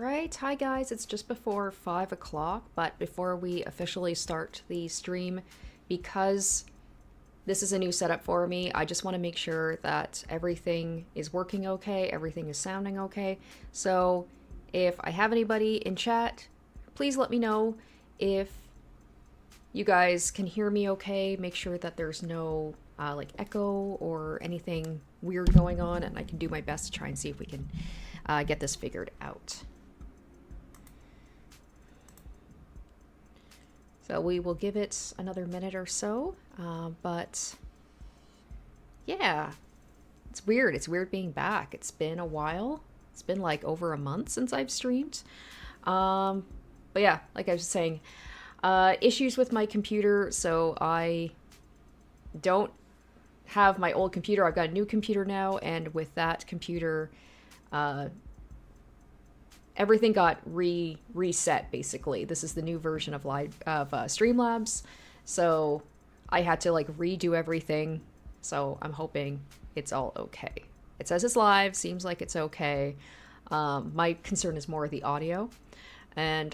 Alright, hi guys, it's just before 5 o'clock, but before we officially start the stream, because this is a new setup for me, I just want to make sure that everything is working okay, everything is sounding okay. So if I have anybody in chat, please let me know if you guys can hear me okay. Make sure that there's no like echo or anything weird going on, and I can do my best to try and see if we can get this figured out. So we will give it another minute or so, but yeah, it's weird. It's weird being back. It's been a while. It's been like over a month since I've streamed. But yeah, like I was saying, issues with my computer, so I don't have my old computer. I've got a new computer now, and with that computer, everything got reset basically. This is the new version of Streamlabs, so I had to like redo everything. So I'm hoping it's all okay. It says it's live, seems like it's okay. My concern is more the audio, and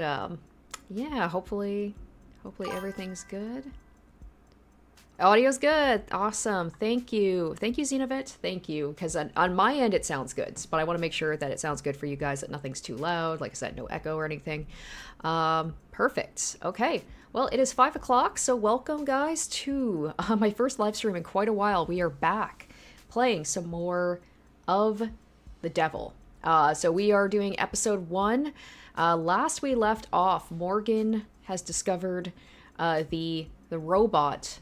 yeah, hopefully everything's good. Audio's good. Awesome. Thank you. Thank you, Xenovit. Thank you. Because on my end, it sounds good. But I want to make sure that it sounds good for you guys, that nothing's too loud. Like I said, no echo or anything. Perfect. Okay. Well, it is 5 o'clock. So welcome, guys, to my first live stream in quite a while. We are back playing some more of the Devil. So we are doing episode 1. Last we left off, Morgan has discovered the robot.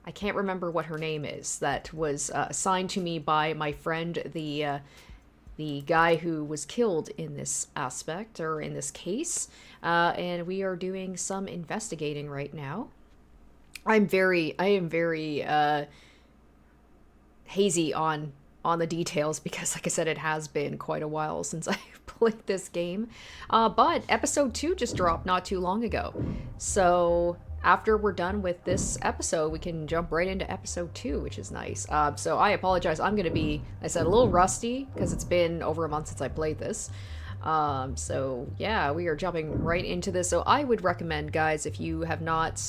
I can't remember what her name is, that was assigned to me by my friend, the guy who was killed in this aspect, or in this case, and we are doing some investigating right now. I am very hazy on the details because, like I said, it has been quite a while since I played this game, but episode 2 just dropped not too long ago, so after we're done with this episode, we can jump right into episode 2, which is nice. So I apologize. I'm going to be, I said, a little rusty because it's been over a month since I played this. So yeah, we are jumping right into this. So I would recommend, guys, if you have not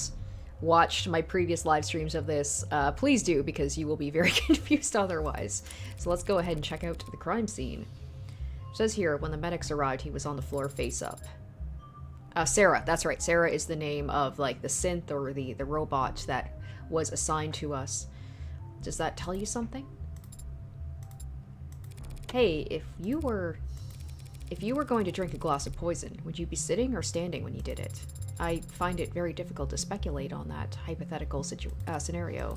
watched my previous live streams of this, please do, because you will be very confused otherwise. So let's go ahead and check out the crime scene. It says here, when the medics arrived, he was on the floor face up. Sarah, that's right. Sarah is the name of like the synth or the robot that was assigned to us. Does that tell you something? Hey, if you were going to drink a glass of poison, would you be sitting or standing when you did it? I find it very difficult to speculate on that hypothetical scenario.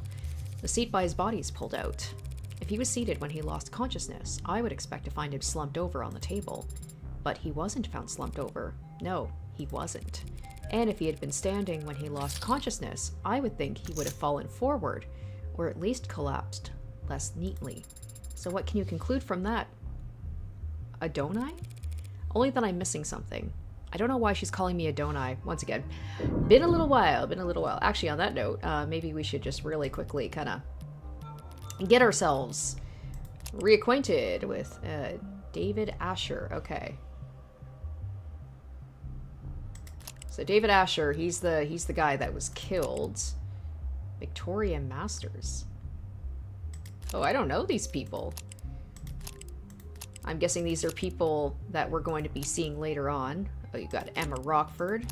The seat by his body is pulled out. If he was seated when he lost consciousness, I would expect to find him slumped over on the table. But he wasn't found slumped over. No, he wasn't. And if he had been standing when he lost consciousness, I would think he would have fallen forward, or at least collapsed less neatly. So what can you conclude from that? Adonai? Only that I'm missing something. I don't know why she's calling me Adonai. Once again, been a little while. Actually, on that note, maybe we should just really quickly kind of get ourselves reacquainted with David Asher. Okay. So David Asher, he's the guy that was killed. Victoria Masters. Oh, I don't know these people. I'm guessing these are people that we're going to be seeing later on. Oh, you got Emma Rockford.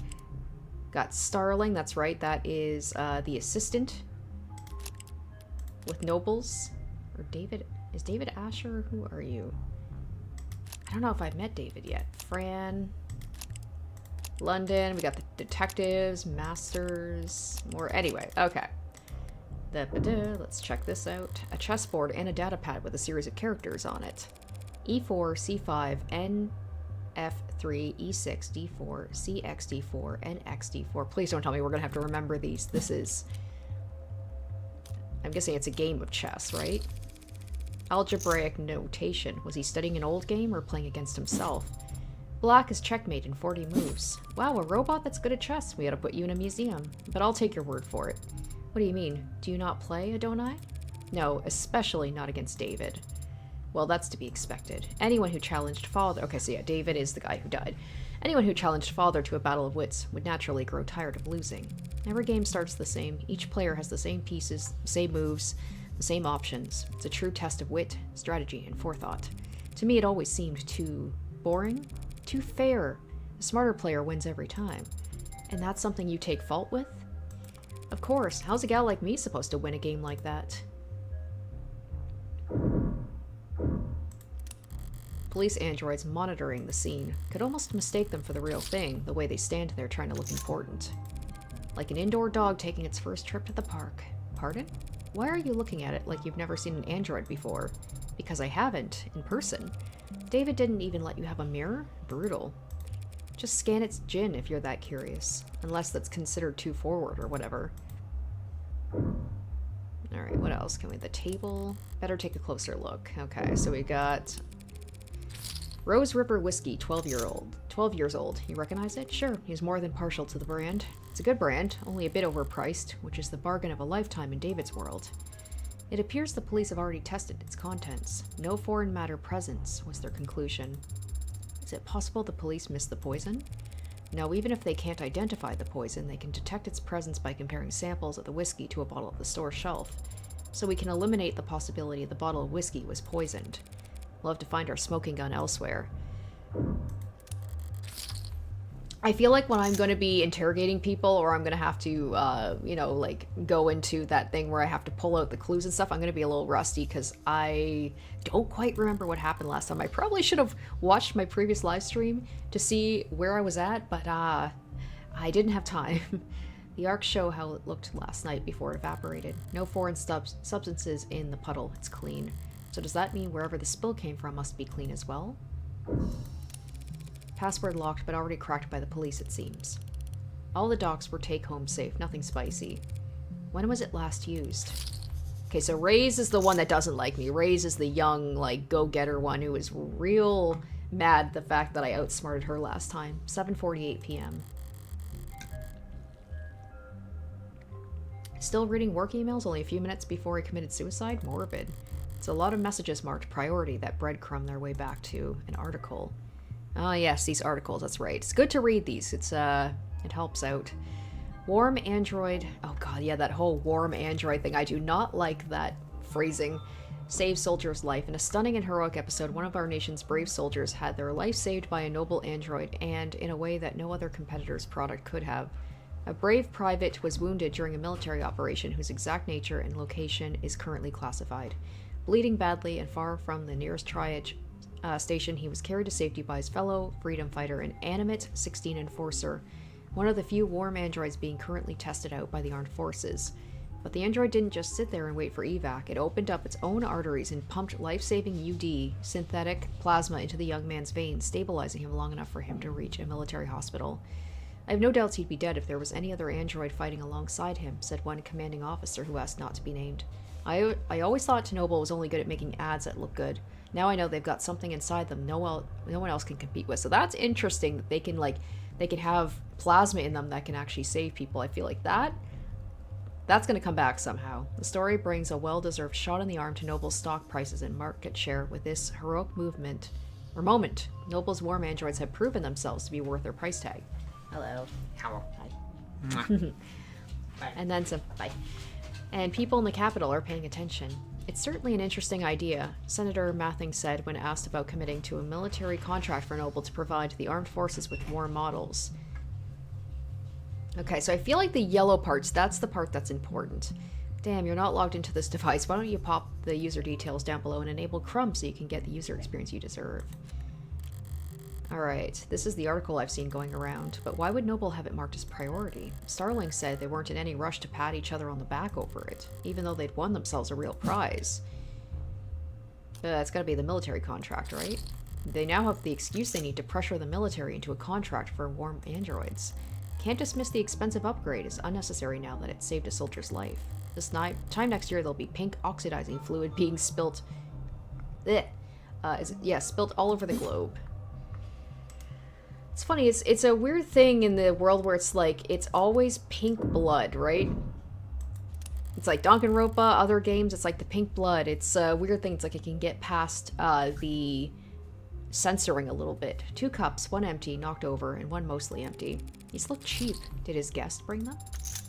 Got Starling, that's right, that is the assistant with Nobles. Or David, is David Asher? Who are you? I don't know if I've met David yet. Fran. London, we got the detectives, Masters, more. Anyway, okay. Let's check this out. A chessboard and a data pad with a series of characters on it. E4, C5, NF3, E6, D4, CX, D4, and XD4. Please don't tell me we're gonna have to remember these. This is... I'm guessing it's a game of chess, right? Algebraic notation. Was he studying an old game or playing against himself? Black is checkmate in 40 moves. Wow, a robot that's good at chess. We ought to put you in a museum. But I'll take your word for it. What do you mean? Do you not play, Adonai? No, especially not against David. Well, that's to be expected. Anyone who challenged Father... Okay, so yeah, David is the guy who died. Anyone who challenged Father to a battle of wits would naturally grow tired of losing. Every game starts the same. Each player has the same pieces, same moves, the same options. It's a true test of wit, strategy, and forethought. To me, it always seemed too boring, too fair. The smarter player wins every time. And that's something you take fault with? Of course, how's a gal like me supposed to win a game like that? Police androids monitoring the scene could almost mistake them for the real thing, the way they stand there trying to look important. Like an indoor dog taking its first trip to the park. Pardon? Why are you looking at it like you've never seen an android before? Because I haven't, in person. David didn't even let you have a mirror? Brutal. Just scan its gin if you're that curious. Unless that's considered too forward or whatever. Alright, what else? Can we... The table? Better take a closer look. Okay, so we got... Rose Ripper Whiskey, 12 years old. You recognize it? Sure, he's more than partial to the brand. It's a good brand, only a bit overpriced, which is the bargain of a lifetime in David's world. It appears the police have already tested its contents. No foreign matter presence, was their conclusion. Is it possible the police missed the poison? No, even if they can't identify the poison, they can detect its presence by comparing samples of the whiskey to a bottle of the store shelf. So we can eliminate the possibility the bottle of whiskey was poisoned. We'll have to find our smoking gun elsewhere. I feel like when I'm going to be interrogating people, or I'm going to have to, you know, like, go into that thing where I have to pull out the clues and stuff, I'm going to be a little rusty, because I don't quite remember what happened last time. I probably should have watched my previous live stream to see where I was at, but, I didn't have time. The arcs show how it looked last night before it evaporated. No foreign substances in the puddle. It's clean. So does that mean wherever the spill came from must be clean as well? Password locked, but already cracked by the police, it seems. All the docks were take-home safe, nothing spicy. When was it last used? Okay, so Ray's is the one that doesn't like me. Ray's is the young, like, go-getter one who was real mad the fact that I outsmarted her last time. 7:48 p.m. Still reading work emails only a few minutes before he committed suicide? Morbid. It's a lot of messages marked priority that breadcrumb their way back to an article. Oh yes, these articles, that's right. It's good to read these. It's, it helps out. Warm android. Oh god, yeah, that whole warm android thing. I do not like that phrasing. Save soldier's life. In a stunning and heroic episode, one of our nation's brave soldiers had their life saved by a noble android, and in a way that no other competitor's product could have. A brave private was wounded during a military operation whose exact nature and location is currently classified. Bleeding badly and far from the nearest triage station, he was carried to safety by his fellow freedom fighter, an animate 16 enforcer, one of the few warm androids being currently tested out by the armed forces. But the android didn't just sit there and wait for evac. It opened up its own arteries and pumped life-saving UD, synthetic plasma, into the young man's veins, stabilizing him long enough for him to reach a military hospital. I have no doubts he'd be dead if there was any other android fighting alongside him, said one commanding officer who asked not to be named. I always thought Chernobyl was only good at making ads that look good. Now I know they've got something inside them no one else can compete with. So that's interesting that they can have plasma in them that can actually save people. I feel like that's going to come back somehow. The story brings a well-deserved shot in the arm to Noble's stock prices and market share with this heroic moment. Noble's warm androids have proven themselves to be worth their price tag. Hello. Hello. Hi. Bye. And then some. Bye. And people in the Capitol are paying attention. It's certainly an interesting idea, Senator Mathing said when asked about committing to a military contract for Noble to provide the armed forces with more models. Okay, so I feel like the yellow parts, that's the part that's important. Damn, you're not logged into this device. Why don't you pop the user details down below and enable Crumb so you can get the user experience you deserve? Alright, this is the article I've seen going around, but why would Noble have it marked as priority? Starling said they weren't in any rush to pat each other on the back over it, even though they'd won themselves a real prize. It's gotta be the military contract, right? They now have the excuse they need to pressure the military into a contract for warm androids. Can't dismiss the expensive upgrade as unnecessary now that it saved a soldier's life. This time next year there'll be pink oxidizing fluid being spilt... spilt all over the globe. It's funny, it's a weird thing in the world where it's like, it's always pink blood, right? It's like Danganronpa, other games, it's like the pink blood. It's a weird thing. It's like it can get past the censoring a little bit. 2 cups, 1 empty, knocked over, and 1 mostly empty. These look cheap. Did his guest bring them?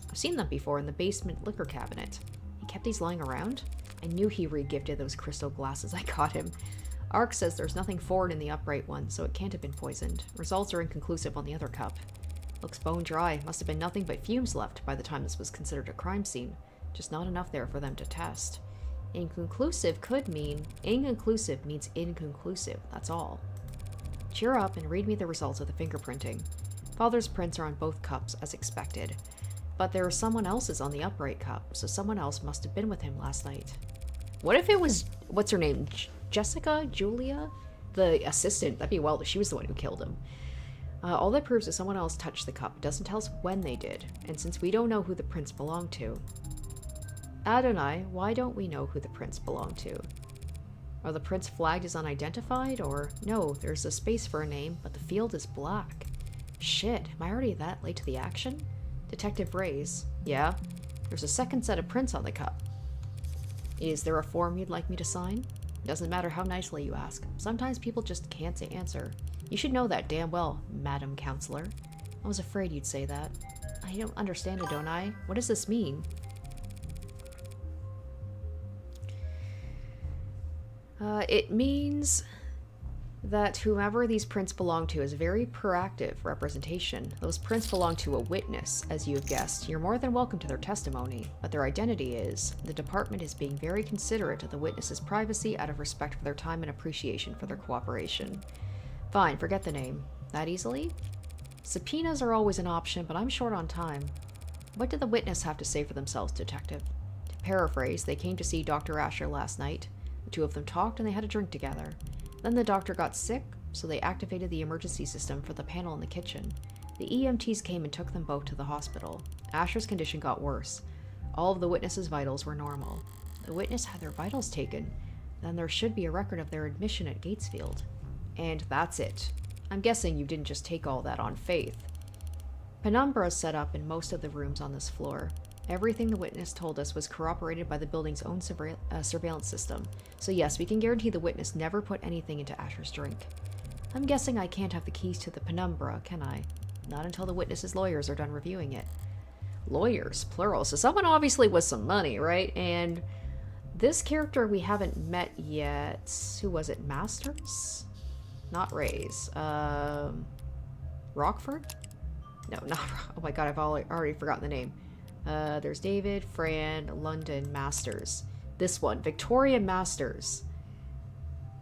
I've seen them before in the basement liquor cabinet. He kept these lying around? I knew he re-gifted those crystal glasses I got him. Ark says there's nothing forward in the upright one, so it can't have been poisoned. Results are inconclusive on the other cup. Looks bone dry. Must have been nothing but fumes left by the time this was considered a crime scene. Just not enough there for them to test. Inconclusive could mean... Inconclusive means inconclusive. That's all. Cheer up and read me the results of the fingerprinting. Father's prints are on both cups, as expected. But there is someone else's on the upright cup, so someone else must have been with him last night. What if it was... What's her name? Jessica? Julia? The assistant. That'd be wild if she was the one who killed him. All that proves is someone else touched the cup. It doesn't tell us when they did. And since we don't know who the prints belong to... Adonai, why don't we know who the prints belong to? Are the prints flagged as unidentified, or... No, there's a space for a name, but the field is black. Shit, am I already that late to the action? Detective Reyes. Yeah? There's a second set of prints on the cup. Is there a form you'd like me to sign? Doesn't matter how nicely you ask. Sometimes people just can't answer. You should know that damn well, Madam Counselor. I was afraid you'd say that. I don't understand it, don't I? What does this mean? It means that whomever these prints belong to is very proactive representation. Those prints belong to a witness, as you have guessed. You're more than welcome to their testimony, but their identity is. The department is being very considerate of the witness's privacy out of respect for their time and appreciation for their cooperation. Fine, forget the name. That easily? Subpoenas are always an option, but I'm short on time. What did the witness have to say for themselves, Detective? To paraphrase, they came to see Dr. Asher last night. The 2 of them talked and they had a drink together. Then the doctor got sick, so they activated the emergency system for the panel in the kitchen. The EMTs came and took them both to the hospital. Asher's condition got worse. All of the witness's vitals were normal. The witness had their vitals taken. Then there should be a record of their admission at Gatesfield. And that's it. I'm guessing you didn't just take all that on faith. Penumbra is set up in most of the rooms on this floor. Everything the witness told us was corroborated by the building's own surveillance system. So yes, we can guarantee the witness never put anything into Asher's drink. I'm guessing I can't have the keys to the Penumbra, can I? Not until the witness's lawyers are done reviewing it. Lawyers, plural. So someone obviously with some money, right? And this character we haven't met yet. Who was it? Masters? Not Reyes. Rockford? No, not Oh my god, I've already forgotten the name. There's David, Fran, London, Masters. This one, Victoria Masters.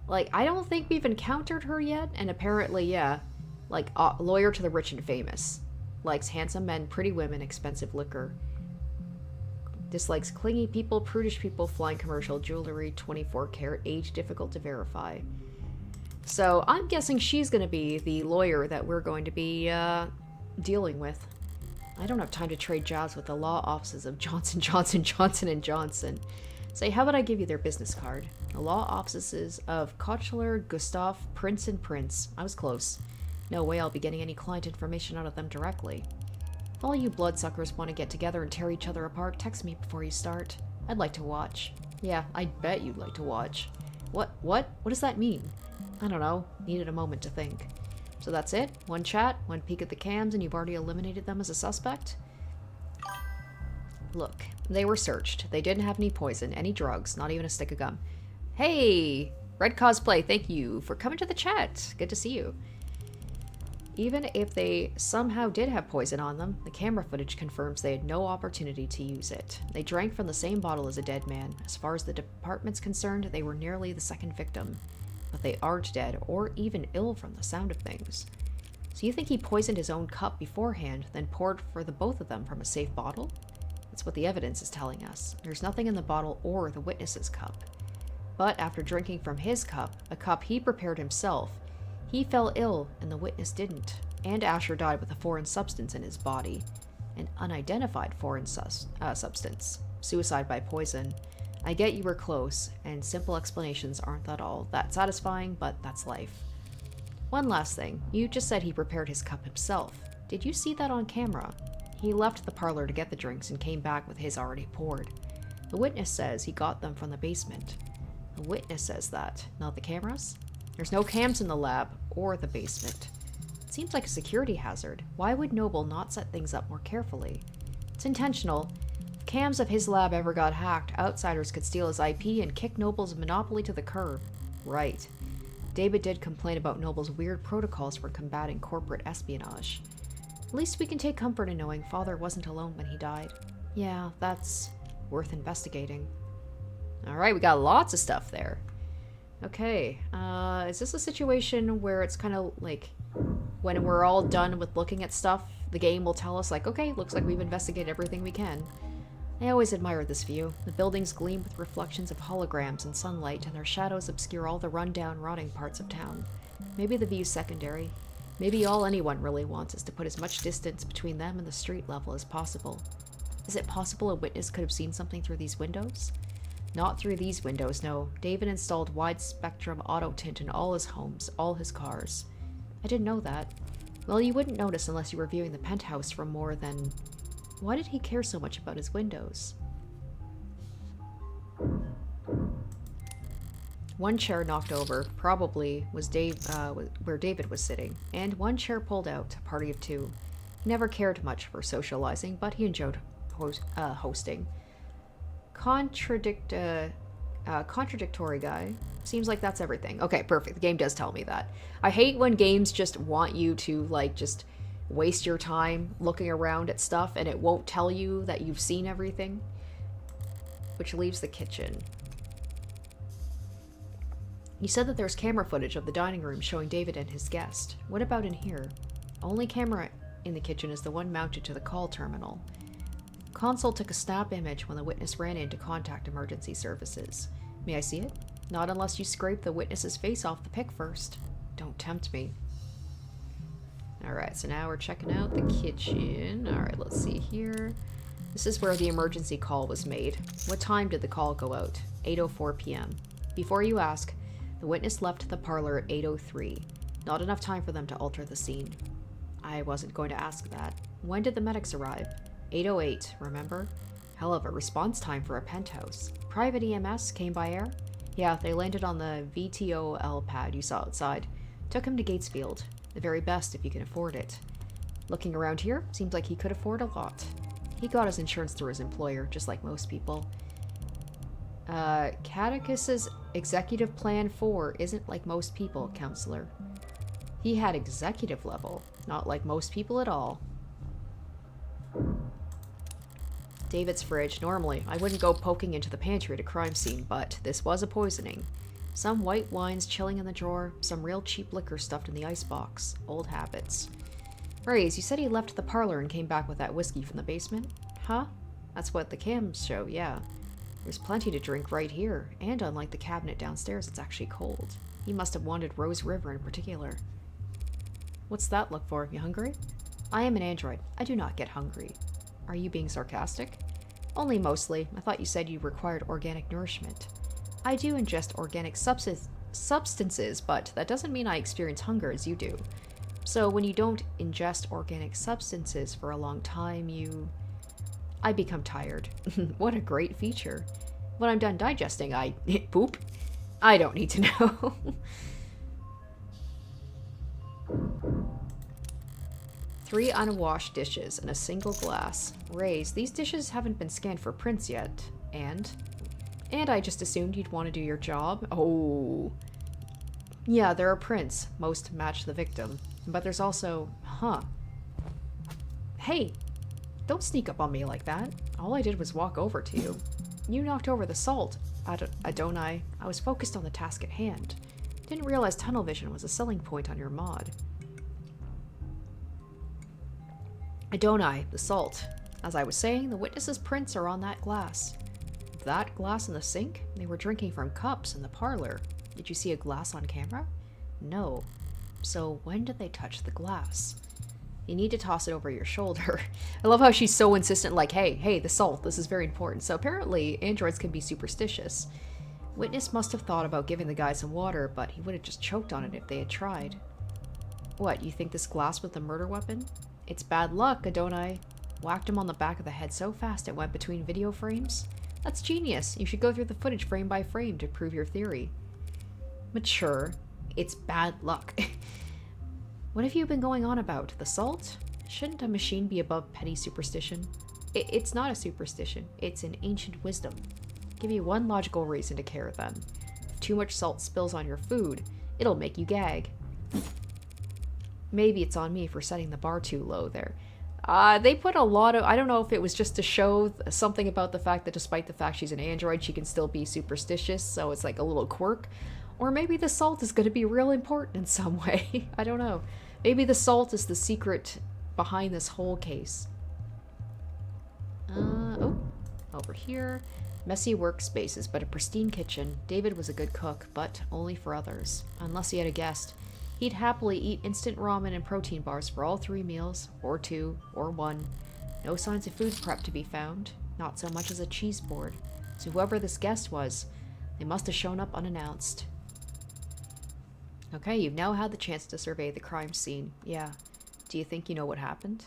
Like, I don't think we've encountered her yet, and apparently, yeah. Like, lawyer to the rich and famous. Likes handsome men, pretty women, expensive liquor. Dislikes clingy people, prudish people, flying commercial, jewelry, 24 karat, age difficult to verify. So, I'm guessing she's gonna be the lawyer that we're going to be, dealing with. I don't have time to trade jobs with the law offices of Johnson, Johnson, Johnson & Johnson. Say, how about I give you their business card? The law offices of Kochler, Gustav, Prince & Prince. I was close. No way I'll be getting any client information out of them directly. If all you bloodsuckers want to get together and tear each other apart, text me before you start. I'd like to watch. Yeah, I bet you'd like to watch. What? What does that mean? I don't know. Needed a moment to think. So that's it? One chat, one peek at the cams, and you've already eliminated them as a suspect? Look, they were searched. They didn't have any poison, any drugs, not even a stick of gum. Hey! Red Cosplay, thank you for coming to the chat. Good to see you. Even if they somehow did have poison on them, the camera footage confirms they had no opportunity to use it. They drank from the same bottle as a dead man. As far as the department's concerned, they were nearly the second victim. But they aren't dead, or even ill from the sound of things. So you think he poisoned his own cup beforehand, then poured for the both of them from a safe bottle? That's what the evidence is telling us. There's nothing in the bottle or the witness's cup. But after drinking from his cup, a cup he prepared himself, he fell ill and the witness didn't. And Asher died with a foreign substance in his body. An unidentified foreign substance. Suicide by poison. I get you were close, and simple explanations aren't that satisfying, but that's life. One last thing. You just said he prepared his cup himself. Did you see that on camera? He left the parlor to get the drinks and came back with his already poured. The witness says he got them from the basement. The witness says that, not the cameras? There's no cams in the lab or the basement. It seems like a security hazard. Why would Noble not set things up more carefully? It's intentional. If cams of his lab ever got hacked, outsiders could steal his IP and kick Noble's monopoly to the curb. Right. David did complain about Noble's weird protocols for combating corporate espionage. At least we can take comfort in knowing Father wasn't alone when he died. Yeah, that's worth investigating. Alright, we got lots of stuff there. Okay, is this a situation where it's kind of like, when we're all done with looking at stuff, the game will tell us like, okay, looks like we've investigated everything we can. I always admire this view. The buildings gleam with reflections of holograms and sunlight, and their shadows obscure all the run-down, rotting parts of town. Maybe the view's secondary. Maybe all anyone really wants is to put as much distance between them and the street level as possible. Is it possible a witness could have seen something through these windows? Not through these windows, no. David installed wide-spectrum auto tint in all his homes, all his cars. I didn't know that. Well, you wouldn't notice unless you were viewing the penthouse from more than... Why did he care so much about his windows? One chair knocked over, probably was where David was sitting, and one chair pulled out, a party of two. He never cared much for socializing, but he enjoyed hosting. Contradictory guy. Seems like that's everything. Okay, perfect. The game does tell me that. I hate when games just want you to, like, just waste your time looking around at stuff and it won't tell you that you've seen everything. Which leaves the kitchen. You said that there's camera footage of the dining room showing David and his guest. What about in here? Only camera in the kitchen is the one mounted to the call terminal. Console took a snap image when the witness ran in to contact emergency services. May I see it? Not unless you scrape the witness's face off the pic first. Don't tempt me. Alright, so now we're checking out the kitchen. Alright, let's see here. This is where the emergency call was made. What time did the call go out? 8:04 p.m. Before you ask, the witness left the parlor at 8:03. Not enough time for them to alter the scene. I wasn't going to ask that. When did the medics arrive? 8:08, remember? Hell of a response time for a penthouse. Private EMS came by air? Yeah, they landed on the VTOL pad you saw outside. Took him to Gatesfield. The very best if you can afford it. Looking around here, seems like he could afford a lot. He got his insurance through his employer, just like most people. Catechus's executive plan 4 isn't like most people, counselor. He had executive level, not like most people at all. David's fridge. Normally, I wouldn't go poking into the pantry at a crime scene, but this was a poisoning. Some white wines chilling in the drawer, some real cheap liquor stuffed in the icebox. Old habits. Rays, you said he left the parlor and came back with that whiskey from the basement? Huh? That's what the cams show, yeah. There's plenty to drink right here, and unlike the cabinet downstairs, it's actually cold. He must have wanted Rose River in particular. What's that look for? You hungry? I am an android. I do not get hungry. Are you being sarcastic? Only mostly. I thought you said you required organic nourishment. I do ingest organic substances, but that doesn't mean I experience hunger as you do. So when you don't ingest organic substances for a long time, I become tired. What a great feature. When I'm done digesting, I poop. I don't need to know. Three unwashed dishes and a single glass. Rays, these dishes haven't been scanned for prints yet. And I just assumed you'd want to do your job. Oh. Yeah, there are prints. Most match the victim. But there's also... Huh. Hey, don't sneak up on me like that. All I did was walk over to you. You knocked over the salt. Adonai. I was focused on the task at hand. Didn't realize tunnel vision was a selling point on your mod. Adonai, the salt. As I was saying, the witness's prints are on that glass. That glass in the sink? They were drinking from cups in the parlor. Did you see a glass on camera? No. So when did they touch the glass? You need to toss it over your shoulder. I love how she's so insistent, like, hey, the salt, this is very important. So apparently, androids can be superstitious. Witness must have thought about giving the guy some water, but he would have just choked on it if they had tried. What, you think this glass was the murder weapon? It's bad luck, Adonai. Whacked him on the back of the head so fast it went between video frames. That's genius. You should go through the footage frame by frame to prove your theory. Mature. It's bad luck. What have you been going on about? The salt? Shouldn't a machine be above petty superstition? It's not a superstition. It's an ancient wisdom. Give you one logical reason to care then. If too much salt spills on your food, it'll make you gag. Maybe it's on me for setting the bar too low there. They put a lot of... I don't know if it was just to show something about the fact that despite the fact she's an android, she can still be superstitious, so it's like a little quirk. Or maybe the salt is going to be real important in some way. I don't know. Maybe the salt is the secret behind this whole case. Oh, over here. Messy workspaces, but a pristine kitchen. David was a good cook, but only for others. Unless he had a guest. He'd happily eat instant ramen and protein bars for all 3 meals, or 2, or 1. No signs of food prep to be found, not so much as a cheese board. So whoever this guest was, they must have shown up unannounced. Okay, you've now had the chance to survey the crime scene. Yeah. Do you think you know what happened?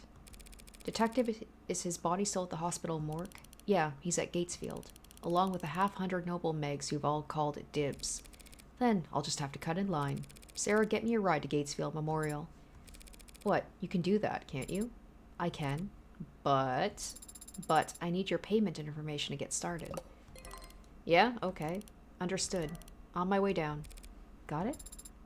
Detective, is his body still at the hospital morgue? Yeah, he's at Gatesfield, along with a half-hundred noble Megs who've all called it dibs. Then I'll just have to cut in line. Sarah, get me a ride to Gatesfield Memorial. What? You can do that, can't you? I can. But I need your payment information to get started. Yeah? Okay. Understood. On my way down. Got it?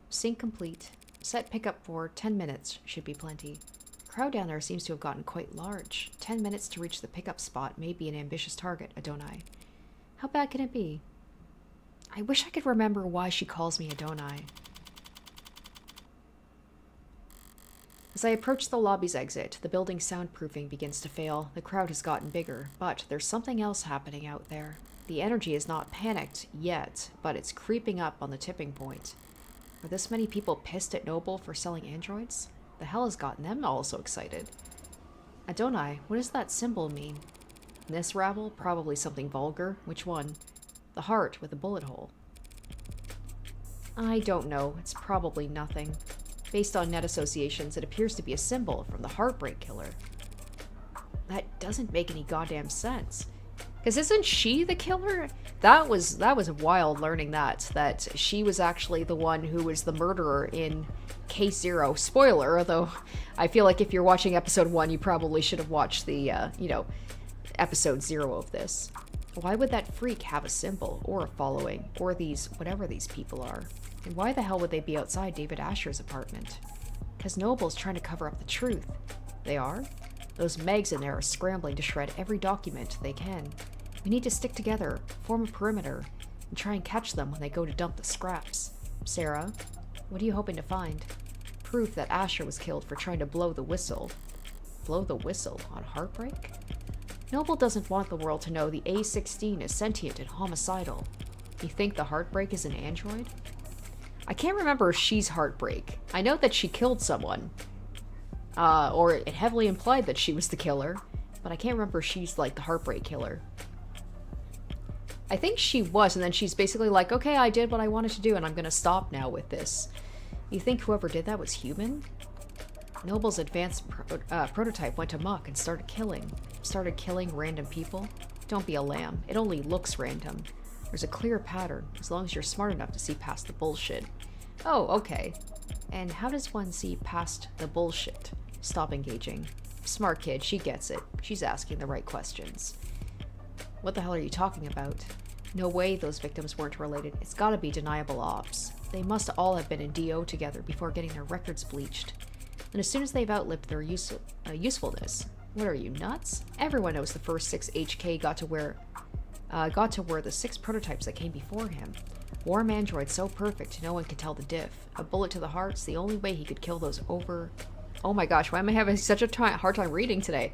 Sync complete. Set pickup for 10 minutes. Should be plenty. The crowd down there seems to have gotten quite large. 10 minutes to reach the pickup spot may be an ambitious target, Adonai. How bad can it be? I wish I could remember why she calls me Adonai. As I approach the lobby's exit, the building's soundproofing begins to fail. The crowd has gotten bigger, but there's something else happening out there. The energy is not panicked yet, but it's creeping up on the tipping point. Are this many people pissed at Noble for selling androids? The hell has gotten them all so excited? Adonai, what does that symbol mean? In this rabble, probably something vulgar. Which one? The heart with a bullet hole. I don't know. It's probably nothing. Based on net associations, it appears to be a symbol from the Heartbreak Killer. That doesn't make any goddamn sense. Because isn't she the killer? That was wild learning that she was actually the one who was the murderer in Case Zero. Spoiler, although I feel like if you're watching episode 1, you probably should have watched the, episode 0 of this. Why would that freak have a symbol, or a following, or whatever these people are? And why the hell would they be outside David Asher's apartment? Because Noble's trying to cover up the truth. They are? Those Megs in there are scrambling to shred every document they can. We need to stick together, form a perimeter, and try and catch them when they go to dump the scraps. Sarah, what are you hoping to find? Proof that Asher was killed for trying to blow the whistle. Blow the whistle on Heartbreak? Noble doesn't want the world to know the A-16 is sentient and homicidal. You think the Heartbreak is an android? I can't remember if she's Heartbreak. I know that she killed someone. Or it heavily implied that she was the killer. But I can't remember if she's like the Heartbreak Killer. I think she was, and then she's basically like, okay, I did what I wanted to do, and I'm gonna stop now with this. You think whoever did that was human? Noble's advanced prototype went amok and started killing random people. Don't be a lamb. It only looks random. There's a clear pattern, as long as you're smart enough to see past the bullshit. Oh, okay. And how does one see past the bullshit? Stop engaging. Smart kid, she gets it. She's asking the right questions. What the hell are you talking about? No way those victims weren't related. It's gotta be deniable ops. They must all have been in DO together before getting their records bleached. And as soon as they've outlived their usefulness. What are you, nuts? Everyone knows the first 6 HK got to wear the 6 prototypes that came before him. Warm android so perfect no one can tell the diff. A bullet to the heart's the only way he could kill those over... Oh my gosh, why am I having such a hard time reading today?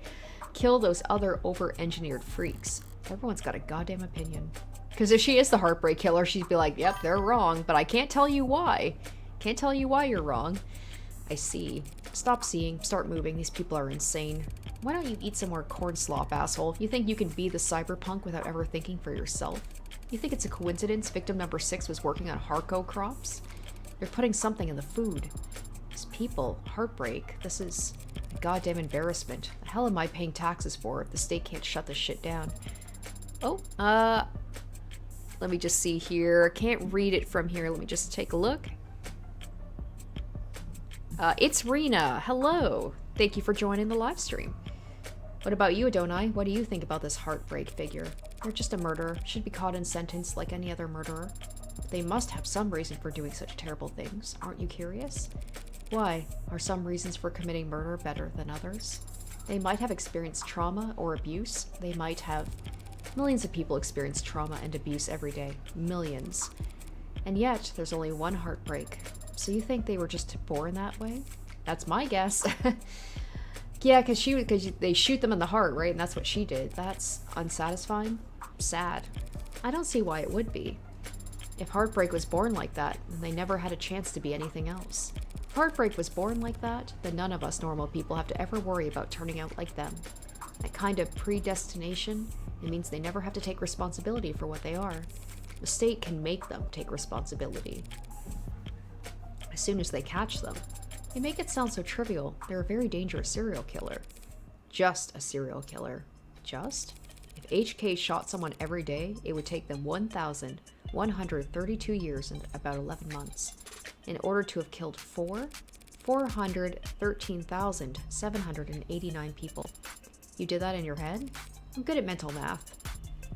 Kill those other over-engineered freaks. Everyone's got a goddamn opinion. Because if she is the Heartbreak Killer, she'd be like, yep, they're wrong, but I can't tell you why. Can't tell you why you're wrong. I see. Stop seeing, start moving, these people are insane. Why don't you eat some more corn slop, asshole? You think you can be the cyberpunk without ever thinking for yourself? You think it's a coincidence victim number 6 was working on Harco crops? They're putting something in the food. These people, Heartbreak, this is a goddamn embarrassment. The hell am I paying taxes for if the state can't shut this shit down? Oh, let me just see here. I can't read it from here. Let me just take a look. It's Rena. Hello. Thank you for joining the live stream. What about you, Adonai? What do you think about this heartbreak figure? They're just a murderer. Should be caught and sentenced like any other murderer. They must have some reason for doing such terrible things. Aren't you curious? Why? Are some reasons for committing murder better than others? They might have experienced trauma or abuse. They might have... Millions of people experience trauma and abuse every day. Millions. And yet, there's only one heartbreak. So you think they were just born that way? That's my guess. Yeah, because they shoot them in the heart, right? And that's what she did. That's unsatisfying. Sad. I don't see why it would be. If heartbreak was born like that, then they never had a chance to be anything else. If heartbreak was born like that, then none of us normal people have to ever worry about turning out like them. That kind of predestination, it means they never have to take responsibility for what they are. The state can make them take responsibility. As soon as they catch them. They make it sound so trivial. They're a very dangerous serial killer. Just a serial killer. Just? If HK shot someone every day, it would take them 1,132 years and about 11 months. In order to have killed 413,789 people. You did that in your head? I'm good at mental math.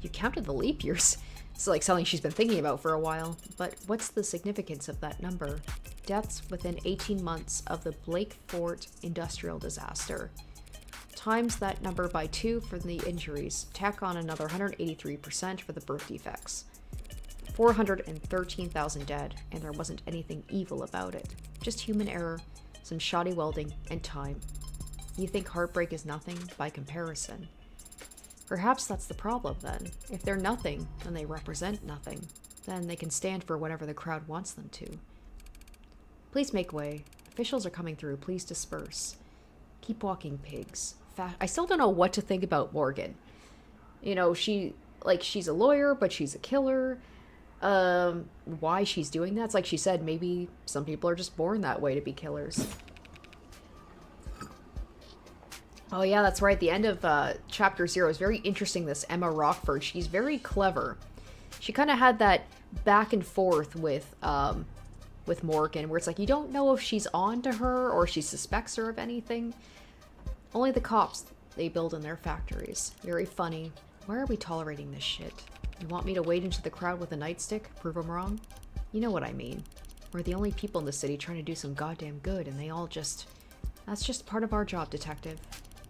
You counted the leap years. It's like something she's been thinking about for a while. But what's the significance of that number? Deaths within 18 months of the Blake Fort industrial disaster. Times that number by 2 for the injuries. Tack on another 183% for the birth defects. 413,000 dead, and there wasn't anything evil about it. Just human error, some shoddy welding, and time. You think heartbreak is nothing by comparison. Perhaps that's the problem then. If they're nothing, then they represent nothing. Then they can stand for whatever the crowd wants them to. Please make way. Officials are coming through. Please disperse. Keep walking, pigs. I still don't know what to think about Morgan. You know, she's a lawyer, but she's a killer. Why she's doing that? It's like she said, maybe some people are just born that way to be killers. Oh yeah, that's right. The end of chapter 0 is very interesting. This Emma Rockford, she's very clever. She kind of had that back and forth with Morgan, where it's like you don't know if she's on to her or she suspects her of anything. Only the cops they build in their factories. Very funny. Why are we tolerating this shit? You want me to wade into the crowd with a nightstick? Prove I'm wrong? You know what I mean. We're the only people in the city trying to do some goddamn good, and they all just... That's just part of our job, detective.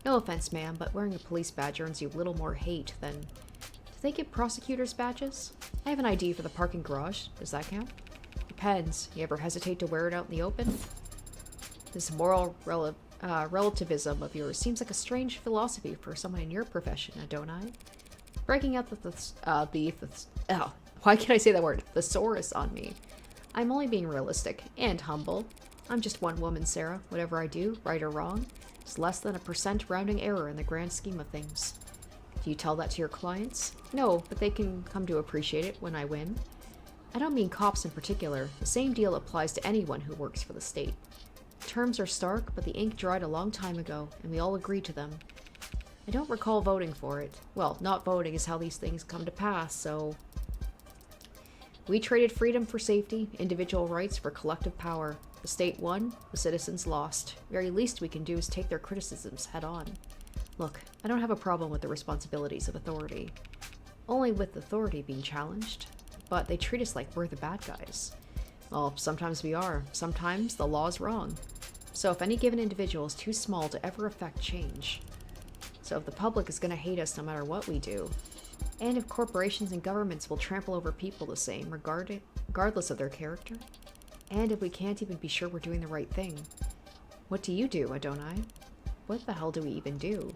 No offense, ma'am, but wearing a police badge earns you a little more hate than... Do they give prosecutors badges? I have an ID for the parking garage. Does that count? Depends. You ever hesitate to wear it out in the open? This moral relativism of yours seems like a strange philosophy for someone in your profession, don't I? Breaking out why can't I say that word? Thesaurus on me. I'm only being realistic and humble. I'm just one woman, Sarah. Whatever I do, right or wrong, it's less than a % rounding error in the grand scheme of things. Do you tell that to your clients? No, but they can come to appreciate it when I win. I don't mean cops in particular. The same deal applies to anyone who works for the state. Terms are stark, but the ink dried a long time ago, and we all agreed to them. I don't recall voting for it. Well, not voting is how these things come to pass, so... We traded freedom for safety, individual rights for collective power. The state won, the citizens lost. Very least we can do is take their criticisms head on. Look, I don't have a problem with the responsibilities of authority. Only with authority being challenged. But they treat us like we're the bad guys. Well, sometimes we are. Sometimes the law's wrong. So if any given individual is too small to ever affect change. So if the public is going to hate us no matter what we do. And if corporations and governments will trample over people the same, regardless of their character. And if we can't even be sure we're doing the right thing. What do you do, Adonai? What the hell do we even do?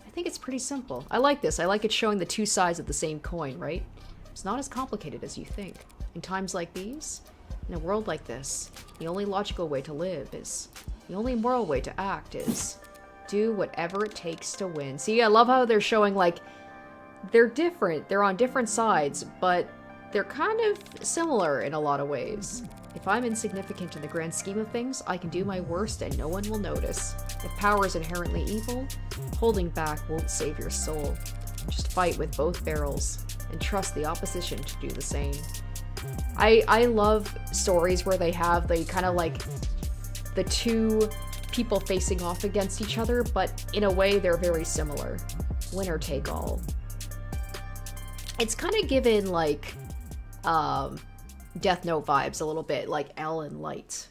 I think it's pretty simple. I like this. I like it showing the two sides of the same coin, right? It's not as complicated as you think. In times like these, in a world like this, the only logical way to live is, the only moral way to act is, do whatever it takes to win. See, I love how they're showing, like, they're different. They're on different sides, but they're kind of similar in a lot of ways. If I'm insignificant in the grand scheme of things, I can do my worst and no one will notice. If power is inherently evil, holding back won't save your soul. Just fight with both barrels and trust the opposition to do the same. I love stories where they have the kind of like the two people facing off against each other, but in a way they're very similar. Winner take all. It's kind of given like Death Note vibes a little bit, like L and Light,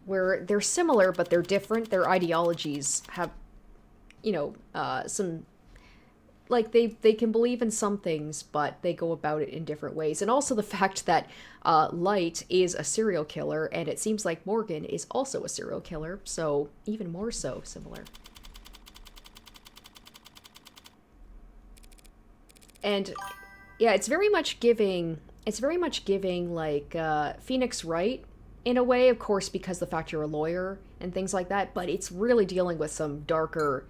where they're similar but they're different. Their ideologies have, you know, some, like they can believe in some things, but they go about it in different ways. And also the fact that Light is a serial killer, and it seems like Morgan is also a serial killer, so even more so similar. And yeah, it's very much giving like Phoenix Wright in a way, of course, because the fact you're a lawyer and things like that, but it's really dealing with some darker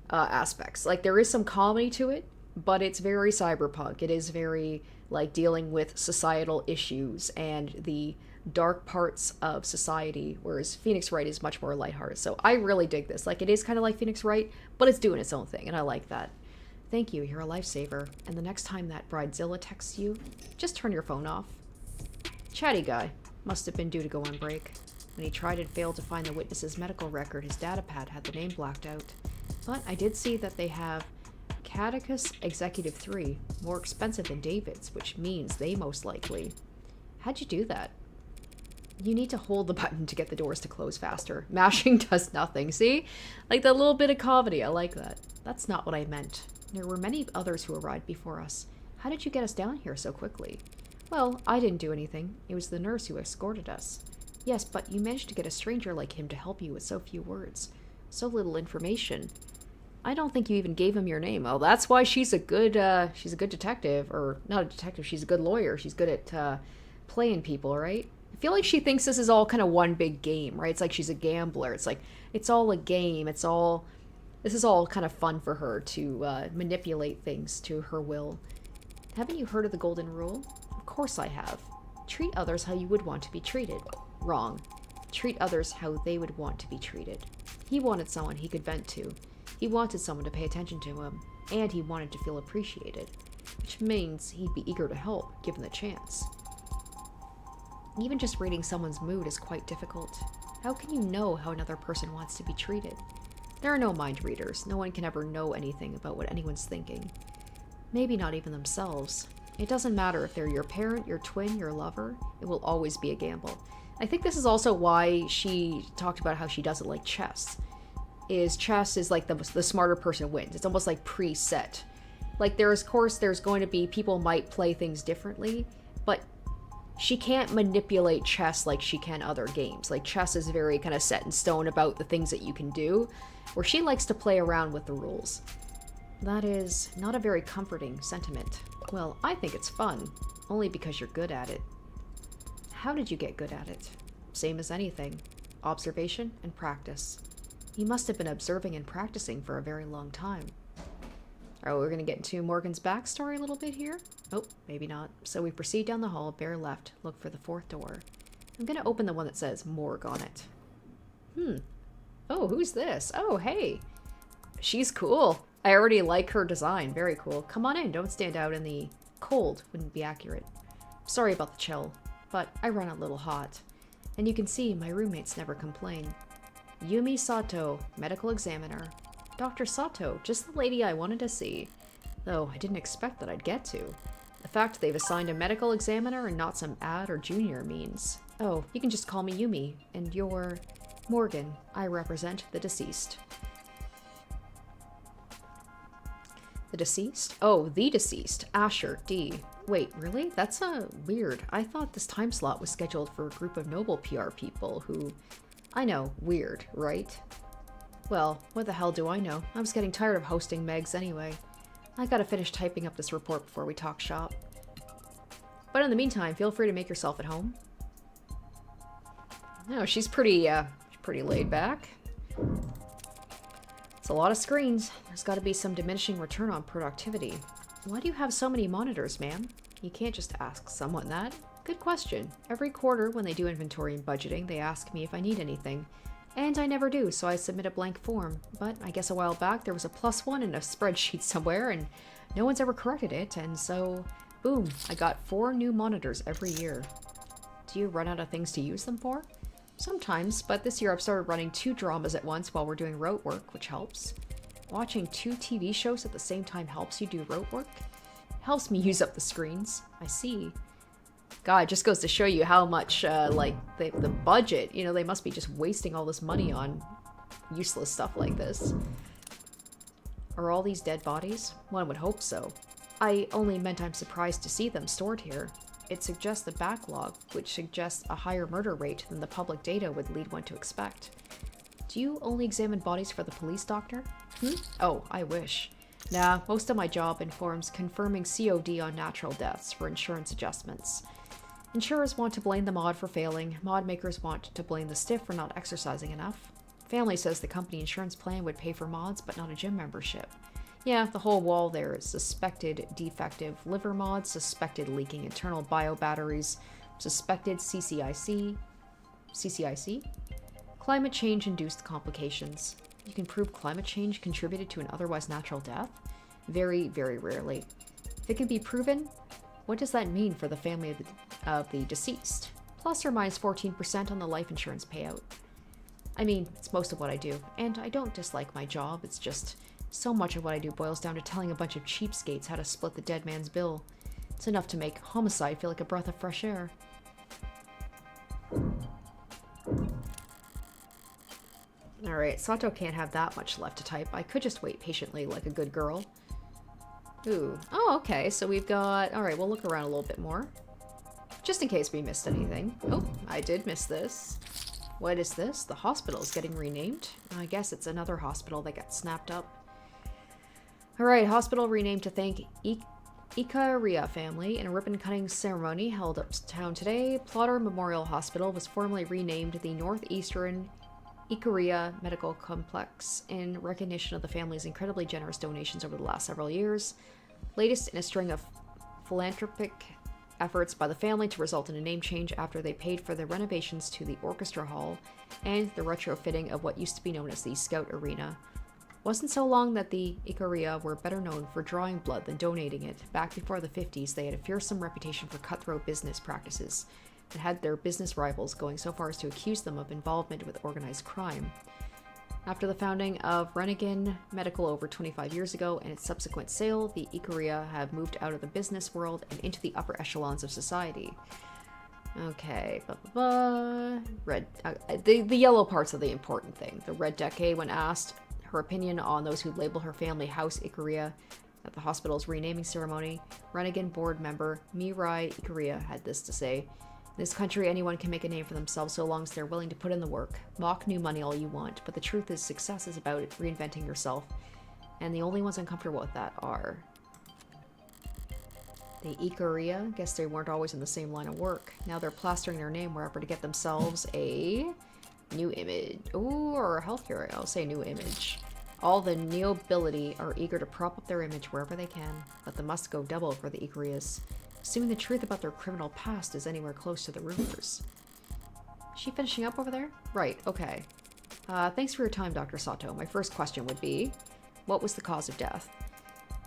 aspects. Like, there is some comedy to it, but it's very cyberpunk. It is very like dealing with societal issues and the dark parts of society, whereas Phoenix Wright is much more lighthearted. So I really dig this. Like, it is kind of like Phoenix Wright, but it's doing its own thing, and I like that. Thank you, you're a lifesaver. And the next time that Bridezilla texts you, just turn your phone off. Chatty guy. Must have been due to go on break. When he tried and failed to find the witness's medical record, his datapad had the name blacked out. But I did see that they have Catechus Executive 3, more expensive than David's, which means they most likely... How'd you do that? You need to hold the button to get the doors to close faster. Mashing does nothing, see? Like that little bit of comedy, I like that. That's not what I meant. There were many others who arrived before us. How did you get us down here so quickly? Well, I didn't do anything. It was the nurse who escorted us. Yes, but you managed to get a stranger like him to help you with so few words. So little information. I don't think you even gave him your name. Oh, that's why she's a good detective. Or, not a detective, she's a good lawyer. She's good at playing people, right? I feel like she thinks this is all kind of one big game, right? It's like she's a gambler. It's like, it's all a game. This is all kind of fun for her to manipulate things to her will. Haven't you heard of the golden rule? Of course I have. Treat others how you would want to be treated. Wrong. Treat others how they would want to be treated. He wanted someone he could vent to. He wanted someone to pay attention to him. And he wanted to feel appreciated. Which means he'd be eager to help, given the chance. Even just reading someone's mood is quite difficult. How can you know how another person wants to be treated? There are no mind readers. No one can ever know anything about what anyone's thinking. Maybe not even themselves. It doesn't matter if they're your parent, your twin, your lover. It will always be a gamble. I think this is also why she talked about how she doesn't like chess. Chess is like the smarter person wins. It's almost like preset. Like, there's going to be, people might play things differently, but she can't manipulate chess like she can other games. Like, chess is very kind of set in stone about the things that you can do, where she likes to play around with the rules. That is not a very comforting sentiment. Well, I think it's fun, only because you're good at it. How did you get good at it? Same as anything. Observation and practice. You must have been observing and practicing for a very long time. Alright, we're gonna get into Morgan's backstory a little bit here. Oh, maybe not. So we proceed down the hall, bear left, look for the fourth door. I'm gonna open the one that says Morg on it. Oh, who's this? Oh, hey. She's cool. I already like her design. Very cool. Come on in. Don't stand out in the cold. Wouldn't be accurate. Sorry about the chill, but I run a little hot. And you can see my roommates never complain. Yumi Sato, medical examiner. Dr. Sato, just the lady I wanted to see. Though I didn't expect that I'd get to. The fact they've assigned a medical examiner and not some ad or junior means. Oh, you can just call me Yumi. And you're... Morgan. I represent the deceased. The deceased? Oh, the deceased. Asher, D. Wait, really? That's weird. I thought this time slot was scheduled for a group of noble PR people who... I know, weird, right? Well, what the hell do I know? I was getting tired of hosting Megs anyway. I gotta finish typing up this report before we talk shop. But in the meantime, feel free to make yourself at home. No, she's pretty laid back. It's a lot of screens. There's gotta be some diminishing return on productivity. Why do you have so many monitors, ma'am? You can't just ask someone that. Good question. Every quarter when they do inventory and budgeting, they ask me if I need anything. And I never do, so I submit a blank form. But I guess a while back there was a +1 in a spreadsheet somewhere, and No one's ever corrected it, and so, boom, I got 4 new monitors every year. Do you run out of things to use them for? Sometimes, but this year I've started running 2 dramas at once while we're doing rote work, which helps. Watching 2 TV shows at the same time helps you do rote work? Helps me use up the screens. I see. God, it just goes to show you how much, like, the budget, you know, they must be just wasting all this money on useless stuff like this. Are all these dead bodies? One would hope so. I only meant I'm surprised to see them stored here. It suggests a backlog, which suggests a higher murder rate than the public data would lead one to expect. Do you only examine bodies for the police doctor? Oh, I wish. Nah, most of my job informs confirming COD on natural deaths for insurance adjustments. Insurers want to blame the mod for failing. Mod makers want to blame the stiff for not exercising enough. Family says the company insurance plan would pay for mods, but not a gym membership. Yeah, the whole wall there is suspected defective liver mods, suspected leaking internal bio batteries, suspected CCIC, climate change induced complications. You can prove climate change contributed to an otherwise natural death? Very, very rarely. If it can be proven, what does that mean for the family of the deceased? Plus or minus 14% on the life insurance payout. I mean, it's most of what I do, and I don't dislike my job, it's just so much of what I do boils down to telling a bunch of cheapskates how to split the dead man's bill. It's enough to make homicide feel like a breath of fresh air. Alright, Sato can't have that much left to type. I could just wait patiently like a good girl. Ooh. Oh, okay, so we've got... Alright, we'll look around a little bit more. Just in case we missed anything. Oh, I did miss this. What is this? The hospital is getting renamed? I guess it's another hospital that got snapped up. Alright, hospital renamed to thank Ikaria family in a ribbon-cutting ceremony held uptown today. Plotter Memorial Hospital was formally renamed the Northeastern Ikaria Medical Complex in recognition of the family's incredibly generous donations over the last several years. Latest in a string of philanthropic efforts by the family to result in a name change after they paid for the renovations to the orchestra hall and the retrofitting of what used to be known as the Scout Arena. Wasn't so long that the Ikaria were better known for drawing blood than donating it. Back before the 50s, they had a fearsome reputation for cutthroat business practices and had their business rivals going so far as to accuse them of involvement with organized crime. After the founding of Rennigan Medical over 25 years ago and its subsequent sale, the Ikaria have moved out of the business world and into the upper echelons of society. Okay, red. The yellow part's are the important thing. The red decade, when asked her opinion on those who label her family House Ikaria at the hospital's renaming ceremony, Rennigan board member Mirai Ikaria had this to say: "In this country, anyone can make a name for themselves so long as they're willing to put in the work. Mock new money all you want, but the truth is success is about reinventing yourself. And the only ones uncomfortable with that are the Ikaria. Guess they weren't always in the same line of work. Now they're plastering their name wherever to get themselves a new image. Ooh, or healthcare. I'll say new image. All the nobility are eager to prop up their image wherever they can, but the must go double for the Ikarias. Assuming the truth about their criminal past is anywhere close to the rumors." Is she finishing up over there? Right, okay. Thanks for your time, Dr. Sato. My first question would be, what was the cause of death?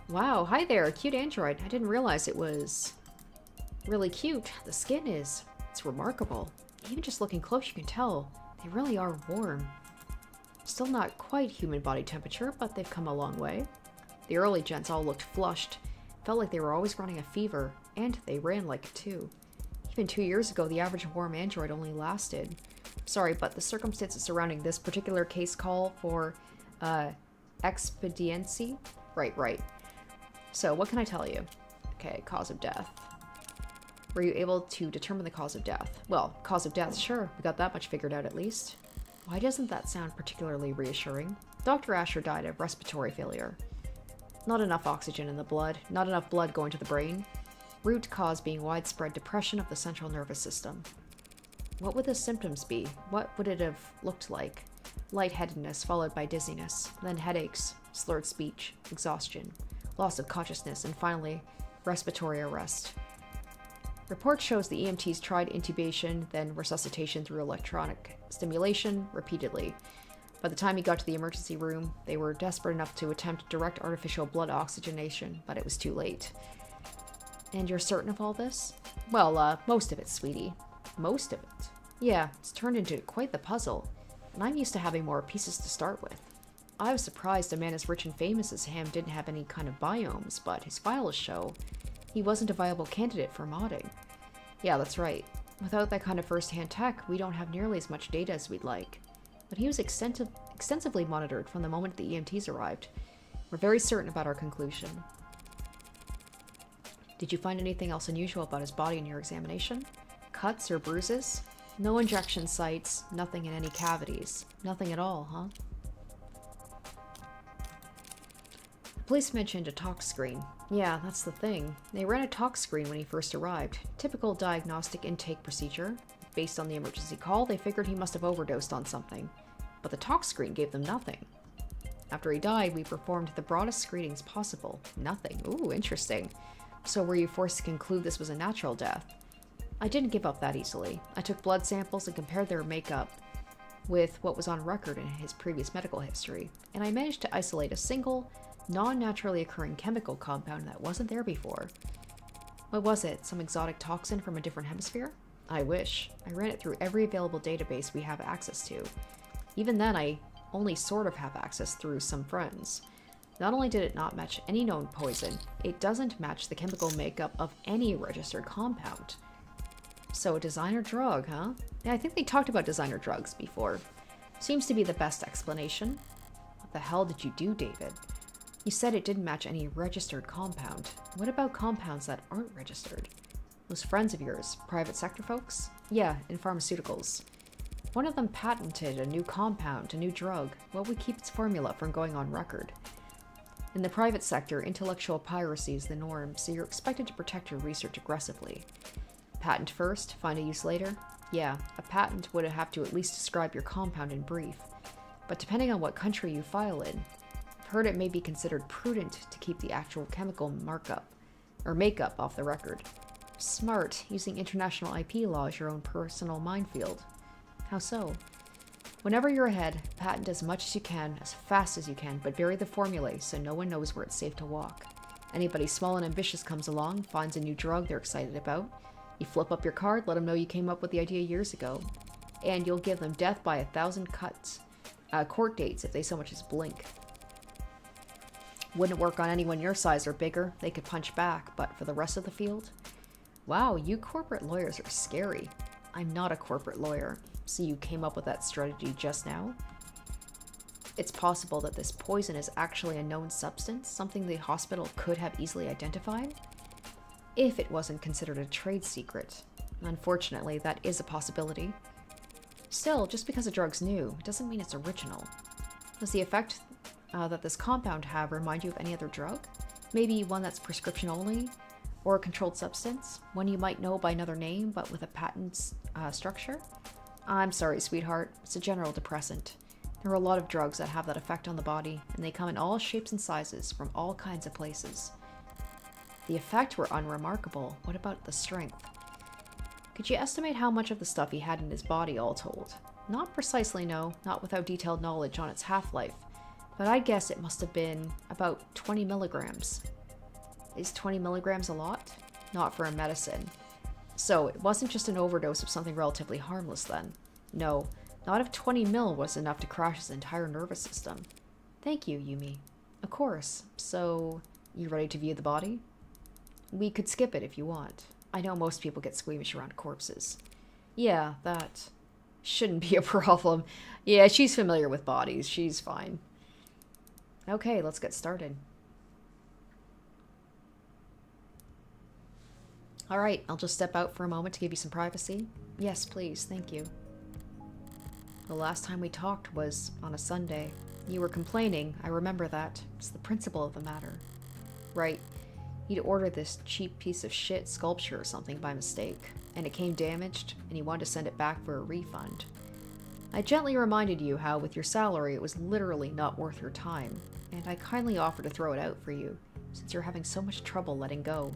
Wow, hi there, cute android. I didn't realize it was really cute. The skin is, it's remarkable. Even just looking close, you can tell they really are warm. Still not quite human body temperature, but they've come a long way. The early gents all looked flushed. Felt like they were always running a fever, and they ran like it too. Even 2 years ago, the average warm android only lasted. Sorry, but the circumstances surrounding this particular case call for, expediency? Right. So, what can I tell you? Okay, cause of death. Were you able to determine the cause of death? Well, cause of death, sure. We got that much figured out at least. Why doesn't that sound particularly reassuring? Dr. Asher died of respiratory failure. Not enough oxygen in the blood, not enough blood going to the brain. Root cause being widespread depression of the central nervous system. What would the symptoms be? What would it have looked like? Lightheadedness followed by dizziness, then headaches, slurred speech, exhaustion, loss of consciousness, and finally, respiratory arrest. Report shows the EMTs tried intubation, then resuscitation through electronic stimulation repeatedly, By the time he got to the emergency room, they were desperate enough to attempt direct artificial blood oxygenation, but it was too late. And you're certain of all this? Well, most of it, sweetie. Most of it? Yeah, it's turned into quite the puzzle, and I'm used to having more pieces to start with. I was surprised a man as rich and famous as him didn't have any kind of biomes, but his files show he wasn't a viable candidate for modding. Yeah, that's right. Without that kind of first-hand tech, we don't have nearly as much data as we'd like. But he was extensively monitored from the moment the EMTs arrived. We're very certain about our conclusion. Did you find anything else unusual about his body in your examination? Cuts or bruises? No injection sites, nothing in any cavities. Nothing at all, huh? The police mentioned a tox screen. Yeah, that's the thing. They ran a tox screen when he first arrived. Typical diagnostic intake procedure. Based on the emergency call, they figured he must have overdosed on something. But the tox screen gave them nothing. After he died, we performed the broadest screenings possible. Nothing. Ooh, interesting. So were you forced to conclude this was a natural death? I didn't give up that easily. I took blood samples and compared their makeup with what was on record in his previous medical history, and I managed to isolate a single, non-naturally occurring chemical compound that wasn't there before. What was it? Some exotic toxin from a different hemisphere? I wish. I ran it through every available database we have access to. Even then, I only sort of have access through some friends. Not only did it not match any known poison, it doesn't match the chemical makeup of any registered compound. So a designer drug, huh? Yeah, I think they talked about designer drugs before. Seems to be the best explanation. What the hell did you do, David? You said it didn't match any registered compound. What about compounds that aren't registered? Those friends of yours, private sector folks? Yeah, in pharmaceuticals. One of them patented a new compound, a new drug. What would keep its formula from going on record? In the private sector, intellectual piracy is the norm, so you're expected to protect your research aggressively. Patent first, find a use later? Yeah, a patent would have to at least describe your compound in brief. But depending on what country you file in, I've heard it may be considered prudent to keep the actual chemical makeup off the record. Smart, using international IP law as your own personal minefield. How so? Whenever you're ahead, patent as much as you can, as fast as you can, but bury the formulae so no one knows where it's safe to walk. Anybody small and ambitious comes along, finds a new drug they're excited about. You flip up your card, let them know you came up with the idea years ago. And you'll give them death by 1,000 court dates if they so much as blink. Wouldn't work on anyone your size or bigger. They could punch back, but for the rest of the field? Wow, you corporate lawyers are scary. I'm not a corporate lawyer, so you came up with that strategy just now? It's possible that this poison is actually a known substance, something the hospital could have easily identified? If it wasn't considered a trade secret. Unfortunately, that is a possibility. Still, just because a drug's new, it doesn't mean it's original. Does the effect that this compound have remind you of any other drug? Maybe one that's prescription only? Or a controlled substance? One you might know by another name, but with a patent structure? I'm sorry, sweetheart. It's a general depressant. There are a lot of drugs that have that effect on the body, and they come in all shapes and sizes, from all kinds of places. The effect were unremarkable. What about the strength? Could you estimate how much of the stuff he had in his body all told? Not precisely, no, not without detailed knowledge on its half-life, but I'd guess it must have been about 20 milligrams. Is 20 milligrams a lot? Not for a medicine. So it wasn't just an overdose of something relatively harmless then. No, not if 20 mil was enough to crash his entire nervous system. Thank you, Yumi. Of course. So, you ready to view the body? We could skip it if you want. I know most people get squeamish around corpses. Yeah, that shouldn't be a problem. Yeah, she's familiar with bodies. She's fine. Okay, let's get started. Alright, I'll just step out for a moment to give you some privacy. Yes, please, thank you. The last time we talked was on a Sunday. You were complaining, I remember that. It's the principle of the matter. Right. He'd ordered this cheap piece of shit sculpture or something by mistake, and it came damaged, and he wanted to send it back for a refund. I gently reminded you how, with your salary, it was literally not worth your time, and I kindly offered to throw it out for you, since you're having so much trouble letting go.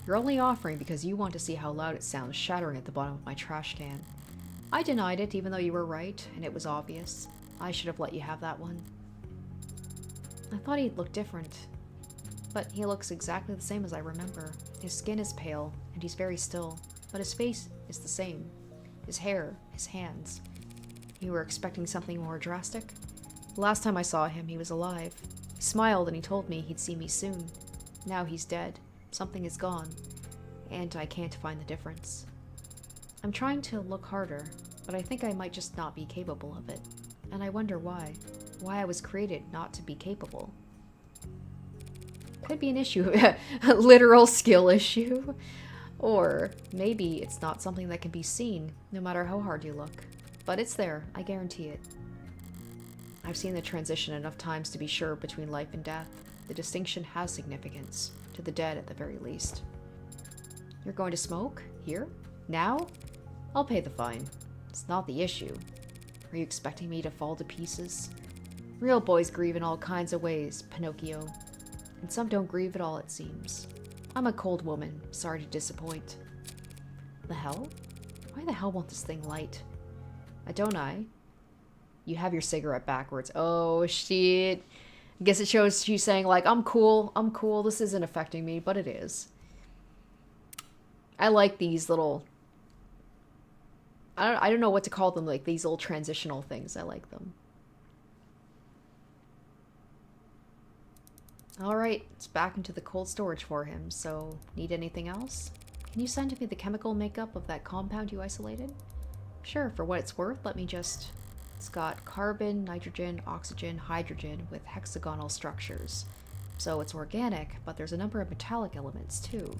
You're only offering because you want to see how loud it sounds shattering at the bottom of my trash can. I denied it, even though you were right, and it was obvious. I should have let you have that one. I thought he'd look different. But he looks exactly the same as I remember. His skin is pale, and he's very still. But his face is the same. His hair, his hands. You were expecting something more drastic? The last time I saw him, he was alive. He smiled and he told me he'd see me soon. Now he's dead. Something is gone. And I can't find the difference. I'm trying to look harder, but I think I might just not be capable of it. And I wonder why. Why I was created not to be capable. Could be an issue, a literal skill issue. Or maybe it's not something that can be seen, no matter how hard you look. But it's there, I guarantee it. I've seen the transition enough times to be sure between life and death. The distinction has significance, to the dead at the very least. You're going to smoke? Here? Now? I'll pay the fine. It's not the issue. Are you expecting me to fall to pieces? Real boys grieve in all kinds of ways, Pinocchio. And some don't grieve at all, it seems. I'm a cold woman, sorry to disappoint. The hell? Why the hell won't this thing light? Don't I? You have your cigarette backwards. Oh, shit. I guess it shows she's saying, like, I'm cool, this isn't affecting me, but it is. I like these little... I don't know what to call them, like, these little transitional things. I like them. Alright, it's back into the cold storage for him, so need anything else? Can you send me the chemical makeup of that compound you isolated? Sure, for what it's worth, let me just... It's got carbon, nitrogen, oxygen, hydrogen with hexagonal structures. So it's organic, but there's a number of metallic elements too.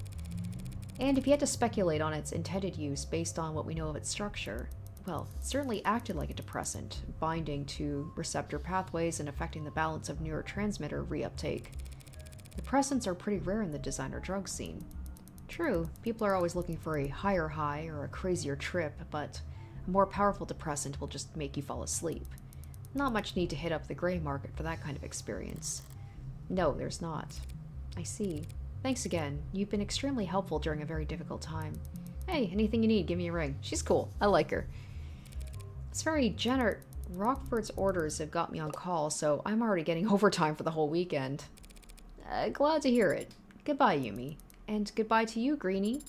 And if you had to speculate on its intended use based on what we know of its structure, well, it certainly acted like a depressant, binding to receptor pathways and affecting the balance of neurotransmitter reuptake. Depressants are pretty rare in the designer drug scene. True, people are always looking for a higher high or a crazier trip, but a more powerful depressant will just make you fall asleep. Not much need to hit up the gray market for that kind of experience. No, there's not. I see. Thanks again. You've been extremely helpful during a very difficult time. Hey, anything you need, give me a ring. She's cool. I like her. It's very generous. Rockford's orders have got me on call, so I'm already getting overtime for the whole weekend. Glad to hear it. Goodbye, Yumi. And goodbye to you, Greenie.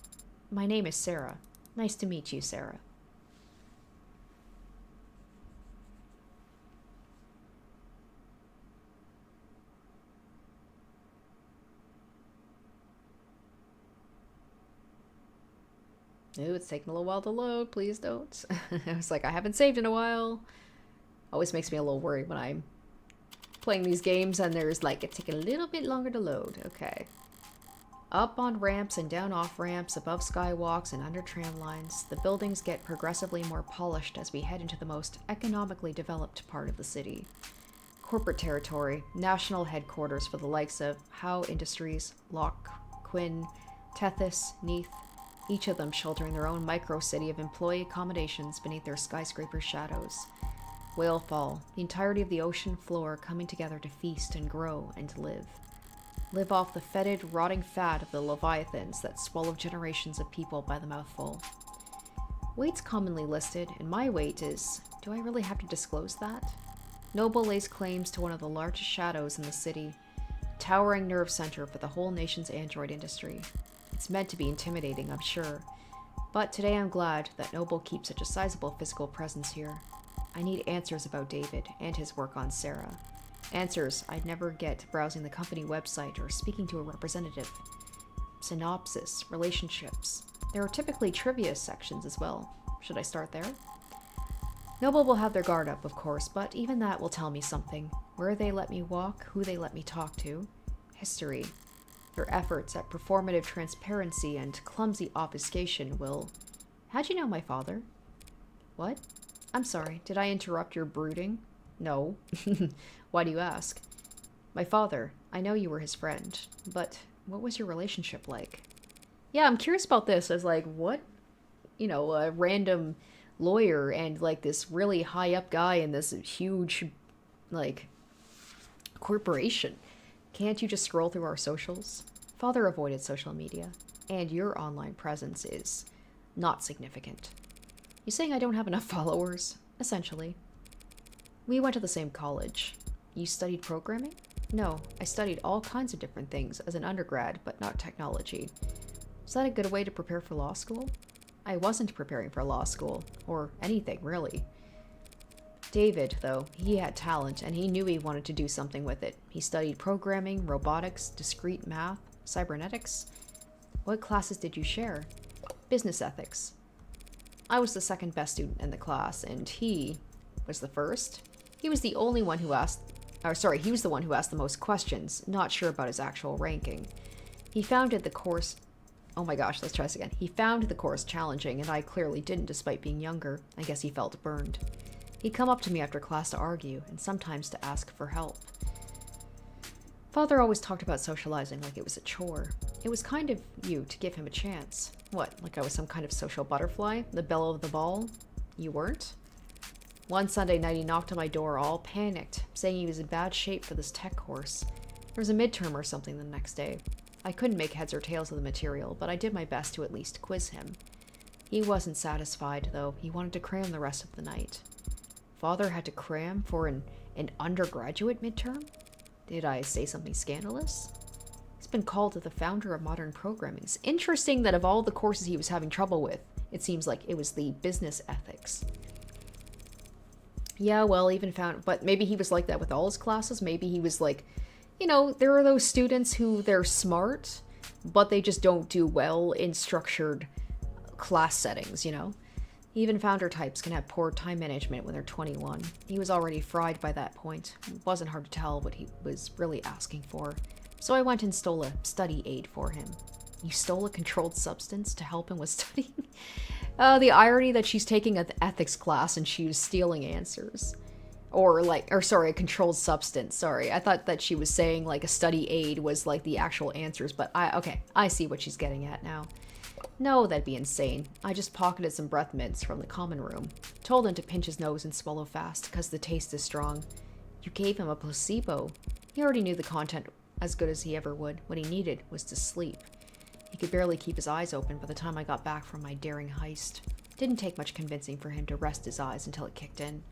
My name is Sarah. Nice to meet you, Sarah. Ooh, it's taking a little while to load. Please don't. I was like, I haven't saved in a while. Always makes me a little worried when I'm playing these games and there's like, it taking a little bit longer to load. Okay. Up on ramps and down off ramps, above skywalks and under tram lines, the buildings get progressively more polished as we head into the most economically developed part of the city. Corporate territory, national headquarters for the likes of Howe Industries, Locke, Quinn, Tethys, Neath, each of them sheltering their own micro-city of employee accommodations beneath their skyscraper shadows. Whalefall, the entirety of the ocean floor coming together to feast and grow and live. Live off the fetid, rotting fat of the leviathans that swallow generations of people by the mouthful. Weight's commonly listed, and my weight is... Do I really have to disclose that? Noble lays claims to one of the largest shadows in the city, towering nerve center for the whole nation's android industry. It's meant to be intimidating, I'm sure. But today I'm glad that Noble keeps such a sizable physical presence here. I need answers about David and his work on Sarah. Answers I'd never get browsing the company website or speaking to a representative. Synopsis, relationships. There are typically trivia sections as well. Should I start there? Noble will have their guard up, of course, but even that will tell me something. Where they let me walk, who they let me talk to. History. Their efforts at performative transparency and clumsy obfuscation will... How'd you know my father? What? I'm sorry, did I interrupt your brooding? No. Why do you ask? My father. I know you were his friend, but what was your relationship like? Yeah, I'm curious about this. I was like, what? You know, a random lawyer and like this really high up guy in this huge, like, corporation. Can't you just scroll through our socials? Father avoided social media, and your online presence is not significant. You saying I don't have enough followers? Essentially. We went to the same college. You studied programming? No, I studied all kinds of different things as an undergrad, but not technology. Was that a good way to prepare for law school? I wasn't preparing for law school, or anything, really. David, though, he had talent, and he knew he wanted to do something with it. He studied programming, robotics, discrete math, cybernetics. What classes did you share? Business ethics. I was the second best student in the class, and he was the first. He was the only one who asked, he was the one who asked the most questions, not sure about his actual ranking. He founded the course, oh my gosh, let's try this again. He found the course challenging, and I clearly didn't despite being younger. I guess he felt burned. He'd come up to me after class to argue, and sometimes to ask for help. Father always talked about socializing like it was a chore. It was kind of you to give him a chance. What, like I was some kind of social butterfly? The belle of the ball? You weren't? One Sunday night he knocked on my door all panicked, saying he was in bad shape for this tech course. There was a midterm or something the next day. I couldn't make heads or tails of the material, but I did my best to at least quiz him. He wasn't satisfied, though. He wanted to cram the rest of the night. Father had to cram for an undergraduate midterm? Did I say something scandalous? He's been called the founder of modern programming. It's interesting that of all the courses he was having trouble with, it seems like it was the business ethics. Yeah, well, but maybe he was like that with all his classes. Maybe he was like, you know, there are those students who they're smart, but they just don't do well in structured class settings, you know? Even founder types can have poor time management when they're 21. He was already fried by that point. It wasn't hard to tell what he was really asking for. So I went and stole a study aid for him. You stole a controlled substance to help him with studying? The irony that she's taking an ethics class and she was stealing answers. A controlled substance, sorry. I thought that she was saying like a study aid was like the actual answers, but I see what she's getting at now. No, that'd be insane. I just pocketed some breath mints from the common room. Told him to pinch his nose and swallow fast, because the taste is strong. You gave him a placebo. He already knew the content as good as he ever would. What he needed was to sleep. He could barely keep his eyes open by the time I got back from my daring heist. Didn't take much convincing for him to rest his eyes until it kicked in.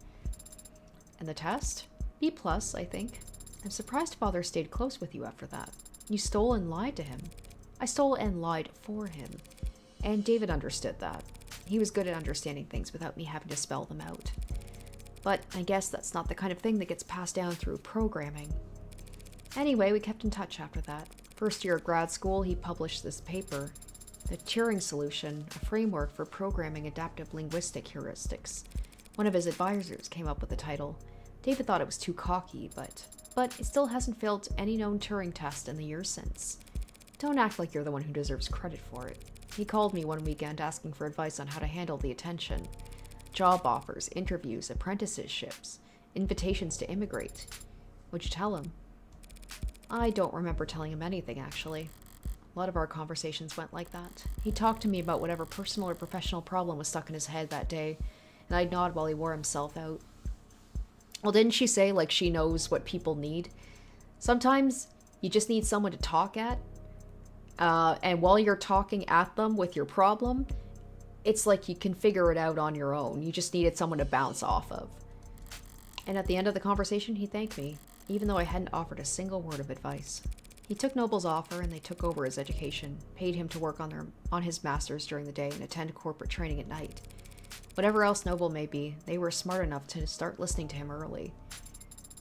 And the test? B+, I think. I'm surprised Father stayed close with you after that. You stole and lied to him. I stole and lied for him. And David understood that. He was good at understanding things without me having to spell them out. But I guess that's not the kind of thing that gets passed down through programming. Anyway, we kept in touch after that. First year at grad school, he published this paper, The Turing Solution, a framework for programming adaptive linguistic heuristics. One of his advisors came up with the title. David thought it was too cocky, but it still hasn't failed any known Turing test in the years since. Don't act like you're the one who deserves credit for it. He called me one weekend asking for advice on how to handle the attention. Job offers, interviews, apprenticeships, invitations to immigrate. What'd you tell him? I don't remember telling him anything, actually. A lot of our conversations went like that. He talked to me about whatever personal or professional problem was stuck in his head that day, and I'd nod while he wore himself out. Well, didn't she say, like, she knows what people need? Sometimes you just need someone to talk at, and while you're talking at them with your problem, it's like you can figure it out on your own. You just needed someone to bounce off of. And at the end of the conversation, he thanked me, even though I hadn't offered a single word of advice. He took Noble's offer and they took over his education, paid him to work on his master's during the day and attend corporate training at night. Whatever else Noble may be, they were smart enough to start listening to him early.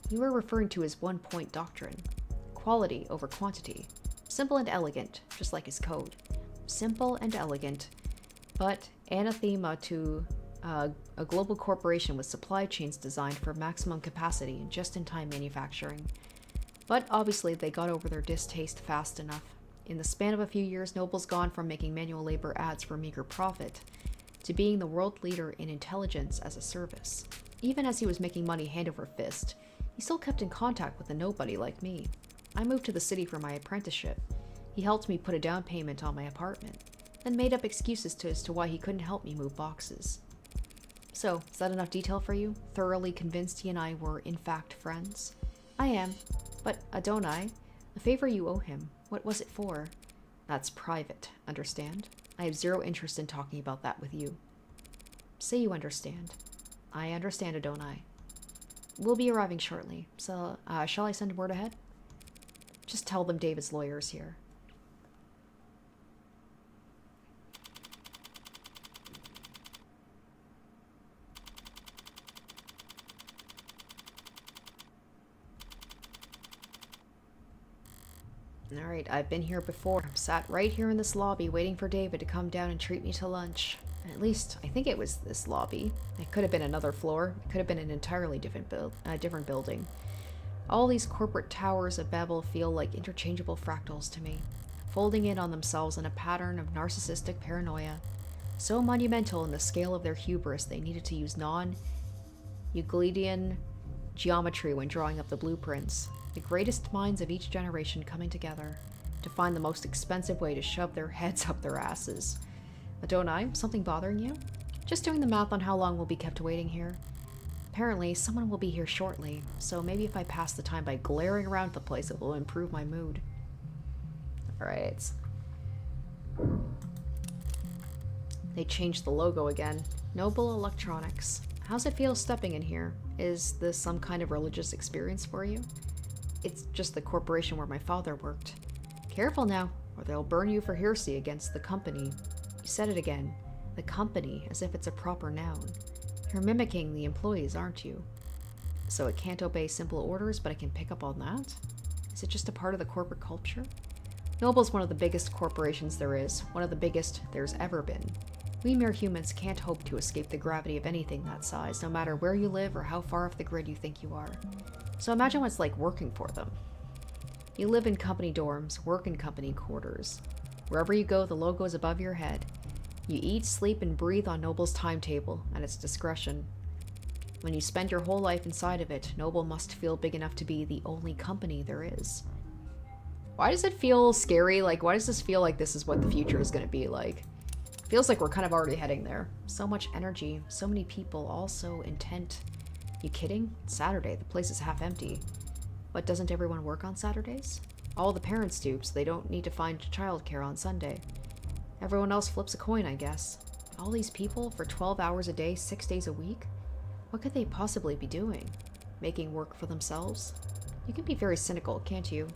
You were referring to his one-point doctrine. Quality over quantity. Simple and elegant, just like his code. Simple and elegant, but anathema to a global corporation with supply chains designed for maximum capacity and just-in-time manufacturing. But obviously they got over their distaste fast enough. In the span of a few years, Noble's gone from making manual labor ads for meager profit to being the world leader in intelligence as a service. Even as he was making money hand over fist, he still kept in contact with a nobody like me. I moved to the city for my apprenticeship. He helped me put a down payment on my apartment, then made up excuses as to why he couldn't help me move boxes. So, is that enough detail for you? Thoroughly convinced he and I were, in fact, friends? I am. But, Adonai, the favor you owe him, what was it for? That's private, understand? I have zero interest in talking about that with you. Say you understand. I understand, Adonai. We'll be arriving shortly, so shall I send word ahead? Just tell them David's lawyer's here. Alright, I've been here before. Sat right here in this lobby waiting for David to come down and treat me to lunch. At least, I think it was this lobby. It could have been another floor. It could have been an entirely different building. All these corporate towers of Babel feel like interchangeable fractals to me, folding in on themselves in a pattern of narcissistic paranoia. So monumental in the scale of their hubris, they needed to use non-Euclidean geometry when drawing up the blueprints. The greatest minds of each generation coming together to find the most expensive way to shove their heads up their asses. But don't I? Something bothering you? Just doing the math on how long we'll be kept waiting here. Apparently, someone will be here shortly, so maybe if I pass the time by glaring around the place, it will improve my mood. Alright. They changed the logo again. Noble Electronics. How's it feel stepping in here? Is this some kind of religious experience for you? It's just the corporation where my father worked. Careful now, or they'll burn you for heresy against the company. You said it again. The company, as if it's a proper noun. You're mimicking the employees, aren't you? So it can't obey simple orders, but it can pick up on that? Is it just a part of the corporate culture? Noble's one of the biggest corporations there is, one of the biggest there's ever been. We mere humans can't hope to escape the gravity of anything that size, no matter where you live or how far off the grid you think you are. So imagine what it's like working for them. You live in company dorms, work in company quarters. Wherever you go, the logo is above your head. You eat, sleep, and breathe on Noble's timetable, at its discretion. When you spend your whole life inside of it, Noble must feel big enough to be the only company there is. Why does it feel scary? Like, why does this feel like this is what the future is going to be like? Feels like we're kind of already heading there. So much energy, so many people, all so intent. You kidding? It's Saturday, the place is half empty. But doesn't everyone work on Saturdays? All the parents do, so they don't need to find childcare on Sunday. Everyone else flips a coin, I guess. All these people for 12 hours a day, 6 days a week? What could they possibly be doing? Making work for themselves? You can be very cynical, can't you?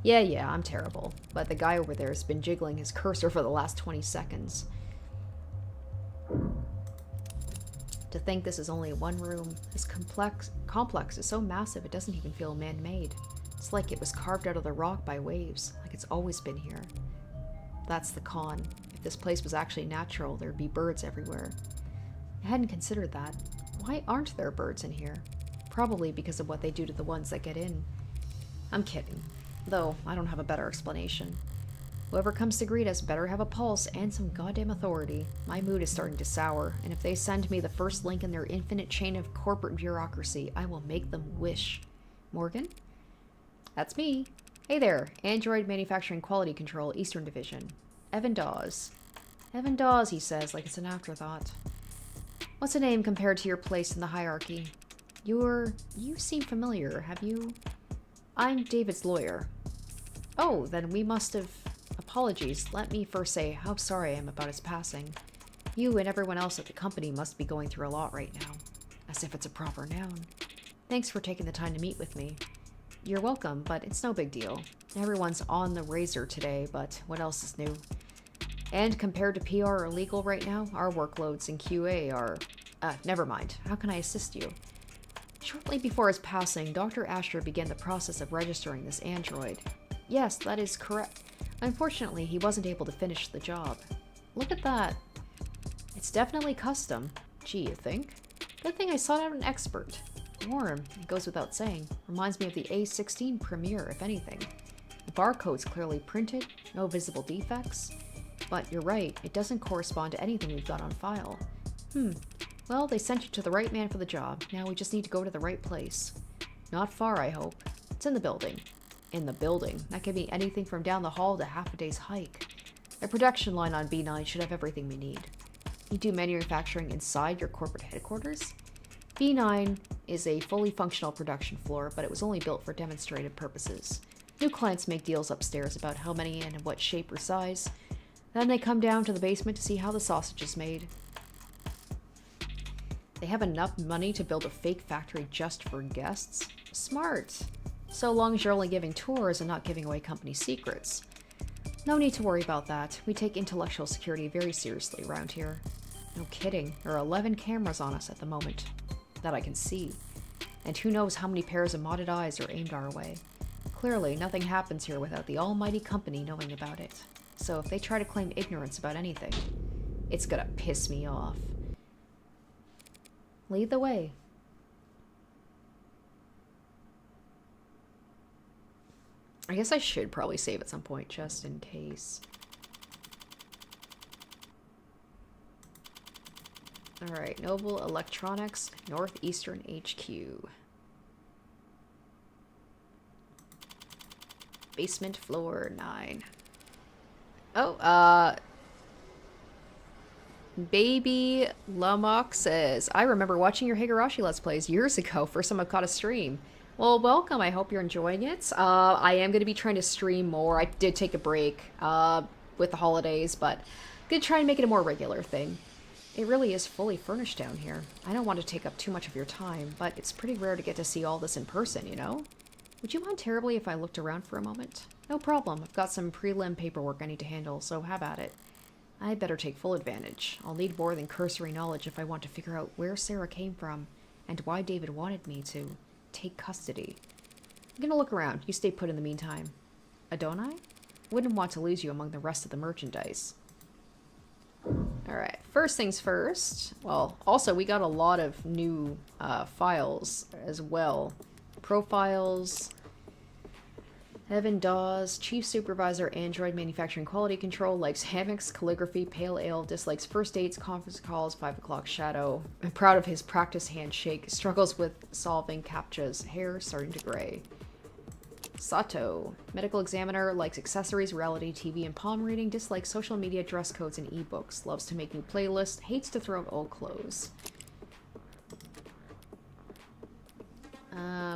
Yeah, I'm terrible. But the guy over there has been jiggling his cursor for the last 20 seconds. To think this is only one room. This complex is so massive it doesn't even feel man-made. It's like it was carved out of the rock by waves, like it's always been here. That's the con. If this place was actually natural, there'd be birds everywhere. I hadn't considered that. Why aren't there birds in here? Probably because of what they do to the ones that get in. I'm kidding. Though, I don't have a better explanation. Whoever comes to greet us better have a pulse and some goddamn authority. My mood is starting to sour, and if they send me the first link in their infinite chain of corporate bureaucracy, I will make them wish. Morgan? That's me. Hey there, Android Manufacturing Quality Control, Eastern Division. Evan Dawes. Evan Dawes, he says, like it's an afterthought. What's a name compared to your place in the hierarchy? You seem familiar, have you? I'm David's lawyer. Oh, then we must have... Apologies, let me first say how sorry I am about his passing. You and everyone else at the company must be going through a lot right now. As if it's a proper noun. Thanks for taking the time to meet with me. You're welcome, but it's no big deal. Everyone's on the razor today, but what else is new? And compared to PR or legal right now, our workloads in QA are... never mind. How can I assist you? Shortly before his passing, Dr. Asher began the process of registering this android. Yes, that is correct. Unfortunately, he wasn't able to finish the job. Look at that. It's definitely custom. Gee, you think? Good thing I sought out an expert. Warm, it goes without saying. Reminds me of the A16 Premiere, if anything. The barcode's clearly printed, no visible defects. But you're right, it doesn't correspond to anything we've got on file. Well, they sent you to the right man for the job. Now we just need to go to the right place. Not far, I hope. It's in the building. In the building? That could be anything from down the hall to half a day's hike. The production line on B9 should have everything we need. You do manufacturing inside your corporate headquarters? B9 is a fully functional production floor, but it was only built for demonstrative purposes. New clients make deals upstairs about how many and in what shape or size. Then they come down to the basement to see how the sausage is made. They have enough money to build a fake factory just for guests? Smart. So long as you're only giving tours and not giving away company secrets. No need to worry about that. We take intellectual security very seriously around here. No kidding. There are 11 cameras on us at the moment that I can see. And who knows how many pairs of modded eyes are aimed our way. Clearly, nothing happens here without the almighty company knowing about it. So if they try to claim ignorance about anything, it's gonna piss me off. Lead the way. I guess I should probably save at some point, just in case. Alright, Noble Electronics, Northeastern HQ. Basement floor 9. Oh, Baby Lamok says, I remember watching your Higurashi Let's Plays years ago. First time I've caught a stream. Well, welcome. I hope you're enjoying it. I am going to be trying to stream more. I did take a break with the holidays, but I'm going to try and make it a more regular thing. It really is fully furnished down here. I don't want to take up too much of your time, but it's pretty rare to get to see all this in person, you know? Would you mind terribly if I looked around for a moment? No problem. I've got some prelim paperwork I need to handle, so have at it. I'd better take full advantage. I'll need more than cursory knowledge if I want to figure out where Sarah came from and why David wanted me to take custody. I'm gonna look around. You stay put in the meantime. Adonai? Wouldn't want to lose you among the rest of the merchandise. Alright, first things first. Well, also we got a lot of new files as well. Profiles. Evan Dawes, Chief Supervisor, Android Manufacturing Quality Control, likes hammocks, calligraphy, pale ale, dislikes first dates, conference calls, 5 o'clock shadow. I'm proud of his practice handshake, struggles with solving CAPTCHAs, hair starting to gray. Sato, Medical Examiner, likes accessories, reality TV, and palm reading, dislikes social media, dress codes, and ebooks, loves to make new playlists, hates to throw out old clothes.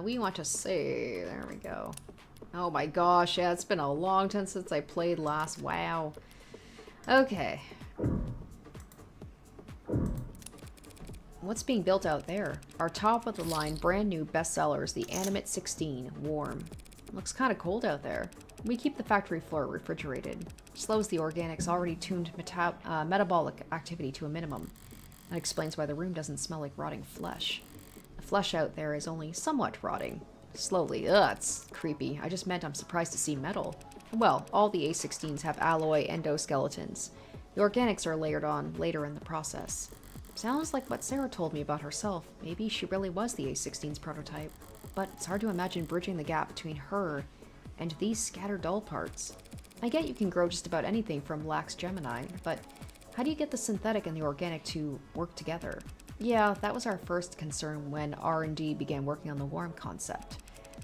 We want to see, there we go. Oh my gosh, yeah, it's been a long time since I played last. Wow. Okay. What's being built out there? Our top of the line brand new bestsellers, the Animate 16, Warm. Looks kind of cold out there. We keep the factory floor refrigerated. Slows the organics already tuned metabolic activity to a minimum. That explains why the room doesn't smell like rotting flesh. The flesh out there is only somewhat rotting. Slowly. Ugh, it's creepy. I just meant I'm surprised to see metal. Well, all the A16s have alloy endoskeletons. The organics are layered on later in the process. Sounds like what Sarah told me about herself. Maybe she really was the A16's prototype. But it's hard to imagine bridging the gap between her and these scattered doll parts. I get you can grow just about anything from lax Gemini, but how do you get the synthetic and the organic to work together? Yeah, that was our first concern when R&D began working on the Warm concept.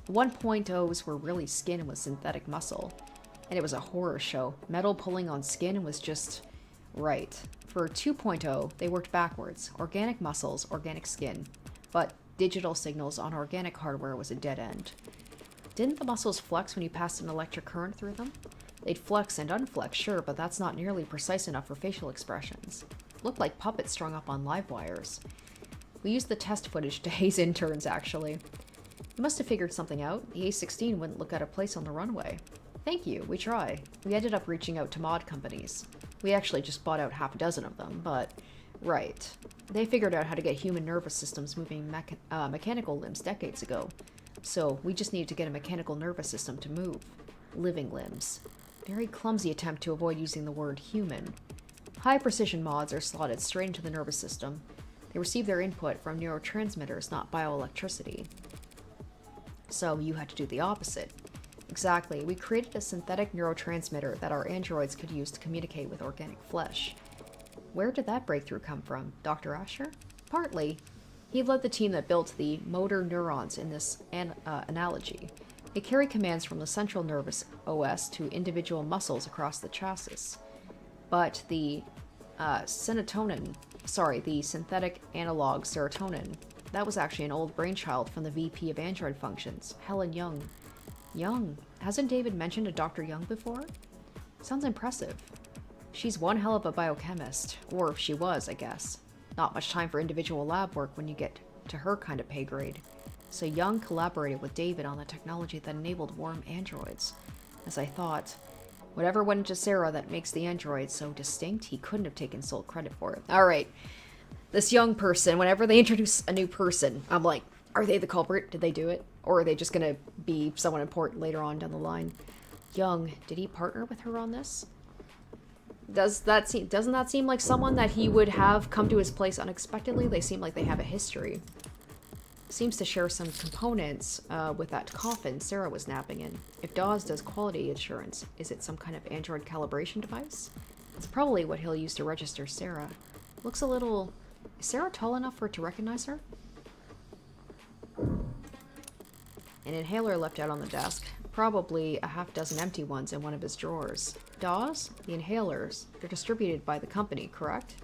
The 1.0s were really skin with synthetic muscle, and it was a horror show. Metal pulling on skin was just right. For 2.0, they worked backwards. Organic muscles, organic skin. But digital signals on organic hardware was a dead end. Didn't the muscles flex when you passed an electric current through them? They'd flex and unflex, sure, but that's not nearly precise enough for facial expressions. Looked like puppets strung up on live wires. We used the test footage to haze interns, actually. We must have figured something out. The A16 wouldn't look out of place on the runway. Thank you, we try. We ended up reaching out to mod companies. We actually just bought out half a dozen of them, but... Right. They figured out how to get human nervous systems moving mechanical limbs decades ago. So we just needed to get a mechanical nervous system to move. Living limbs. Very clumsy attempt to avoid using the word human. High-precision mods are slotted straight into the nervous system. They receive their input from neurotransmitters, not bioelectricity. So you had to do the opposite. Exactly, we created a synthetic neurotransmitter that our androids could use to communicate with organic flesh. Where did that breakthrough come from? Dr. Asher? Partly. He led the team that built the motor neurons in this analogy. They carry commands from the central nervous OS to individual muscles across the chassis. But the the synthetic analog serotonin, that was actually an old brainchild from the VP of Android Functions, Helen Young. Young? Hasn't David mentioned a Dr. Young before? Sounds impressive. She's one hell of a biochemist. Or she was, I guess. Not much time for individual lab work when you get to her kind of pay grade. So Young collaborated with David on the technology that enabled warm androids. As I thought, whatever went into Sarah that makes the android so distinct, he couldn't have taken sole credit for it. Alright, this Young person, whenever they introduce a new person, I'm like, are they the culprit? Did they do it? Or are they just gonna be someone important later on down the line? Young, did he partner with her on this? Doesn't that seem like someone that he would have come to his place unexpectedly? They seem like they have a history. Seems to share some components with that coffin Sarah was napping in. If Dawes does quality assurance, is it some kind of android calibration device? It's probably what he'll use to register Sarah. Looks a little... Is Sarah tall enough for it to recognize her? An inhaler left out on the desk. Probably a half dozen empty ones in one of his drawers. Dawes? The inhalers. They're distributed by the company, correct?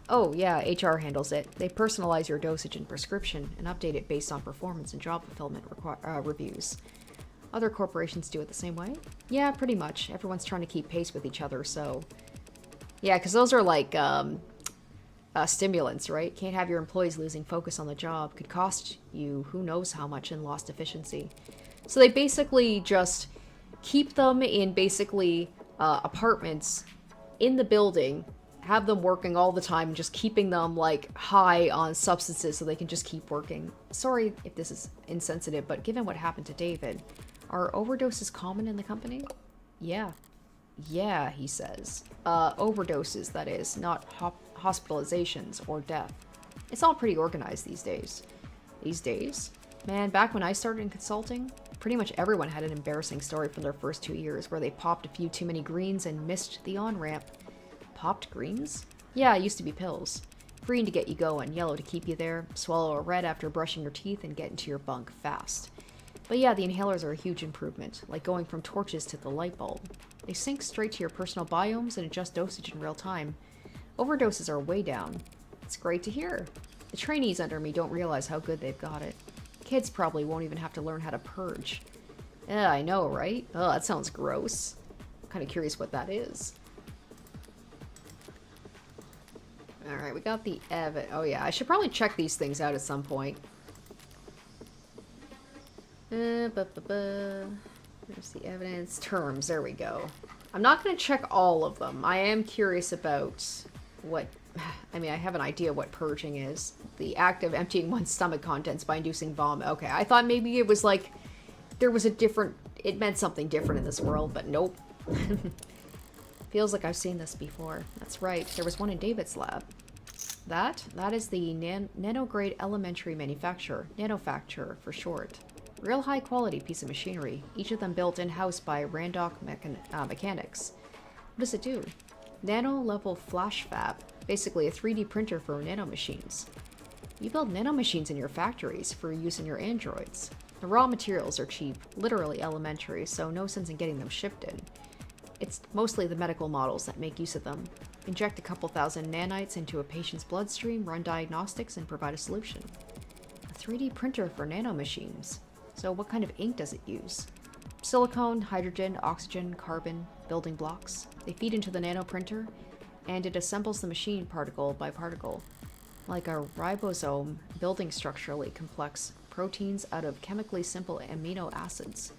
Oh, yeah, HR handles it. They personalize your dosage and prescription and update it based on performance and job fulfillment reviews. Other corporations do it the same way? Yeah, pretty much. Everyone's trying to keep pace with each other, so... Yeah, because those are like, stimulants, right? Can't have your employees losing focus on the job. Could cost you who knows how much in lost efficiency. So they basically just keep them in basically apartments in the building, have them working all the time, just keeping them like high on substances so they can just keep working. Sorry if this is insensitive, but given what happened to David, are overdoses common in the company? Yeah. Yeah, he says. Overdoses, that is, not hospitalizations or death. It's all pretty organized these days. These days? Man, back when I started in consulting, pretty much everyone had an embarrassing story from their first 2 years where they popped a few too many greens and missed the on-ramp. Popped greens? Yeah, it used to be pills. Green to get you going, yellow to keep you there, swallow a red after brushing your teeth and get into your bunk fast. But yeah, the inhalers are a huge improvement, like going from torches to the light bulb. They sync straight to your personal biomes and adjust dosage in real time. Overdoses are way down. It's great to hear. The trainees under me don't realize how good they've got it. Kids probably won't even have to learn how to purge. Yeah, I know, right? Oh, that sounds gross. I'm kind of curious what that is. Alright, we got the oh yeah, I should probably check these things out at some point. There's the evidence. Terms, there we go. I'm not going to check all of them. I am curious about what... I mean, I have an idea what purging is. The act of emptying one's stomach contents by inducing vomit. Okay, I thought maybe it was like... There was a different... It meant something different in this world, but nope. Feels like I've seen this before. That's right, there was one in David's lab. That is the nanograde elementary manufacturer. Nanofacture, for short. Real high quality piece of machinery, each of them built in-house by Randock Mechanics. What does it do? Nano-level flash fab, basically a 3D printer for nanomachines. You build nanomachines in your factories for use in your androids. The raw materials are cheap, literally elementary, so no sense in getting them shipped in. It's mostly the medical models that make use of them. Inject a couple thousand nanites into a patient's bloodstream, run diagnostics, and provide a solution. A 3D printer for nanomachines. So what kind of ink does it use? Silicone, hydrogen, oxygen, carbon, building blocks. They feed into the nanoprinter, and it assembles the machine particle by particle. Like a ribosome, building structurally complex proteins out of chemically simple amino acids.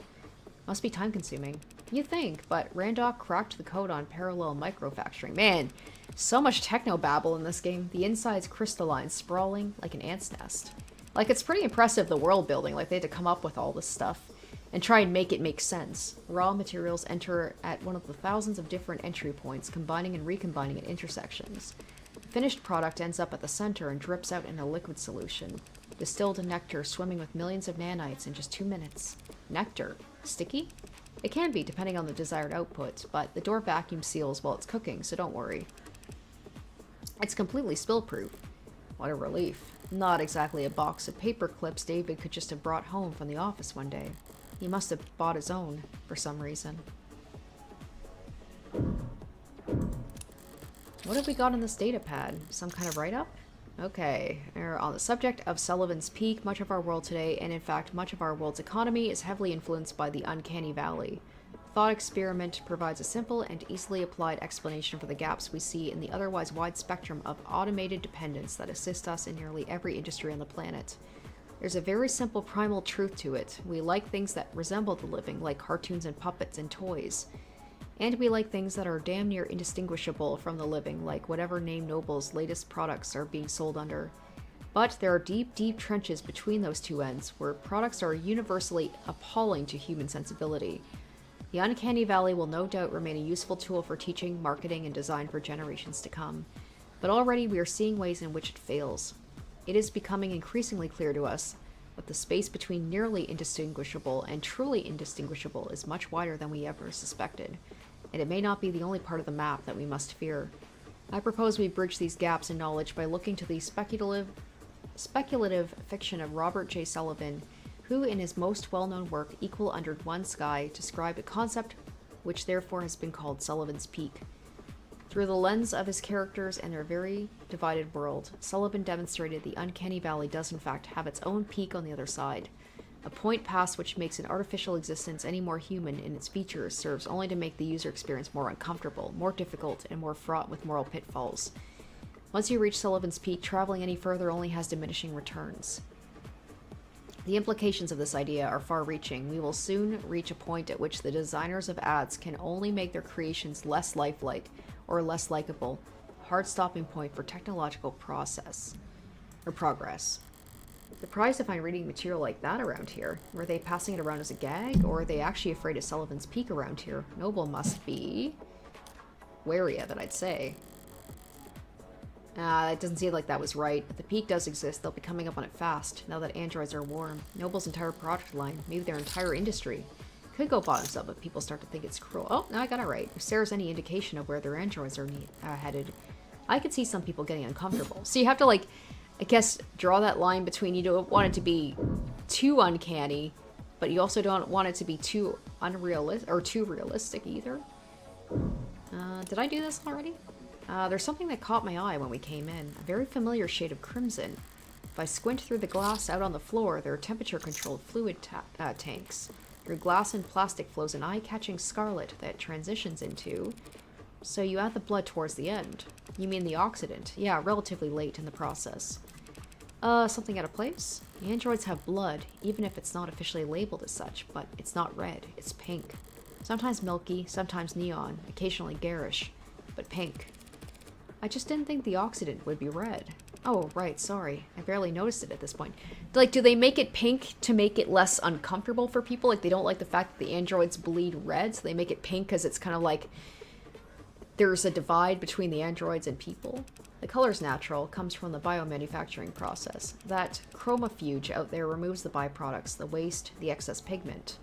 Must be time-consuming. You think, but Randock cracked the code on parallel microfacturing. Man, so much technobabble in this game. The inside's crystalline, sprawling like an ant's nest. Like, it's pretty impressive, the world building. Like, they had to come up with all this stuff and try and make it make sense. Raw materials enter at one of the thousands of different entry points, combining and recombining at intersections. The finished product ends up at the center and drips out in a liquid solution. Distilled nectar swimming with millions of nanites in just 2 minutes. Nectar? Sticky? It can be, depending on the desired output, but the door vacuum seals while it's cooking, so don't worry. It's completely spill-proof. What a relief. Not exactly a box of paper clips David could just have brought home from the office one day. He must have bought his own, for some reason. What have we got on this data pad? Some kind of write-up? Okay, on the subject of Sullivan's Peak, much of our world today, and in fact much of our world's economy, is heavily influenced by the uncanny valley. thought experiment provides a simple and easily applied explanation for the gaps we see in the otherwise wide spectrum of automated dependence that assist us in nearly every industry on the planet. There's a very simple primal truth to it. We like things that resemble the living, like cartoons and puppets and toys. And we like things that are damn near indistinguishable from the living, like whatever name Noble's latest products are being sold under. But there are deep, deep trenches between those two ends, where products are universally appalling to human sensibility. The uncanny valley will no doubt remain a useful tool for teaching, marketing, and design for generations to come. But already we are seeing ways in which it fails. It is becoming increasingly clear to us that the space between nearly indistinguishable and truly indistinguishable is much wider than we ever suspected, and it may not be the only part of the map that we must fear. I propose we bridge these gaps in knowledge by looking to the speculative fiction of Robert J. Sullivan, who in his most well-known work, Equal Under One Sky, described a concept which therefore has been called Sullivan's Peak. Through the lens of his characters and their very divided world, Sullivan demonstrated the uncanny valley does in fact have its own peak on the other side. A point past which makes an artificial existence any more human in its features serves only to make the user experience more uncomfortable, more difficult, and more fraught with moral pitfalls. Once you reach Sullivan's Peak, traveling any further only has diminishing returns. The implications of this idea are far-reaching. We will soon reach a point at which the designers of ads can only make their creations less lifelike or less likable, a hard stopping point for technological progress. Surprised to find reading material like that around here. Were they passing it around as a gag, or are they actually afraid of Sullivan's Peak around here? Noble must be wary of it, I'd say. It doesn't seem like that was right. If the peak does exist, they'll be coming up on it fast, now that androids are warm. Noble's entire product line, maybe their entire industry, could go bottoms up if people start to think it's cruel. Oh, no, I got it right. If Sarah's any indication of where their androids are headed, I could see some people getting uncomfortable. So you have to, like, I guess, draw that line between you don't want it to be too uncanny, but you also don't want it to be too unrealistic, or too realistic either. Did I do this already? There's something that caught my eye when we came in. A very familiar shade of crimson. If I squint through the glass out on the floor, there are temperature-controlled fluid tanks. Through glass and plastic flows an eye-catching scarlet that transitions into... So you add the blood towards the end. You mean the oxidant? Yeah, relatively late in the process. Something out of place? The androids have blood, even if it's not officially labeled as such, but it's not red, it's pink. Sometimes milky, sometimes neon, occasionally garish, but pink. I just didn't think the oxidant would be red. Oh, right, sorry. I barely noticed it at this point. Like, do they make it pink to make it less uncomfortable for people? Like, they don't like the fact that the androids bleed red, so they make it pink because it's kind of like there's a divide between the androids and people. The color's natural, comes from the biomanufacturing process. That chromofuge out there removes the byproducts, the waste, the excess pigment,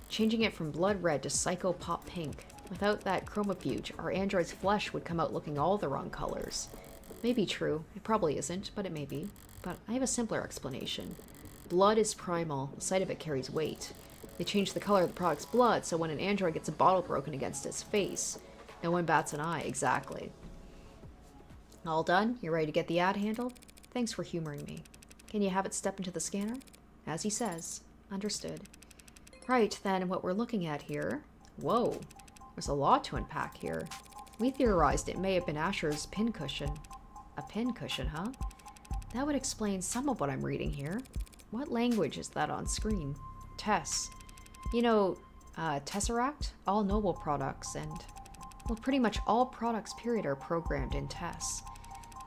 changing it from blood red to psycho pop pink. Without that chromofuge, our android's flesh would come out looking all the wrong colors. Maybe true. It probably isn't, but it may be. But I have a simpler explanation. Blood is primal. The sight of it carries weight. They change the color of the product's blood, so when an android gets a bottle broken against its face, no one bats an eye. Exactly. All done? You ready to get the ad handled? Thanks for humoring me. Can you have it step into the scanner? As he says. Understood. Right, then, what we're looking at here... Whoa. There's a lot to unpack here. We theorized it may have been Asher's pincushion. A pincushion, huh? That would explain some of what I'm reading here. What language is that on screen? Tess. You know, Tesseract? All Noble products and... Well, pretty much all products, period, are programmed in Tess.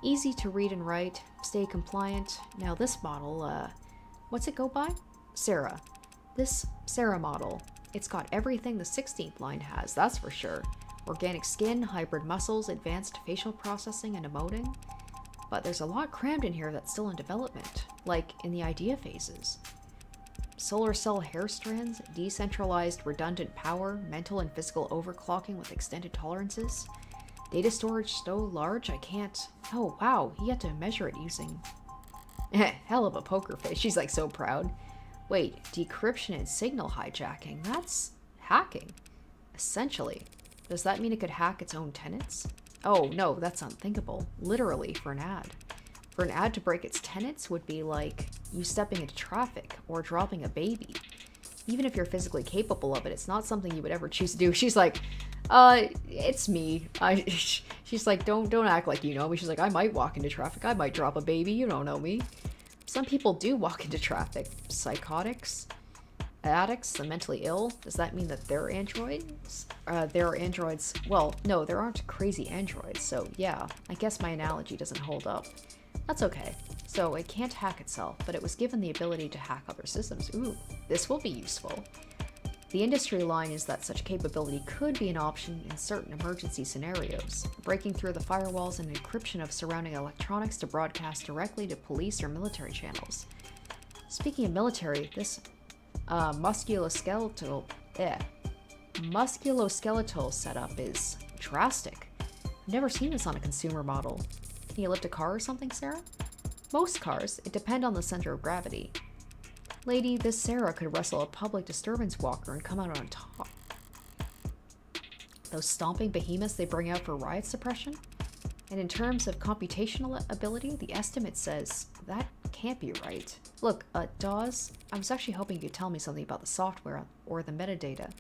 Easy to read and write, stay compliant. Now this model, what's it go by? Sarah. This Sarah model. It's got everything the 16th line has, that's for sure. Organic skin, hybrid muscles, advanced facial processing, and emoting. But there's a lot crammed in here that's still in development, like in the idea phases. Solar cell hair strands, decentralized redundant power, mental and physical overclocking with extended tolerances. Data storage so large I can't... Oh, wow, he had to measure it using... Hell of a poker face, she's like so proud. Wait, decryption and signal hijacking, that's hacking. Essentially. Does that mean it could hack its own tenants? Oh, no, that's unthinkable. Literally, for an ad. For an ad to break its tenets would be like you stepping into traffic or dropping a baby. Even if you're physically capable of it, it's not something you would ever choose to do. She's like, it's me. She's like, don't act like you know me. She's like, I might walk into traffic. I might drop a baby. You don't know me. Some people do walk into traffic. Psychotics, addicts, the mentally ill. Does that mean that they're androids? There are androids. Well, no, there aren't crazy androids. So yeah, I guess my analogy doesn't hold up. That's okay. So it can't hack itself, but it was given the ability to hack other systems. Ooh, this will be useful. The industry line is that such capability could be an option in certain emergency scenarios, breaking through the firewalls and encryption of surrounding electronics to broadcast directly to police or military channels. Speaking of military, this musculoskeletal setup is drastic. I've never seen this on a consumer model. Can you lift a car or something, Sarah? Most cars, it depend on the center of gravity. Lady, this Sarah could wrestle a public disturbance walker and come out on top. Those stomping behemoths they bring out for riot suppression? And in terms of computational ability, the estimate says that can't be right. Look, Dawes, I was actually hoping you could tell me something about the software or the metadata.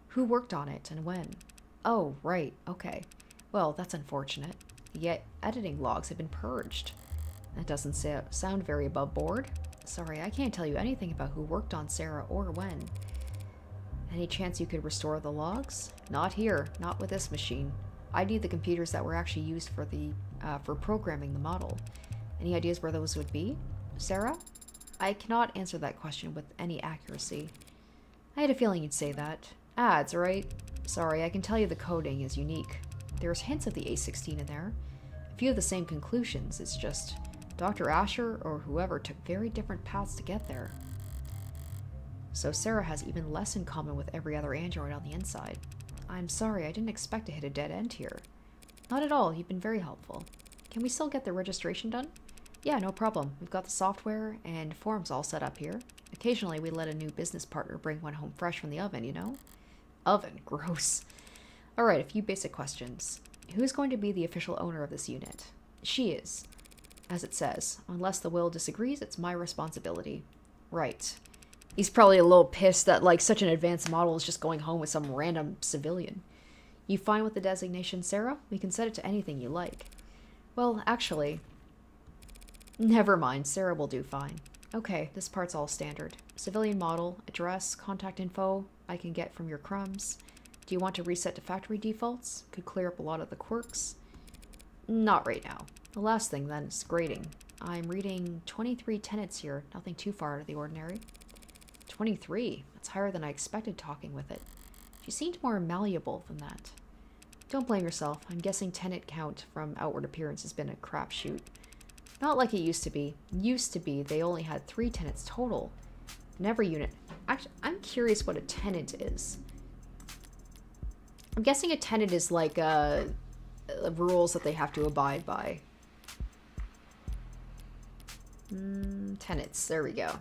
Who worked on it and when? Oh, right, okay. Well, that's unfortunate. Yet editing logs have been purged. That doesn't sound very above board. Sorry, I can't tell you anything about who worked on Sarah or when. Any chance you could restore the logs? Not here, not with this machine. I need the computers that were actually used for for programming the model. Any ideas where those would be? Sarah? I cannot answer that question with any accuracy. I had a feeling you'd say that. Ads, right? Sorry, I can tell you the coding is unique. There's hints of the A16 in there. A few of the same conclusions, it's just Dr. Asher or whoever took very different paths to get there. So Sarah has even less in common with every other android on the inside. I'm sorry, I didn't expect to hit a dead end here. Not at all, you've been very helpful. Can we still get the registration done? Yeah, no problem. We've got the software and forms all set up here. Occasionally we let a new business partner bring one home fresh from the oven, you know? Oven, gross. Alright, a few basic questions. Who's going to be the official owner of this unit? She is. As it says, unless the will disagrees, it's my responsibility. Right. He's probably a little pissed that, like, such an advanced model is just going home with some random civilian. You fine with the designation, Sarah? We can set it to anything you like. Well, actually... Never mind, Sarah will do fine. Okay, this part's all standard. Civilian model, address, contact info, I can get from your crumbs. Do you want to reset to factory defaults? Could clear up a lot of the quirks. Not right now. The last thing, then, is grading. I'm reading 23 tenets here, nothing too far out of the ordinary. 23? That's higher than I expected talking with it. She seemed more malleable than that. Don't blame yourself. I'm guessing tenet count from outward appearance has been a crapshoot. Not like it used to be. Used to be, they only had 3 tenets total. In every unit. Actually, I'm curious what a tenet is. I'm guessing a tenet is like rules that they have to abide by. Tenets, there we go.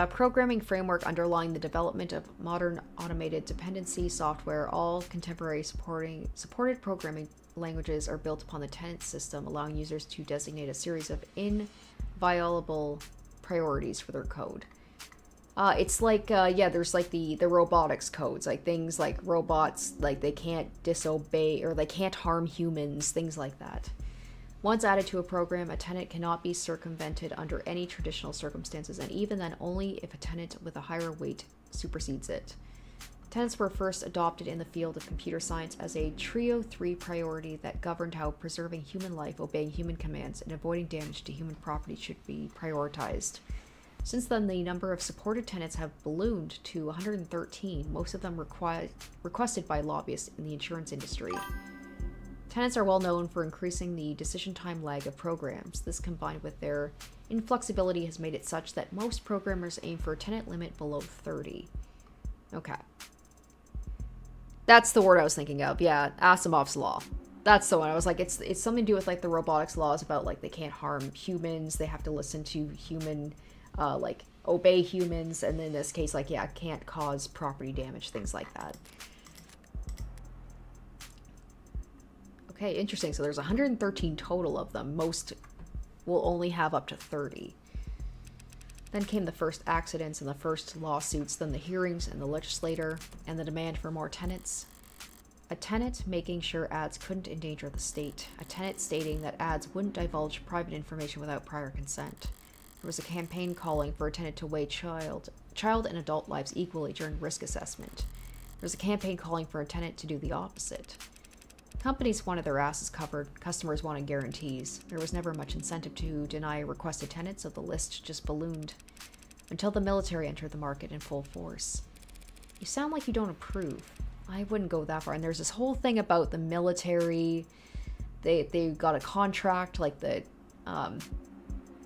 Programming framework underlying the development of modern automated dependency software. All contemporary supported programming languages are built upon the tenet system, allowing users to designate a series of inviolable priorities for their code. It's like, yeah, there's like the robotics codes, like things like robots, like they can't disobey or they can't harm humans, things like that. Once added to a program, a tenet cannot be circumvented under any traditional circumstances, and even then only if a tenet with a higher weight supersedes it. Tenets were first adopted in the field of computer science as a trio 3 priority that governed how preserving human life, obeying human commands, and avoiding damage to human property should be prioritized. Since then, the number of supported tenets have ballooned to 113, most of them requested by lobbyists in the insurance industry. Tenets are well known for increasing the decision time lag of programs. This, combined with their inflexibility, has made it such that most programmers aim for a tenet limit below 30. Okay. That's the word I was thinking of. Yeah, Asimov's law. That's the one. I was like, it's something to do with like the robotics laws about like they can't harm humans, they have to listen to human, like obey humans, and in this case, like, yeah, can't cause property damage, things like that. Okay, interesting. So there's 113 total of them. Most will only have up to 30. Then came the first accidents and the first lawsuits, then the hearings and the legislator, and the demand for more tenants. A tenant making sure ads couldn't endanger the state. A tenant stating that ads wouldn't divulge private information without prior consent. There was a campaign calling for a tenant to weigh child and adult lives equally during risk assessment. There was a campaign calling for a tenant to do the opposite. Companies wanted their asses covered, customers wanted guarantees. There was never much incentive to deny requested tenants, so the list just ballooned. Until the military entered the market in full force. You sound like you don't approve. I wouldn't go that far. And there's this whole thing about the military. They got a contract, like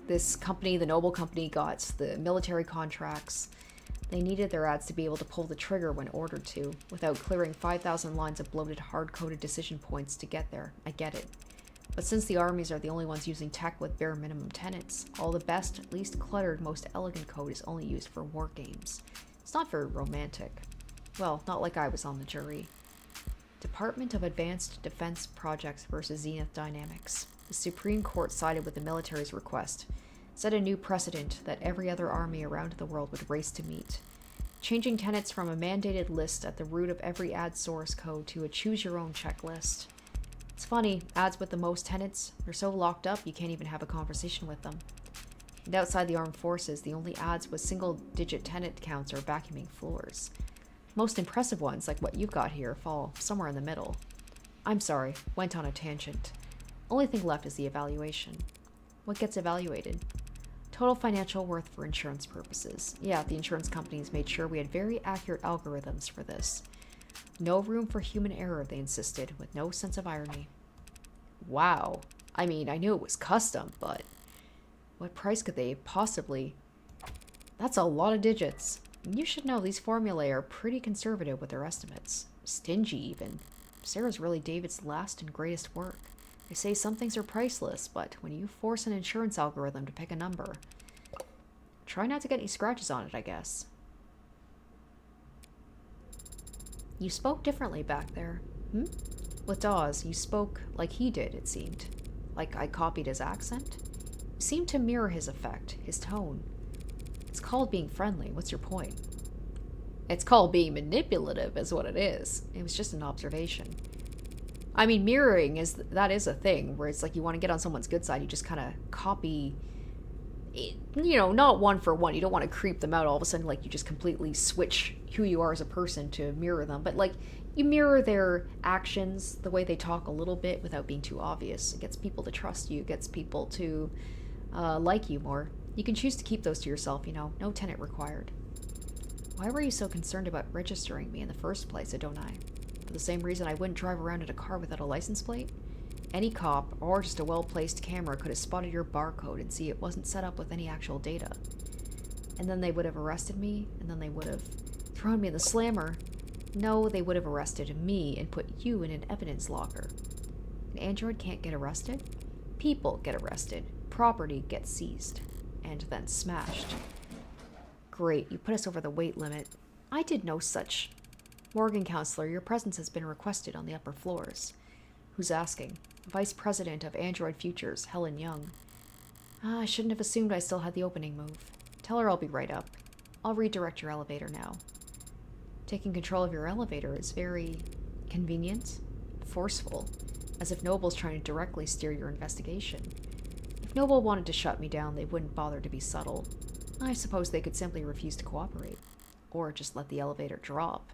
this company, the Noble Company, got the military contracts. They needed their ads to be able to pull the trigger when ordered to, without clearing 5,000 lines of bloated, hard-coded decision points to get there. I get it. But since the armies are the only ones using tech with bare minimum tenants, all the best, least cluttered, most elegant code is only used for war games. It's not very romantic. Well, not like I was on the jury. Department of Advanced Defense Projects versus Zenith Dynamics. The Supreme Court sided with the military's request, set a new precedent that every other army around the world would race to meet. Changing tenants from a mandated list at the root of every ad source code to a choose-your-own checklist. It's funny, ads with the most tenants, they're so locked up you can't even have a conversation with them. And outside the armed forces, the only ads with single-digit tenant counts are vacuuming floors. Most impressive ones, like what you've got here, fall somewhere in the middle. I'm sorry, went on a tangent. Only thing left is the evaluation. What gets evaluated? Total financial worth for insurance purposes. Yeah, the insurance companies made sure we had very accurate algorithms for this. No room for human error, they insisted, with no sense of irony. Wow. I mean, I knew it was custom, but what price could they possibly... That's a lot of digits. You should know these formulae are pretty conservative with their estimates. Stingy, even. Sarah's really David's last and greatest work. They say some things are priceless, but when you force an insurance algorithm to pick a number, try not to get any scratches on it, I guess. You spoke differently back there. With Dawes, you spoke like he did, it seemed. Like I copied his accent? You seemed to mirror his effect, his tone. It's called being friendly. What's your point? It's called being manipulative, is what it is. It was just an observation. I mean, mirroring that is a thing where it's like you want to get on someone's good side, you just kind of copy it, you know, not one for one. You don't want to creep them out all of a sudden, like you just completely switch who you are as a person to mirror them. But like you mirror their actions, the way they talk a little bit without being too obvious. It gets people to trust you, it gets people to like you more. You can choose to keep those to yourself, you know, no tenant required. Why were you so concerned about registering me in the first place, Adonai? For the same reason I wouldn't drive around in a car without a license plate? Any cop, or just a well-placed camera, could have spotted your barcode and see it wasn't set up with any actual data. And then they would have arrested me, and then they would have thrown me in the slammer. No, they would have arrested me and put you in an evidence locker. An android can't get arrested? People get arrested. Property gets seized. And then smashed. Great, you put us over the weight limit. I did no such. Morgan, counselor, your presence has been requested on the upper floors. Who's asking? Vice President of Android Futures, Helen Young. I shouldn't have assumed I still had the opening move. Tell her I'll be right up. I'll redirect your elevator now. Taking control of your elevator is very convenient, forceful, as if Noble's trying to directly steer your investigation. If Noble wanted to shut me down, they wouldn't bother to be subtle. I suppose they could simply refuse to cooperate, or just let the elevator drop.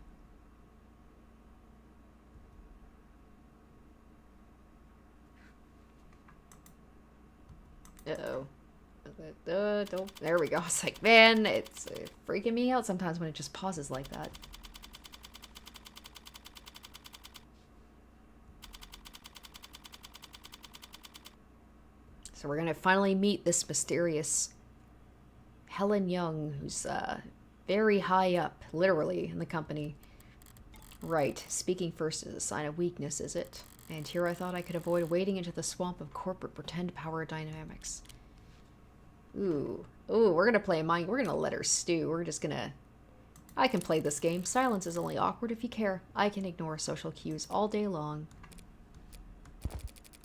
Uh-oh. Don't. There we go. It's like, man, it's freaking me out sometimes when it just pauses like that. So we're gonna finally meet this mysterious Helen Young, who's very high up, literally, in the company. Right, speaking first is a sign of weakness, is it? And here I thought I could avoid wading into the swamp of corporate pretend power dynamics. Ooh, we're gonna play mind. We're gonna let her stew. We're just gonna... I can play this game. Silence is only awkward if you care. I can ignore social cues all day long.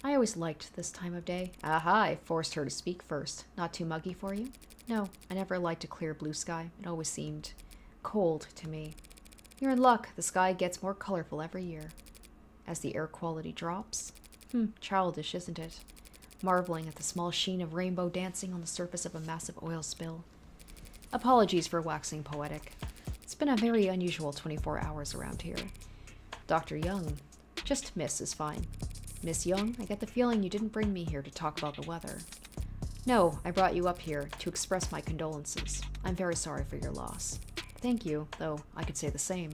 I always liked this time of day. Aha, I forced her to speak first. Not too muggy for you? No, I never liked a clear blue sky. It always seemed cold to me. You're in luck. The sky gets more colorful every year. As the air quality drops. Childish, isn't it? Marveling at the small sheen of rainbow dancing on the surface of a massive oil spill. Apologies for waxing poetic. It's been a very unusual 24 hours around here. Dr. Young. Just Miss is fine. Miss Young, I get the feeling you didn't bring me here to talk about the weather. No, I brought you up here to express my condolences. I'm very sorry for your loss. Thank you, though I could say the same.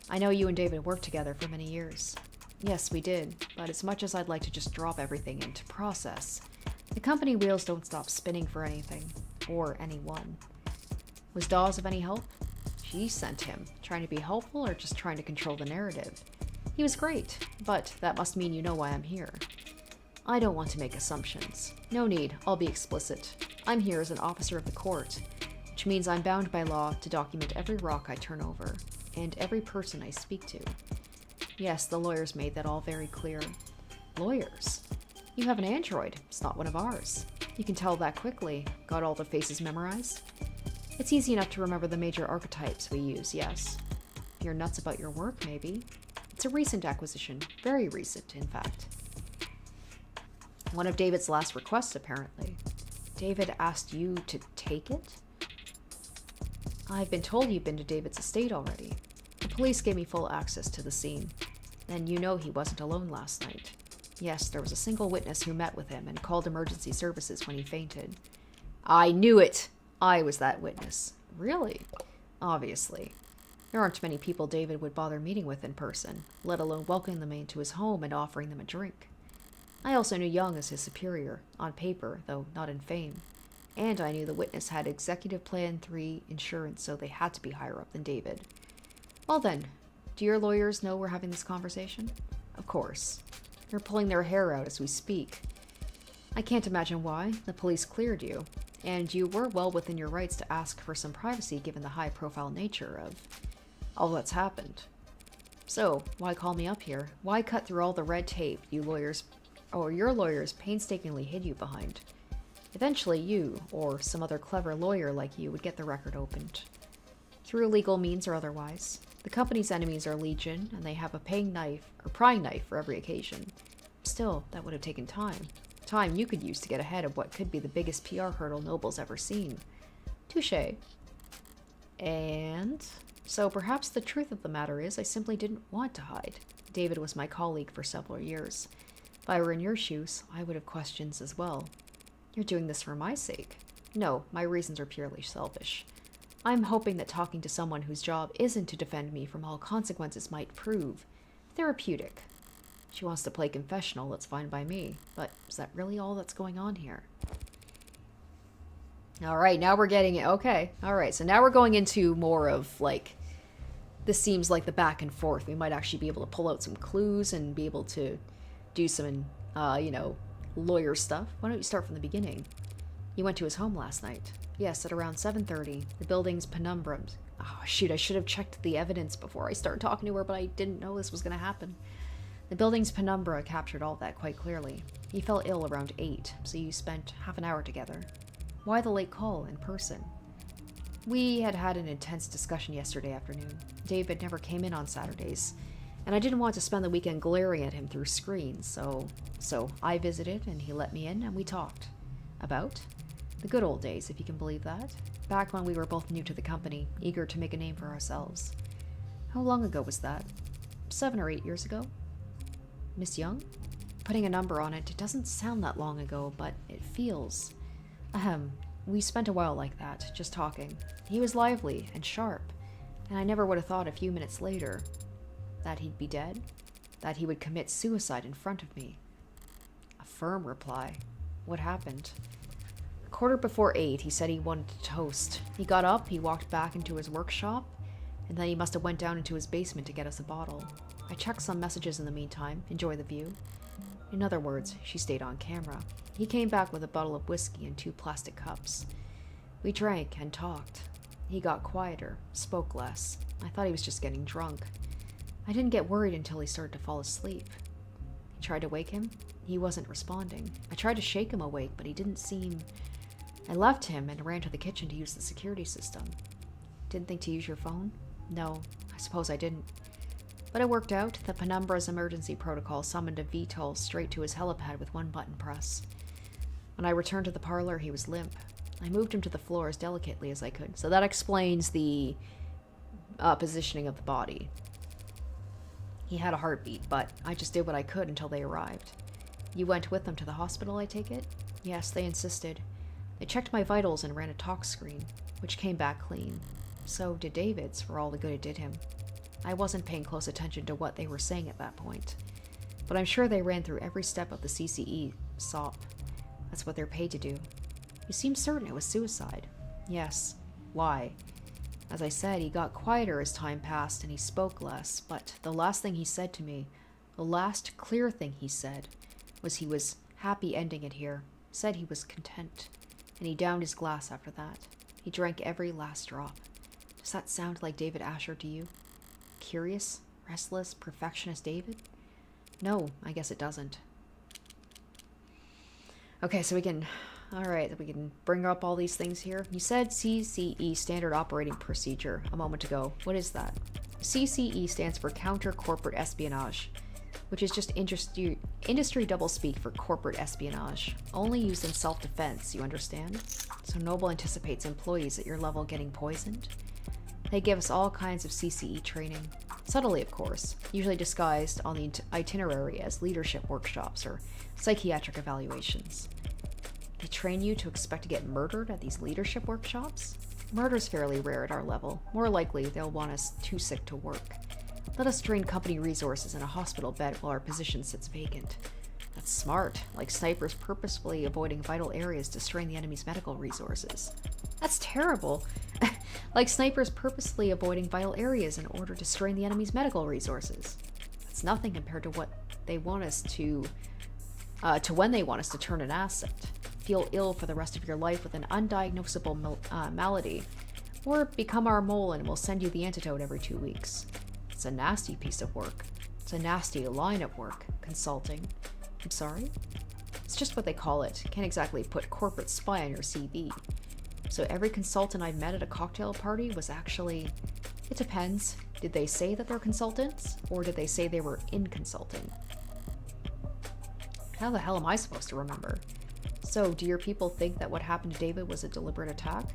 I know you and David worked together for many years. Yes, we did, but as much as I'd like to just drop everything into process, the company wheels don't stop spinning for anything, or anyone. Was Dawes of any help? She sent him, trying to be helpful or just trying to control the narrative. He was great, but that must mean you know why I'm here. I don't want to make assumptions. No need, I'll be explicit. I'm here as an officer of the court, which means I'm bound by law to document every rock I turn over, and every person I speak to. Yes, the lawyers made that all very clear. Lawyers? You have an android. It's not one of ours. You can tell that quickly. Got all the faces memorized? It's easy enough to remember the major archetypes we use, yes. You're nuts about your work, maybe. It's a recent acquisition. Very recent, in fact. One of David's last requests, apparently. David asked you to take it? I've been told you've been to David's estate already. The police gave me full access to the scene. And you know he wasn't alone last night. Yes, there was a single witness who met with him and called emergency services when he fainted. I knew it! I was that witness. Really? Obviously. There aren't many people David would bother meeting with in person, let alone welcoming them into his home and offering them a drink. I also knew Young as his superior, on paper, though not in fame. And I knew the witness had Executive Plan 3 insurance, so they had to be higher up than David. Well then, do your lawyers know we're having this conversation? Of course. They're pulling their hair out as we speak. I can't imagine why. The police cleared you, and you were well within your rights to ask for some privacy given the high-profile nature of all that's happened. So, why call me up here? Why cut through all the red tape your lawyers painstakingly hid you behind? Eventually you, or some other clever lawyer like you, would get the record opened. Through legal means or otherwise. The company's enemies are legion, and they have a prying knife for every occasion. Still, that would have taken time. Time you could use to get ahead of what could be the biggest PR hurdle Noble's ever seen. Touché. And so perhaps the truth of the matter is I simply didn't want to hide. David was my colleague for several years. If I were in your shoes, I would have questions as well. You're doing this for my sake. No, my reasons are purely selfish. I'm hoping that talking to someone whose job isn't to defend me from all consequences might prove therapeutic. She wants to play confessional, that's fine by me. But is that really all that's going on here? Alright, now we're getting it. Okay. Alright, so now we're going into more of, like, this seems like the back and forth. We might actually be able to pull out some clues and be able to do some, lawyer stuff. Why don't you start from the beginning? You went to his home last night. Yes, at around 7:30. The building's penumbra. Oh, shoot, I should have checked the evidence before I started talking to her, but I didn't know this was going to happen. The building's penumbra captured all that quite clearly. He fell ill around 8, so you spent half an hour together. Why the late call in person? We had had an intense discussion yesterday afternoon. David never came in on Saturdays, and I didn't want to spend the weekend glaring at him through screens, so I visited, and he let me in, and we talked. About? The good old days, if you can believe that. Back when we were both new to the company, eager to make a name for ourselves. How long ago was that? 7 or 8 years ago? Miss Young? Putting a number on it, it doesn't sound that long ago, but it feels. We spent a while like that, just talking. He was lively and sharp, and I never would have thought a few minutes later that he'd be dead, that he would commit suicide in front of me. A firm reply. What happened? 8:15, he said he wanted to toast. He got up, he walked back into his workshop, and then he must have went down into his basement to get us a bottle. I checked some messages in the meantime. Enjoy the view. In other words, she stayed on camera. He came back with a bottle of whiskey and 2 plastic cups. We drank and talked. He got quieter, spoke less. I thought he was just getting drunk. I didn't get worried until he started to fall asleep. I tried to wake him. He wasn't responding. I tried to shake him awake, but he didn't seem I left him and ran to the kitchen to use the security system. Didn't think to use your phone? No, I suppose I didn't. But it worked out. The Penumbra's emergency protocol summoned a VTOL straight to his helipad with one button press. When I returned to the parlor, he was limp. I moved him to the floor as delicately as I could. So that explains the positioning of the body. He had a heartbeat, but I just did what I could until they arrived. You went with them to the hospital, I take it? Yes, they insisted. They checked my vitals and ran a tox screen, which came back clean. So did David's, for all the good it did him. I wasn't paying close attention to what they were saying at that point. But I'm sure they ran through every step of the CCE SOP. That's what they're paid to do. You seem certain it was suicide. Yes. Why? As I said, he got quieter as time passed and he spoke less, but the last thing he said to me, the last clear thing he said, was he was happy ending it here. Said he was content. And he downed his glass after that. He drank every last drop. Does that sound like David Asher to you? Curious, restless, perfectionist David? No, I guess it doesn't. Okay, so we can bring up all these things here. You said CCE, Standard Operating Procedure, a moment ago. What is that? CCE stands for Counter Corporate Espionage, which is just industry doublespeak for corporate espionage, only used in self-defense, you understand? So Noble anticipates employees at your level getting poisoned. They give us all kinds of CCE training, subtly of course, usually disguised on the itinerary as leadership workshops or psychiatric evaluations. They train you to expect to get murdered at these leadership workshops? Murder's fairly rare at our level. More likely, they'll want us too sick to work. Let us drain company resources in a hospital bed while our position sits vacant. That's smart, like snipers purposefully avoiding vital areas to strain the enemy's medical resources. That's terrible. Like snipers purposely avoiding vital areas in order to strain the enemy's medical resources. That's nothing compared to what they want us to when they want us to turn an asset, feel ill for the rest of your life with an undiagnosable malady, or become our mole and we'll send you the antidote every 2 weeks. It's a nasty piece of work. It's a nasty line of work, consulting. I'm sorry? It's just what they call it. Can't exactly put corporate spy on your CV. So every consultant I met at a cocktail party was actually... It depends. Did they say that they're consultants? Or did they say they were in consulting? How the hell am I supposed to remember? So, do your people think that what happened to David was a deliberate attack?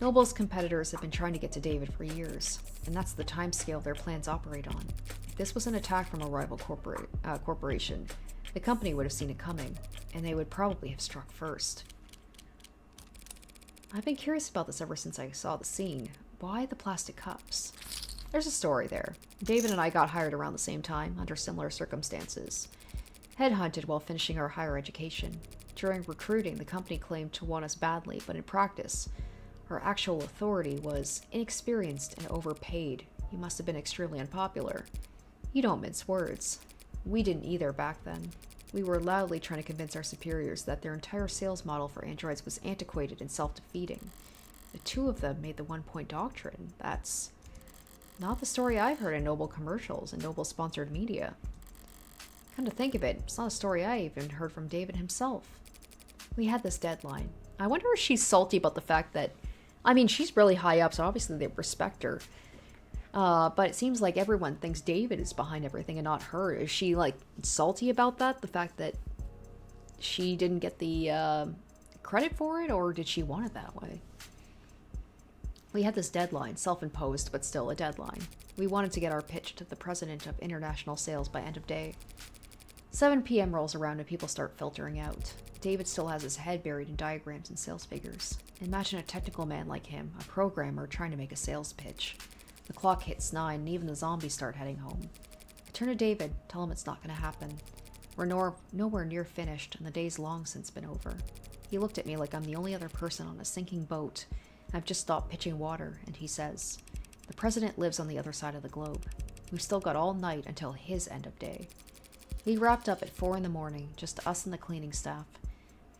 Noble's competitors have been trying to get to David for years, and that's the timescale their plans operate on. If this was an attack from a rival corporation, the company would have seen it coming, and they would probably have struck first. I've been curious about this ever since I saw the scene. Why the plastic cups? There's a story there. David and I got hired around the same time, under similar circumstances. Headhunted while finishing our higher education. During recruiting, the company claimed to want us badly, but in practice, our actual authority was inexperienced and overpaid. You must have been extremely unpopular. You don't mince words. We didn't either back then. We were loudly trying to convince our superiors that their entire sales model for androids was antiquated and self-defeating. The two of them made the one-point doctrine. That's not the story I've heard in Noble commercials and Noble-sponsored media. Come to think of it, it's not a story I even heard from David himself. We had this deadline. I wonder if she's salty about the fact that... I mean, she's really high up, so obviously they respect her. But it seems like everyone thinks David is behind everything and not her. Is she, like, salty about that? The fact that she didn't get the credit for it? Or did she want it that way? We had this deadline, self-imposed, but still a deadline. We wanted to get our pitch to the president of international sales by end of day. 7 p.m. rolls around and people start filtering out. David still has his head buried in diagrams and sales figures. Imagine a technical man like him, a programmer trying to make a sales pitch. The clock hits 9 and even the zombies start heading home. I turn to David, tell him it's not going to happen. We're nowhere near finished and the day's long since been over. He looked at me like I'm the only other person on a sinking boat. I've just stopped pitching water, and he says, "The president lives on the other side of the globe. We've still got all night until his end of day." We wrapped up at 4 in the morning, just us and the cleaning staff.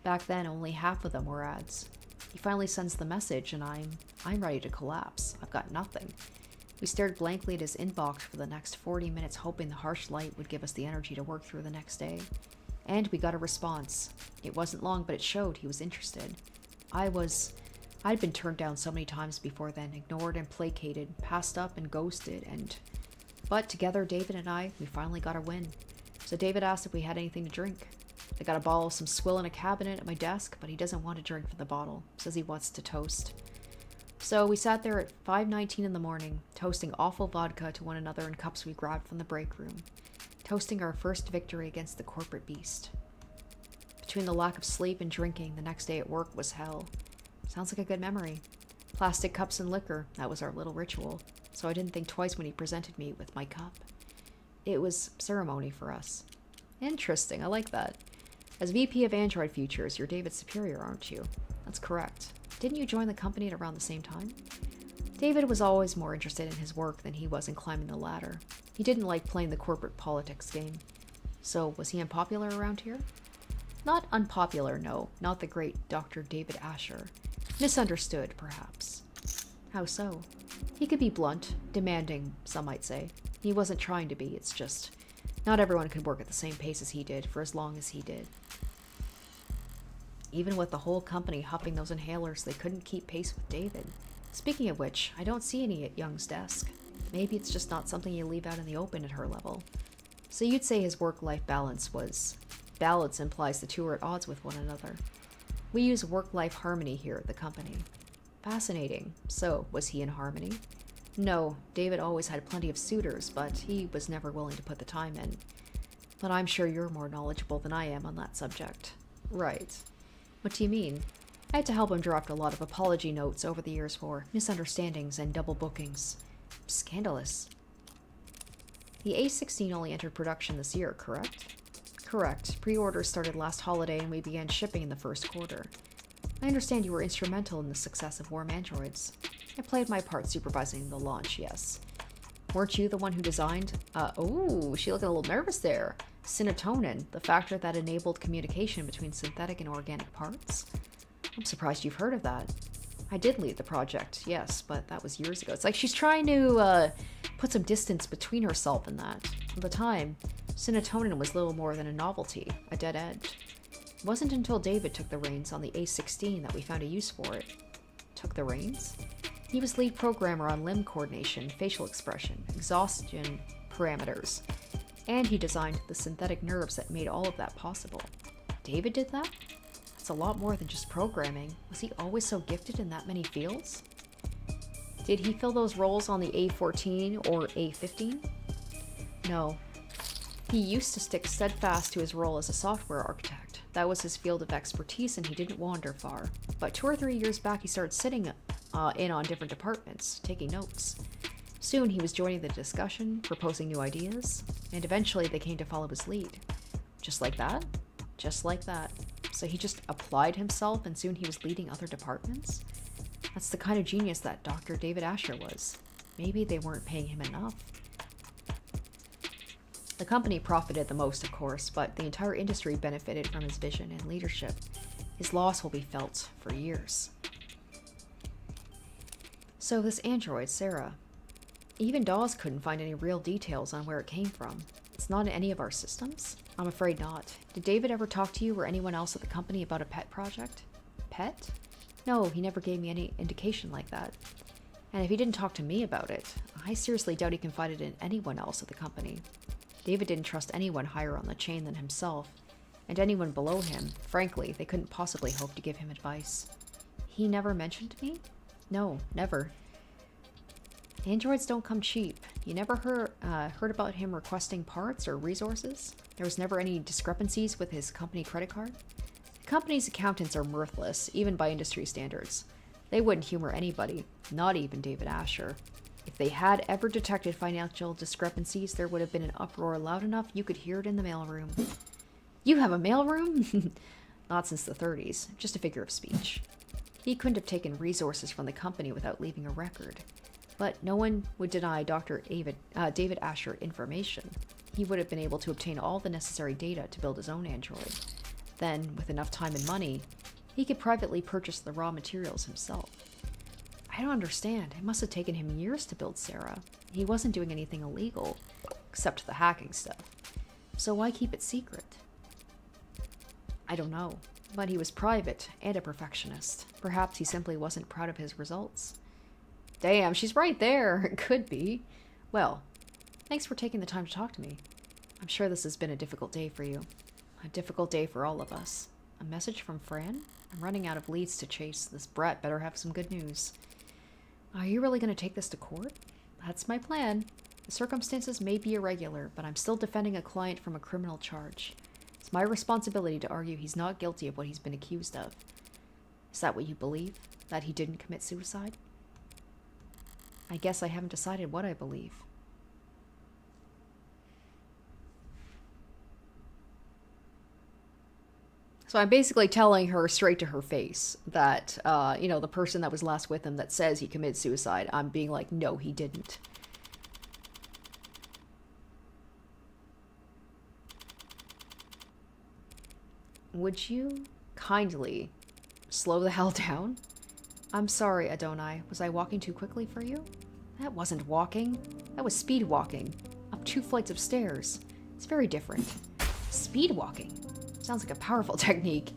Back then, only half of them were ads. He finally sends the message, and I'm ready to collapse. I've got nothing. We stared blankly at his inbox for the next 40 minutes, hoping the harsh light would give us the energy to work through the next day. And we got a response. It wasn't long, but it showed he was interested. I'd been turned down so many times before then, ignored and placated, passed up and ghosted, but together, David and I, we finally got a win. So David asked if we had anything to drink. I got a bottle of some swill in a cabinet at my desk, but he doesn't want to drink from the bottle. Says he wants to toast. So we sat there at 5:19 in the morning, toasting awful vodka to one another in cups we grabbed from the break room, toasting our first victory against the corporate beast. Between the lack of sleep and drinking, the next day at work was hell. Sounds like a good memory. Plastic cups and liquor, that was our little ritual, so I didn't think twice when he presented me with my cup. It was ceremony for us. Interesting, I like that. As VP of Android Futures, you're David's superior, aren't you? That's correct. Didn't you join the company at around the same time? David was always more interested in his work than he was in climbing the ladder. He didn't like playing the corporate politics game. So, was he unpopular around here? Not unpopular, no. Not the great Dr. David Asher. Misunderstood, perhaps. How so? He could be blunt, demanding, some might say. He wasn't trying to be, it's just not everyone could work at the same pace as he did for as long as he did. Even with the whole company huffing those inhalers, they couldn't keep pace with David. Speaking of which, I don't see any at Young's desk. Maybe it's just not something you leave out in the open at her level. So you'd say his work-life balance was... Balance implies the two are at odds with one another. We use work-life harmony here at the company. Fascinating. So, was he in harmony? No, David always had plenty of suitors, but he was never willing to put the time in. But I'm sure you're more knowledgeable than I am on that subject. Right. What do you mean? I had to help him draft a lot of apology notes over the years for misunderstandings and double bookings. Scandalous. The A16 only entered production this year, correct? Correct. Pre-orders started last holiday and we began shipping in the first quarter. I understand you were instrumental in the success of Warm Androids. I played my part supervising the launch, yes. Weren't you the one who designed... oh, she looked a little nervous there. Synatonin, the factor that enabled communication between synthetic and organic parts? I'm surprised you've heard of that. I did lead the project, yes, but that was years ago. It's like she's trying to put some distance between herself and that. At the time, synatonin was little more than a novelty, a dead end. It wasn't until David took the reins on the A16 that we found a use for it. Took the reins? He was lead programmer on limb coordination, facial expression, exhaustion parameters, and he designed the synthetic nerves that made all of that possible. David did that? That's a lot more than just programming. Was he always so gifted in that many fields? Did he fill those roles on the A14 or A15? No. He used to stick steadfast to his role as a software architect. That was his field of expertise and he didn't wander far. But 2 or 3 years back he started sitting in on different departments, taking notes. Soon he was joining the discussion, proposing new ideas, and eventually they came to follow his lead. Just like that? Just like that. So he just applied himself and soon he was leading other departments? That's the kind of genius that Dr. David Asher was. Maybe they weren't paying him enough. The company profited the most, of course, but the entire industry benefited from his vision and leadership. His loss will be felt for years. So this android, Sarah, even Dawes couldn't find any real details on where it came from. It's not in any of our systems? I'm afraid not. Did David ever talk to you or anyone else at the company about a pet project? Pet? No, he never gave me any indication like that. And if he didn't talk to me about it, I seriously doubt he confided in anyone else at the company. David didn't trust anyone higher on the chain than himself, and anyone below him, frankly, they couldn't possibly hope to give him advice. He never mentioned me? No, never. Androids don't come cheap. You never heard about him requesting parts or resources? There was never any discrepancies with his company credit card? The company's accountants are mirthless, even by industry standards. They wouldn't humor anybody, not even David Asher. If they had ever detected financial discrepancies, there would have been an uproar loud enough you could hear it in the mailroom. You have a mailroom? Not since the 30s, just a figure of speech. He couldn't have taken resources from the company without leaving a record. But no one would deny Dr. David Asher information. He would have been able to obtain all the necessary data to build his own android. Then, with enough time and money, he could privately purchase the raw materials himself. I don't understand. It must have taken him years to build Sarah. He wasn't doing anything illegal, except the hacking stuff. So why keep it secret? I don't know. But he was private and a perfectionist. Perhaps he simply wasn't proud of his results. Damn, she's right there. It could be. Well, thanks for taking the time to talk to me. I'm sure this has been a difficult day for you. A difficult day for all of us. A message from Fran? I'm running out of leads to chase. This brat better have some good news. Are you really going to take this to court? That's my plan. The circumstances may be irregular, but I'm still defending a client from a criminal charge. It's my responsibility to argue he's not guilty of what he's been accused of. Is that what you believe? That he didn't commit suicide? I guess I haven't decided what I believe. So I'm basically telling her straight to her face that, you know, the person that was last with him that says he committed suicide, I'm being like, no, he didn't. Would you kindly slow the hell down? I'm sorry, Adonai. Was I walking too quickly for you? That wasn't walking. That was speed walking. Up 2 flights of stairs. It's very different. Speed walking. Sounds like a powerful technique.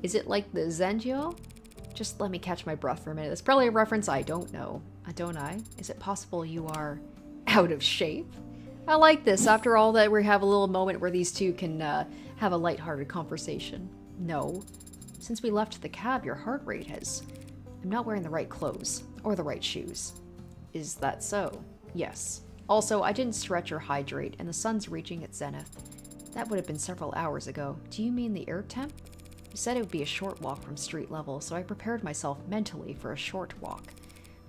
Is it like the Zendyo? Just let me catch my breath for a minute. That's probably a reference I don't know. Adonai, is it possible you are out of shape? I like this. After all that, we have a little moment where these two can have a lighthearted conversation. No. Since we left the cab, your heart rate has... I'm not wearing the right clothes. Or the right shoes. Is that so? Yes. Also, I didn't stretch or hydrate, and the sun's reaching its zenith. That would have been several hours ago. Do you mean the air temp? You said it would be a short walk from street level, so I prepared myself mentally for a short walk.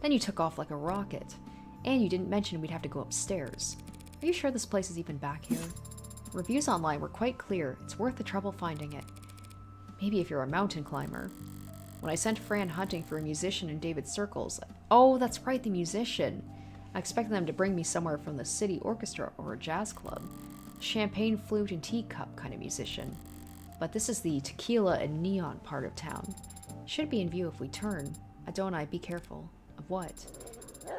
Then you took off like a rocket. And you didn't mention we'd have to go upstairs. Are you sure this place is even back here? Reviews online were quite clear. It's worth the trouble finding it. Maybe if you're a mountain climber. When I sent Fran hunting for a musician in David's circles... Oh, that's right, the musician. I expected them to bring me somewhere from the city orchestra or a jazz club. Champagne, flute, and teacup kind of musician. But this is the tequila and neon part of town. Should be in view if we turn. Adonai, be careful. Of what?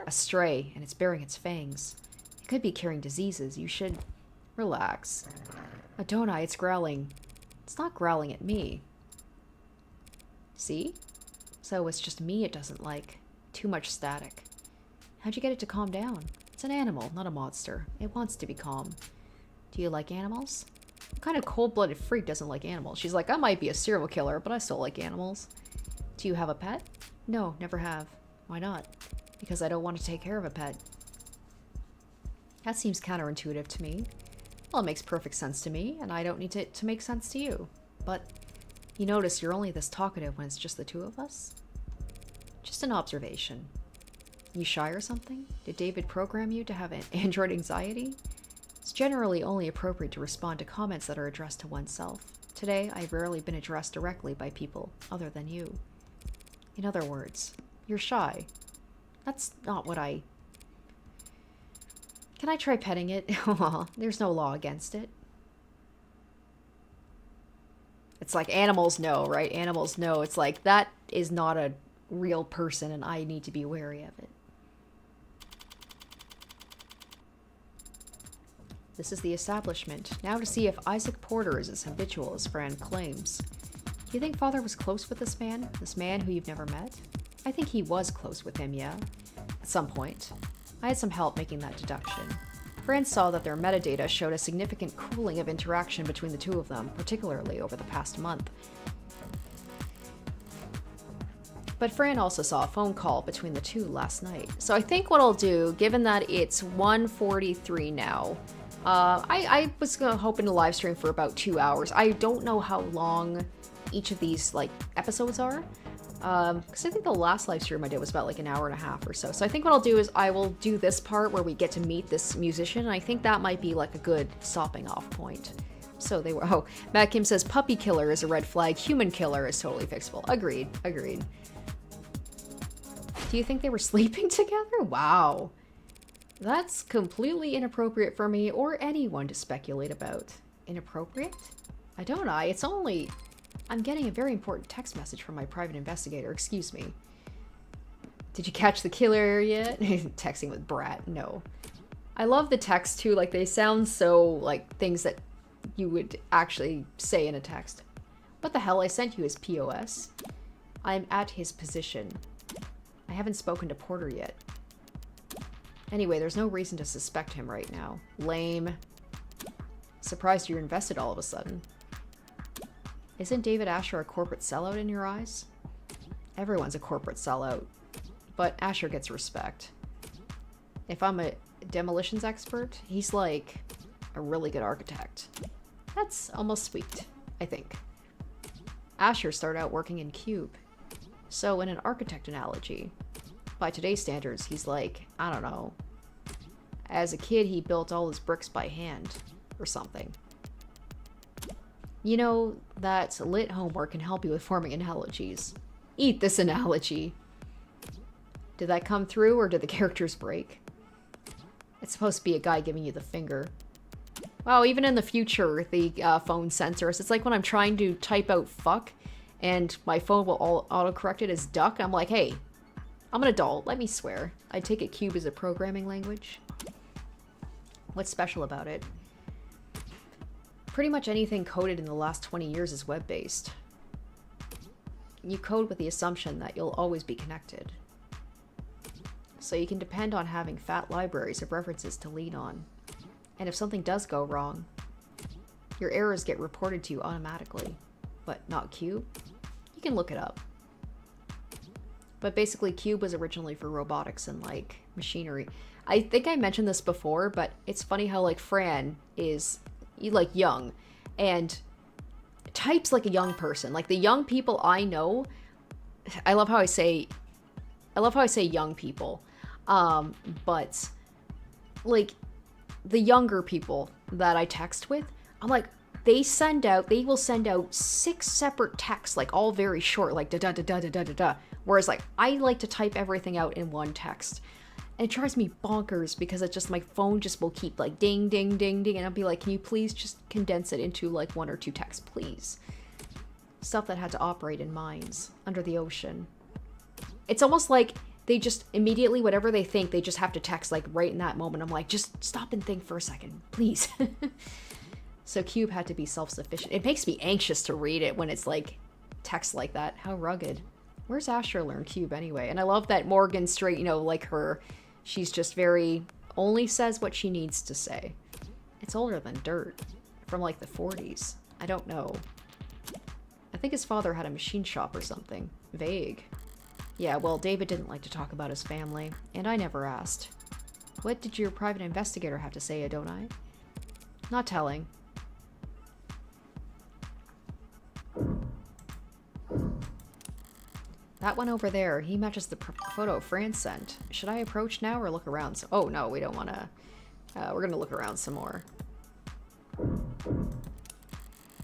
A stray, and it's bearing its fangs. It could be carrying diseases. You should... Relax. Adonai, it's growling. It's not growling at me. See? So it's just me it doesn't like. Too much static. How'd you get it to calm down? It's an animal, not a monster. It wants to be calm. Do you like animals? What kind of cold-blooded freak doesn't like animals? She's like, I might be a serial killer, but I still like animals. Do you have a pet? No, never have. Why not? Because I don't want to take care of a pet. That seems counterintuitive to me. Well, it makes perfect sense to me, and I don't need it to make sense to you. But you notice you're only this talkative when it's just the two of us? Just an observation. You shy or something? Did David program you to have an android anxiety? It's generally only appropriate to respond to comments that are addressed to oneself. Today, I've rarely been addressed directly by people other than you. In other words, you're shy. That's not what I... Can I try petting it? There's no law against it. It's like animals know, right? Animals know. It's like, that is not a real person and I need to be wary of it. This is the establishment. Now to see if Isaac Porter is as habitual as Fran claims. Do you think Father was close with this man? This man who you've never met? I think he was close with him, yeah. At some point. I had some help making that deduction. Fran saw that their metadata showed a significant cooling of interaction between the two of them, particularly over the past month. But Fran also saw a phone call between the two last night. So I think what I'll do, given that it's 1:43 now, I was hoping to live stream for about 2 hours. I don't know how long each of these like episodes are. Because I think the last live stream I did was about like an hour and a half or so. So I think what I'll do is I will do this part where we get to meet this musician. And I think that might be like a good stopping off point. So they were, oh, Matt Kim says puppy killer is a red flag. Human killer is totally fixable. Agreed, agreed. Do you think they were sleeping together? Wow. That's completely inappropriate for me or anyone to speculate about. Inappropriate? I don't know. It's only... I'm getting a very important text message from my private investigator. Excuse me. Did you catch the killer yet? Texting with Brat. No. I love the text too. Like they sound so like things that you would actually say in a text. What the hell? I sent you his POS. I'm at his position. I haven't spoken to Porter yet. Anyway, there's no reason to suspect him right now. Lame. Surprised you're invested all of a sudden. Isn't David Asher a corporate sellout in your eyes? Everyone's a corporate sellout. But Asher gets respect. If I'm a demolitions expert, he's like a really good architect. That's almost sweet, I think. Asher started out working in Cube. So in an architect analogy, by today's standards, he's like, I don't know. As a kid, he built all his bricks by hand or something. You know that lit homework can help you with forming analogies. Eat this analogy. Did that come through or did the characters break? It's supposed to be a guy giving you the finger. Wow, even in the future, the phone censors. It's like when I'm trying to type out fuck and my phone will autocorrect it as duck. I'm like, hey, I'm an adult. Let me swear. I take it Cube is a programming language. What's special about it? Pretty much anything coded in the last 20 years is web-based. You code with the assumption that you'll always be connected. So you can depend on having fat libraries of references to lean on. And if something does go wrong, your errors get reported to you automatically. But not Cube? You can look it up. But basically, Cube was originally for robotics and, like, machinery. I think I mentioned this before, but it's funny how, like, Fran is, like, young and types like a young person. Like, the young people I know, I love how I say young people. But, like, the younger people that I text with, I'm like, they will send out 6 separate texts, like, all very short, like, da-da-da-da-da-da-da. Whereas, like, I like to type everything out in one text. And it drives me bonkers because it's just, my phone just will keep, like, ding, ding, ding, ding. And I'll be like, can you please just condense it into, like, 1 or 2 texts, please? Stuff that had to operate in mines under the ocean. It's almost like they just immediately, whatever they think, they just have to text, like, right in that moment. I'm like, just stop and think for a second, please. So Cube had to be self-sufficient. It makes me anxious to read it when it's, like, text like that. How rugged. Where's Asher learn Cube anyway? And I love that Morgan straight, you know, like her, she's just very, only says what she needs to say. It's older than dirt. From, like, the 40s. I don't know. I think his father had a machine shop or something. Vague. Yeah, well, David didn't like to talk about his family, and I never asked. What did your private investigator have to say, Adonai? Not telling. That one over there, he matches the photo Fran sent. Should I approach now or look around? Oh, no, we don't want to. We're going to look around some more.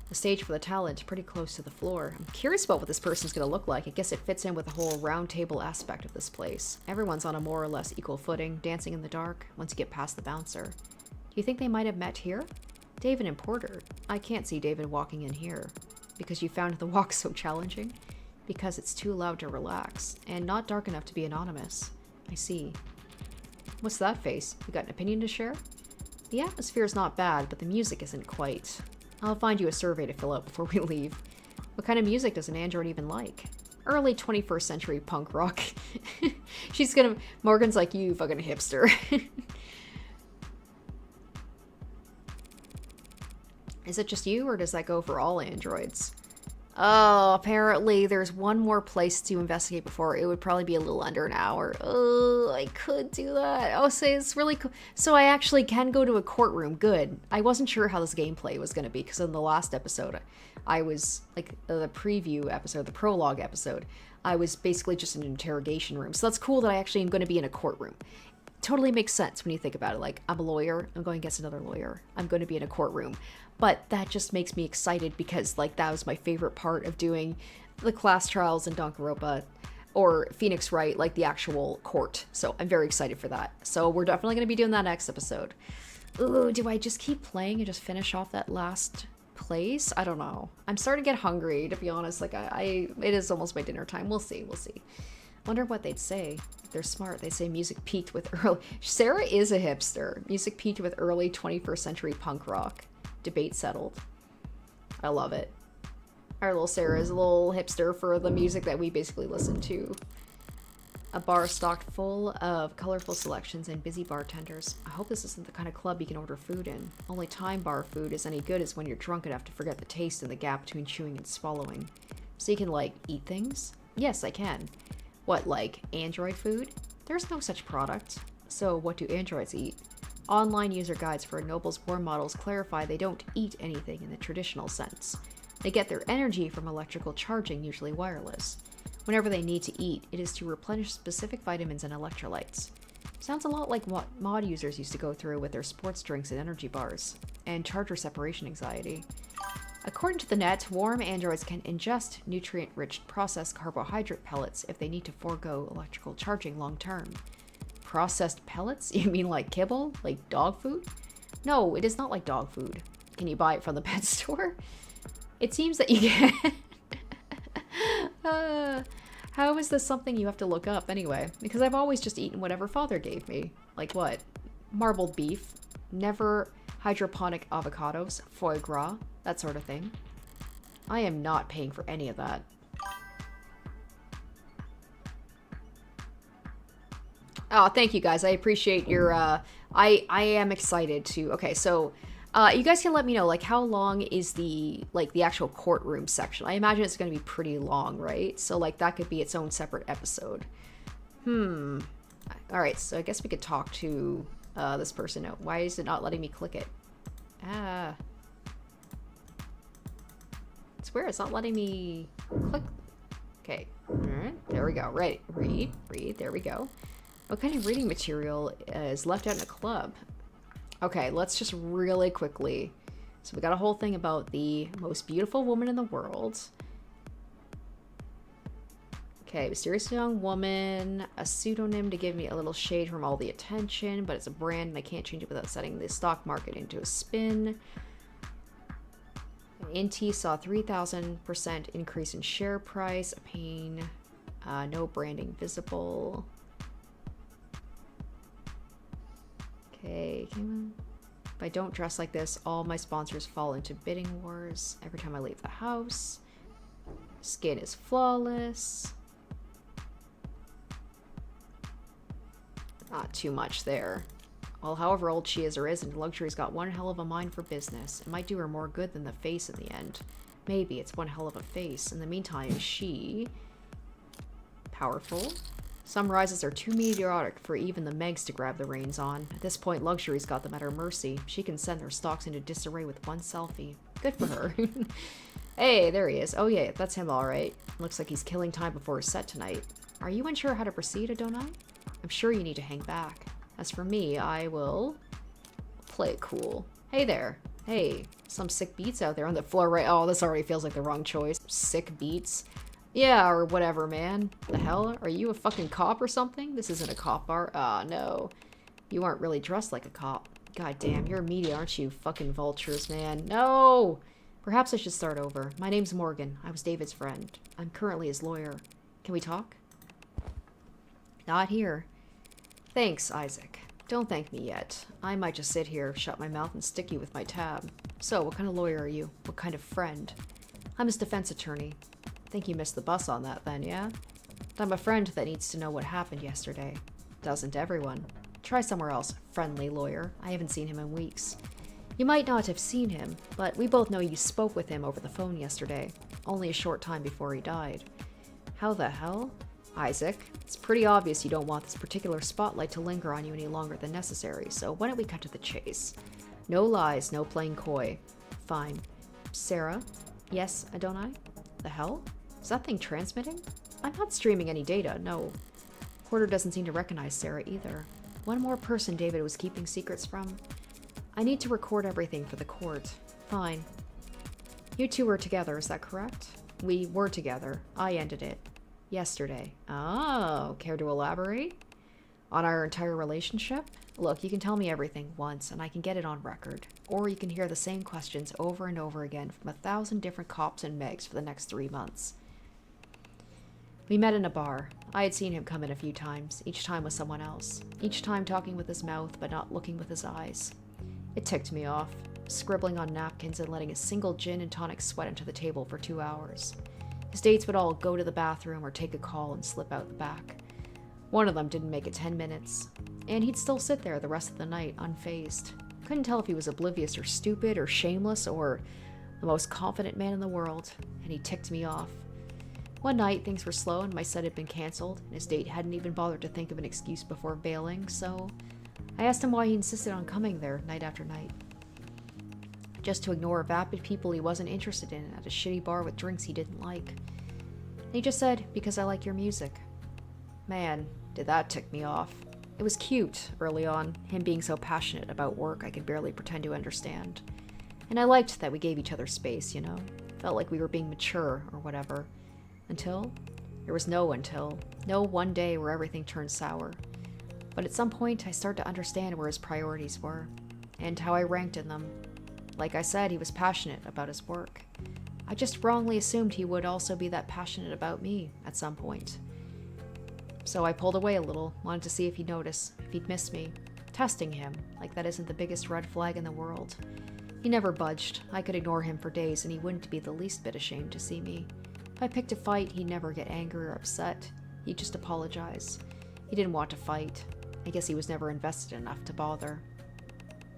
The stage for the talent, pretty close to the floor. I'm curious about what this person's going to look like. I guess it fits in with the whole round table aspect of this place. Everyone's on a more or less equal footing, dancing in the dark, once you get past the bouncer. Do you think they might have met here? David and Porter. I can't see David walking in here. Because you found the walk so challenging? Because it's too loud to relax, and not dark enough to be anonymous. I see. What's that face? You got an opinion to share? The atmosphere is not bad, but the music isn't quite. I'll find you a survey to fill out before we leave. What kind of music does an android even like? Early 21st century punk rock. Morgan's like, you fucking hipster. Is it just you, or does that go for all androids? Oh, apparently there's one more place to investigate before. It would probably be a little under an hour. Oh, I could do that. Oh, so it's really cool. So I actually can go to a courtroom. Good. I wasn't sure how this gameplay was going to be, because in the last episode, I was, like, the preview episode, the prologue episode, I was basically just in an interrogation room. So that's cool that I actually am going to be in a courtroom. Totally makes sense when you think about it. Like, I'm a lawyer, I'm going against another lawyer, I'm going to be in a courtroom. But that just makes me excited because, like, that was my favorite part of doing the class trials in Danganronpa or Phoenix Wright, like the actual court. So I'm very excited for that. So we're definitely going to be doing that next episode. Ooh, do I just keep playing and just finish off that last place? I don't know. I'm starting to get hungry, to be honest. Like, it is almost my dinner time. We'll see. We'll see. Wonder what they'd say. They're smart. They say music peaked with early... Sarah is a hipster. Music peaked with early 21st century punk rock. Debate settled. I love it. Our little Sarah is a little hipster for the music that we basically listen to. A bar stocked full of colorful selections and busy bartenders. I hope this isn't the kind of club you can order food in. Only time bar food is any good is when you're drunk enough to forget the taste and the gap between chewing and swallowing. So you can, like, eat things? Yes, I can. What, like, android food? There's no such product. So what do androids eat? Online user guides for Noble's War models clarify they don't eat anything in the traditional sense. They get their energy from electrical charging, usually wireless. Whenever they need to eat, it is to replenish specific vitamins and electrolytes. Sounds a lot like what mod users used to go through with their sports drinks and energy bars, and charger separation anxiety. According to the net, warm androids can ingest nutrient-rich processed carbohydrate pellets if they need to forego electrical charging long-term. Processed pellets? You mean like kibble? Like dog food? No, it is not like dog food. Can you buy it from the pet store? It seems that you can. How is this something you have to look up anyway? Because I've always just eaten whatever father gave me. Like what? Marbled beef, never hydroponic avocados, foie gras, that sort of thing. I am not paying for any of that. Oh, thank you guys. I appreciate your, I am excited to, okay, so, you guys can let me know, like, how long is the, like, the actual courtroom section? I imagine it's going to be pretty long, right? So, like, that could be its own separate episode. Alright, so I guess we could talk to, this person. No, why is it not letting me click it? Ah. It's weird, it's not letting me click. Okay, alright, there we go. Right, read, there we go. What kind of reading material is left out in a club? Okay, let's just really quickly. So we got a whole thing about the most beautiful woman in the world. Okay, mysterious young woman, a pseudonym to give me a little shade from all the attention, but it's a brand and I can't change it without setting the stock market into a spin. Inti saw 3,000% increase in share price, a pain, no branding visible. Okay, if I don't dress like this, all my sponsors fall into bidding wars every time I leave the house. Skin is flawless. Not too much there. Well, however old she is or isn't, luxury's got one hell of a mind for business. It might do her more good than the face in the end. Maybe it's one hell of a face. In the meantime, she... powerful. Some rises are too meteoric for even the Megs to grab the reins on. At this point, luxury's got them at her mercy. She can send their stocks into disarray with one selfie. Good for her. Hey, there he is. Oh yeah, that's him alright. Looks like he's killing time before his set tonight. Are you unsure how to proceed, Adonai? I'm sure you need to hang back. As for me, I will play it cool. Hey there. Hey, some sick beats out there on the floor, right? Oh, this already feels like the wrong choice. Sick beats. Yeah, or whatever, man. The hell? Are you a fucking cop or something? This isn't a cop bar. Ah, no. You aren't really dressed like a cop. God damn, you're media, aren't you? Fucking vultures, man. No! Perhaps I should start over. My name's Morgan. I was David's friend. I'm currently his lawyer. Can we talk? Not here. Thanks, Isaac. Don't thank me yet. I might just sit here, shut my mouth, and stick you with my tab. So, what kind of lawyer are you? What kind of friend? I'm his defense attorney. Think you missed the bus on that then, yeah? I'm a friend that needs to know what happened yesterday. Doesn't everyone? Try somewhere else, friendly lawyer. I haven't seen him in weeks. You might not have seen him, but we both know you spoke with him over the phone yesterday, only a short time before he died. How the hell? Isaac, it's pretty obvious you don't want this particular spotlight to linger on you any longer than necessary, so why don't we cut to the chase? No lies, no playing coy. Fine. Sarah? Yes, Adonai? The hell? Is that thing transmitting? I'm not streaming any data, no. Porter doesn't seem to recognize Sarah either. One more person David was keeping secrets from. I need to record everything for the court. Fine. You two were together, is that correct? We were together. I ended it. Yesterday. Oh, care to elaborate? On our entire relationship? Look, you can tell me everything once, and I can get it on record. Or you can hear the same questions over and over again from 1,000 different cops and Megs for the next 3 months. We met in a bar. I had seen him come in a few times, each time with someone else. Each time talking with his mouth, but not looking with his eyes. It ticked me off. scribbling on napkins and letting a single gin and tonic sweat into the table for 2 hours. His dates would all go to the bathroom or take a call and slip out the back. One of them didn't make it 10 minutes, and he'd still sit there the rest of the night, unfazed. Couldn't tell if he was oblivious or stupid or shameless or the most confident man in the world, and he ticked me off. One night, things were slow and my set had been cancelled, and his date hadn't even bothered to think of an excuse before bailing, so I asked him why he insisted on coming there night after night. Just to ignore vapid people he wasn't interested in at a shitty bar with drinks he didn't like. And he just said, because I like your music. Man, did that tick me off. It was cute, early on, him being so passionate about work I could barely pretend to understand. And I liked that we gave each other space, you know? Felt like we were being mature, or whatever. Until? There was no until. No one day where everything turned sour. But at some point, I started to understand where his priorities were, and how I ranked in them. Like I said, he was passionate about his work. I just wrongly assumed he would also be that passionate about me at some point. So I pulled away a little, wanted to see if he'd notice, if he'd miss me. Testing him, like that isn't the biggest red flag in the world. He never budged. I could ignore him for days and he wouldn't be the least bit ashamed to see me. If I picked a fight, he'd never get angry or upset. He'd just apologize. He didn't want to fight. I guess he was never invested enough to bother.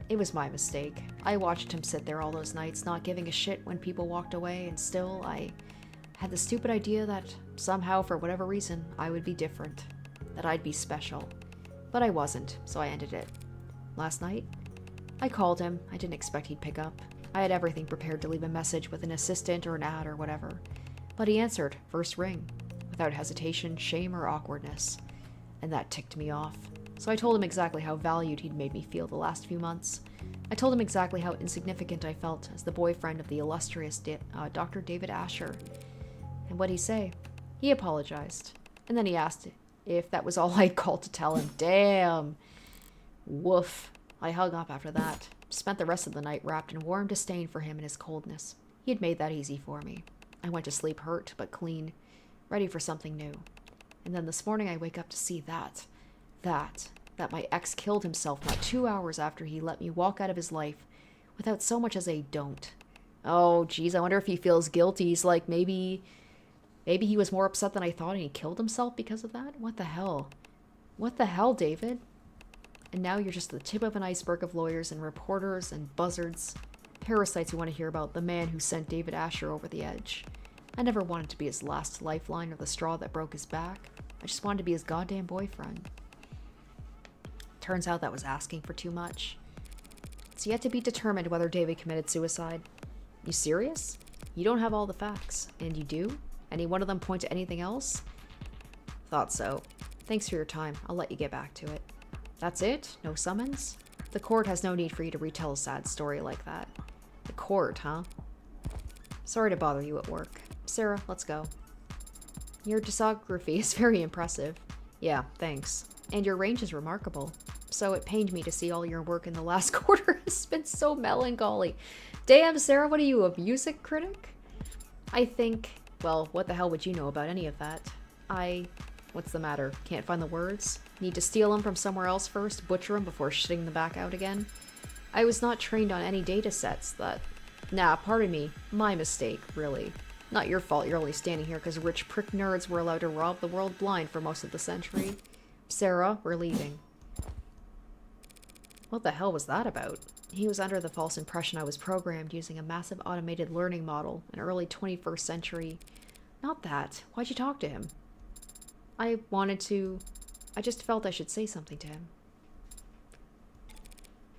It was my mistake. I watched him sit there all those nights, not giving a shit when people walked away, and still, I had the stupid idea that somehow, for whatever reason, I would be different. That I'd be special. But I wasn't, so I ended it. Last night, I called him. I didn't expect he'd pick up. I had everything prepared to leave a message with an assistant or an ad or whatever. But he answered, first ring, without hesitation, shame, or awkwardness. And that ticked me off. So I told him exactly how valued he'd made me feel the last few months. I told him exactly how insignificant I felt as the boyfriend of the illustrious Dr. David Asher. And what'd he say? He apologized. And then he asked if that was all I'd called to tell him. Damn. Woof. I hung up after that. Spent the rest of the night wrapped in warm disdain for him and his coldness. He had made that easy for me. I went to sleep hurt, but clean, ready for something new. And then this morning I wake up to see that my ex killed himself not 2 hours after he let me walk out of his life without so much as a don't. Oh, geez, I wonder if he feels guilty. He's like, maybe he was more upset than I thought and he killed himself because of that? What the hell? What the hell, David? And now you're just the tip of an iceberg of lawyers and reporters and buzzards, parasites who want to hear about the man who sent David Asher over the edge. I never wanted to be his last lifeline or the straw that broke his back. I just wanted to be his goddamn boyfriend. Turns out that was asking for too much. It's yet to be determined whether David committed suicide. You serious? You don't have all the facts. And you do? Any one of them point to anything else? Thought so. Thanks for your time. I'll let you get back to it. That's it? No summons? The court has no need for you to retell a sad story like that. The court, huh? Sorry to bother you at work. Sarah, let's go. Your discography is very impressive. Yeah, thanks. And your range is remarkable. So it pained me to see all your work in the last quarter has been so melancholy. Damn, Sarah, what are you, a music critic? I think, well, what the hell would you know about any of that? What's the matter? Can't find the words? Need to steal them from somewhere else first, butcher them before shitting them back out again? I was not trained on any data sets that... Nah, pardon me. My mistake, really. Not your fault you're only standing here because rich prick nerds were allowed to rob the world blind for most of the century. Sarah, we're leaving. What the hell was that about? He was under the false impression I was programmed using a massive automated learning model in early 21st century. Not that. Why'd you talk to him? I just felt I should say something to him.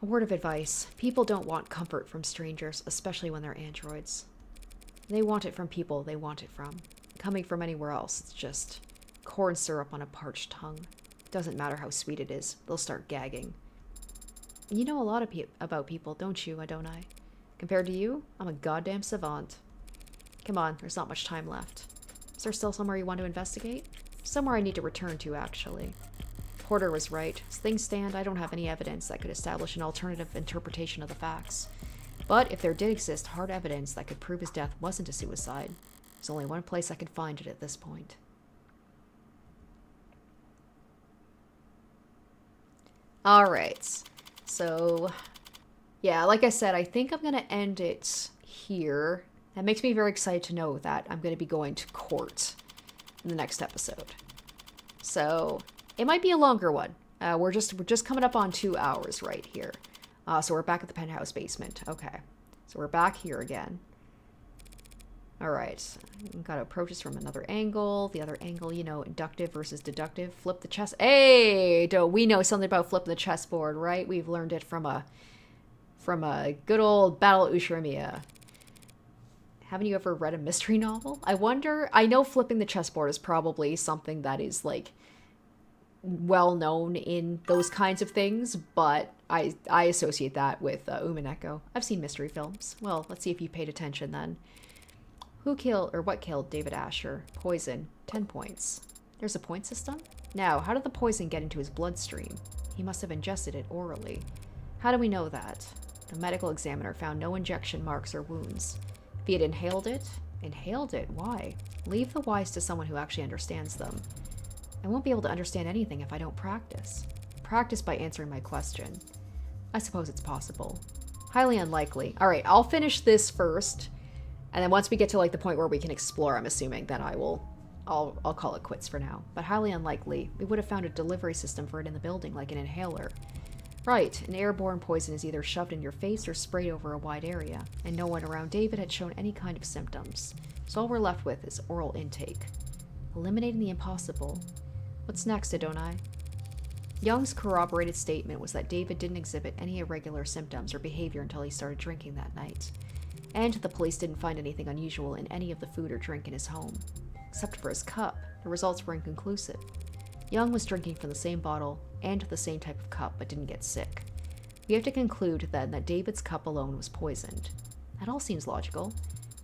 A word of advice. People don't want comfort from strangers, especially when they're androids. They want it from people they want it from. Coming from anywhere else, it's just corn syrup on a parched tongue. Doesn't matter how sweet it is, they'll start gagging. You know a lot about people, don't you, don't I? Compared to you, I'm a goddamn savant. Come on, there's not much time left. Is there still somewhere you want to investigate? Somewhere I need to return to, actually. Porter was right. As things stand, I don't have any evidence that could establish an alternative interpretation of the facts. But if there did exist hard evidence that could prove his death wasn't a suicide, there's only one place I could find it at this point. Alright. So, Yeah, like I said, I think I'm going to end it here. That makes me very excited to know that I'm going to be going to court in the next episode. So it might be a longer one. We're just coming up on 2 hours right here. So we're back at the penthouse basement. Okay. So we're back here again. All right. Got to approach this from another angle. The other angle, you know, inductive versus deductive. Flip the chess. Hey, we know something about flipping the chessboard, right? We've learned it from a good old Battle at Ushiramia. Haven't you ever read a mystery novel? I wonder. I know flipping the chessboard is probably something that is like well known in those kinds of things, but I associate that with Umineko. I've seen mystery films. Well, let's see if you paid attention then. Who killed or what killed David Asher? Poison. 10 points. There's a point system? Now, how did the poison get into his bloodstream? He must have ingested it orally. How do we know that? The medical examiner found no injection marks or wounds. If he had inhaled it? Inhaled it? Why? Leave the whys to someone who actually understands them. I won't be able to understand anything if I don't practice. Practice by answering my question. I suppose it's possible. Highly unlikely. Alright, I'll finish this first. And then once we get to like the point where we can explore, I'm assuming that I'll call it quits for now. But highly unlikely. We would have found a delivery system for it in the building, like an inhaler. Right, an airborne poison is either shoved in your face or sprayed over a wide area, and no one around David had shown any kind of symptoms. So all we're left with is oral intake. Eliminating the impossible. What's next, Adonai? Young's corroborated statement was that David didn't exhibit any irregular symptoms or behavior until he started drinking that night. And the police didn't find anything unusual in any of the food or drink in his home. Except for his cup, the results were inconclusive. Young was drinking from the same bottle and the same type of cup, but didn't get sick. We have to conclude then that David's cup alone was poisoned. That all seems logical,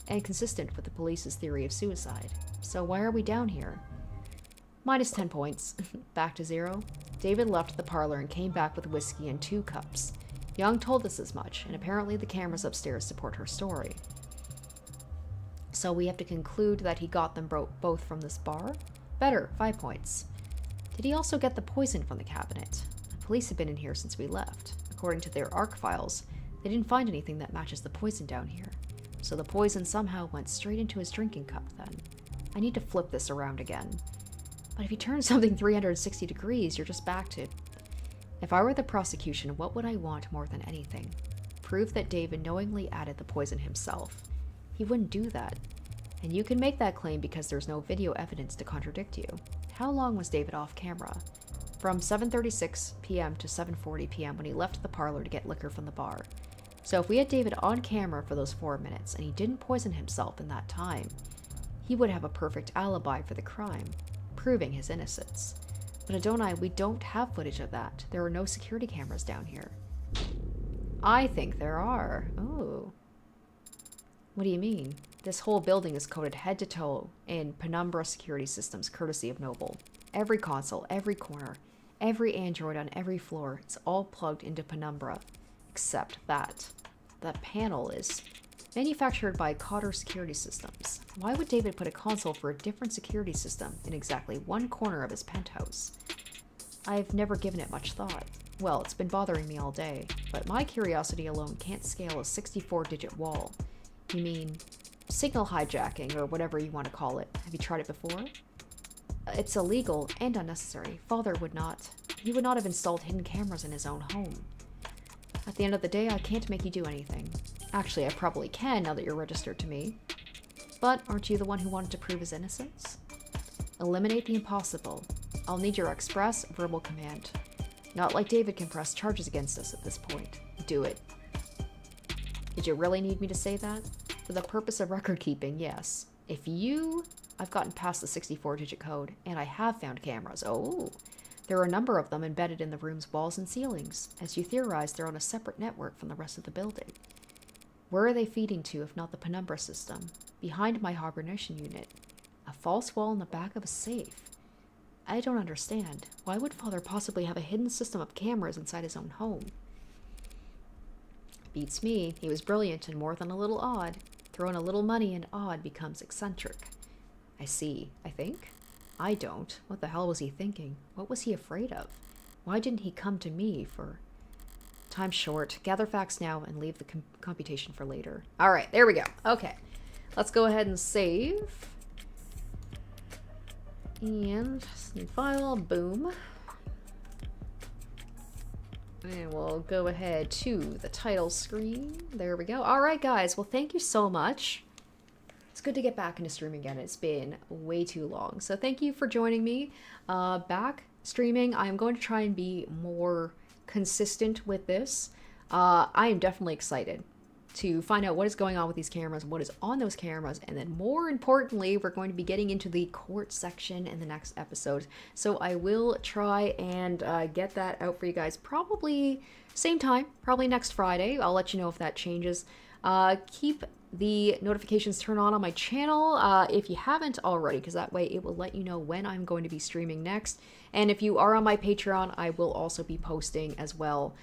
and consistent with the police's theory of suicide. So why are we down here? Minus 10 points. Back to 0. David left the parlor and came back with whiskey and 2 cups. Young told us as much, and apparently the cameras upstairs support her story. So we have to conclude that he got them both from this bar? Better, 5 points. Did he also get the poison from the cabinet? The police have been in here since we left. According to their ARC files, they didn't find anything that matches the poison down here. So the poison somehow went straight into his drinking cup then. I need to flip this around again. But if you turn something 360 degrees, you're just back to... If I were the prosecution, what would I want more than anything? Proof that David knowingly added the poison himself. He wouldn't do that. And you can make that claim because there's no video evidence to contradict you. How long was David off camera? From 7:36 p.m. to 7:40 p.m. when he left the parlor to get liquor from the bar. So if we had David on camera for those 4 minutes and he didn't poison himself in that time, he would have a perfect alibi for the crime, proving his innocence. But Adonai, we don't have footage of that. There are no security cameras down here. I think there are. Oh. What do you mean? This whole building is coated head to toe in Penumbra security systems, courtesy of Noble. Every console, every corner, every android on every floor, it's all plugged into Penumbra. Except that. That panel is manufactured by Cotter Security Systems. Why would David put a console for a different security system in exactly one corner of his penthouse? I've never given it much thought. Well, it's been bothering me all day, but my curiosity alone can't scale a 64-digit wall. You mean signal hijacking, or whatever you want to call it. Have you tried it before? It's illegal and unnecessary. Father would not. He would not have installed hidden cameras in his own home. At the end of the day, I can't make you do anything. Actually, I probably can now that you're registered to me. But aren't you the one who wanted to prove his innocence? Eliminate the impossible. I'll need your express verbal command. Not like David can press charges against us at this point. Do it. Did you really need me to say that? For the purpose of record keeping, yes. I've gotten past the 64-digit code, and I have found cameras. Oh, there are a number of them embedded in the room's walls and ceilings. As you theorize, they're on a separate network from the rest of the building. Where are they feeding to, if not the Penumbra system? Behind my hibernation unit. A false wall in the back of a safe. I don't understand. Why would Father possibly have a hidden system of cameras inside his own home? Beats me. He was brilliant and more than a little odd. Throw in a little money and odd becomes eccentric. I see, I think. I don't. What the hell was he thinking? What was he afraid of? Why didn't he come to me for... Time's short. Gather facts now and leave the computation for later. All right, there we go. Okay, let's go ahead and save. And new file, boom. And we'll go ahead to the title screen. There we go. All right, guys. Well, thank you so much. It's good to get back into streaming again. It's been way too long. So thank you for joining me. Back streaming. I'm going to try and be more consistent with this. I am definitely excited to find out what is going on with these cameras, what is on those cameras, and then more importantly, we're going to be getting into the court section in the next episode. So I will try and get that out for you guys probably same time, probably next Friday. I'll let you know if that changes. Keep the notifications turned on my channel if you haven't already, because that way it will let you know when I'm going to be streaming next. And if you are on my Patreon, I will also be posting as well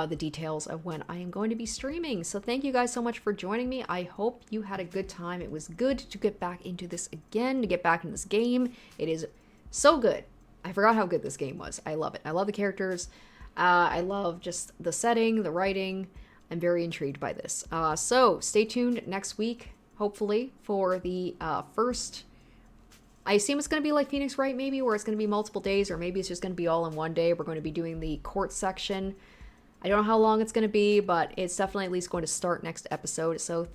the details of when I am going to be streaming. So thank you guys so much for joining me. I hope you had a good time. It was good to get back into this again, to get back into this game. It is so good. I forgot how good this game was. I love it. I love the characters. I love just the setting, the writing. I'm very intrigued by this. So stay tuned next week, hopefully, for the first... I assume it's going to be like Phoenix Wright, maybe, where it's going to be multiple days, or maybe it's just going to be all in one day. We're going to be doing the court section. I don't know how long it's going to be, but it's definitely at least going to start next episode. So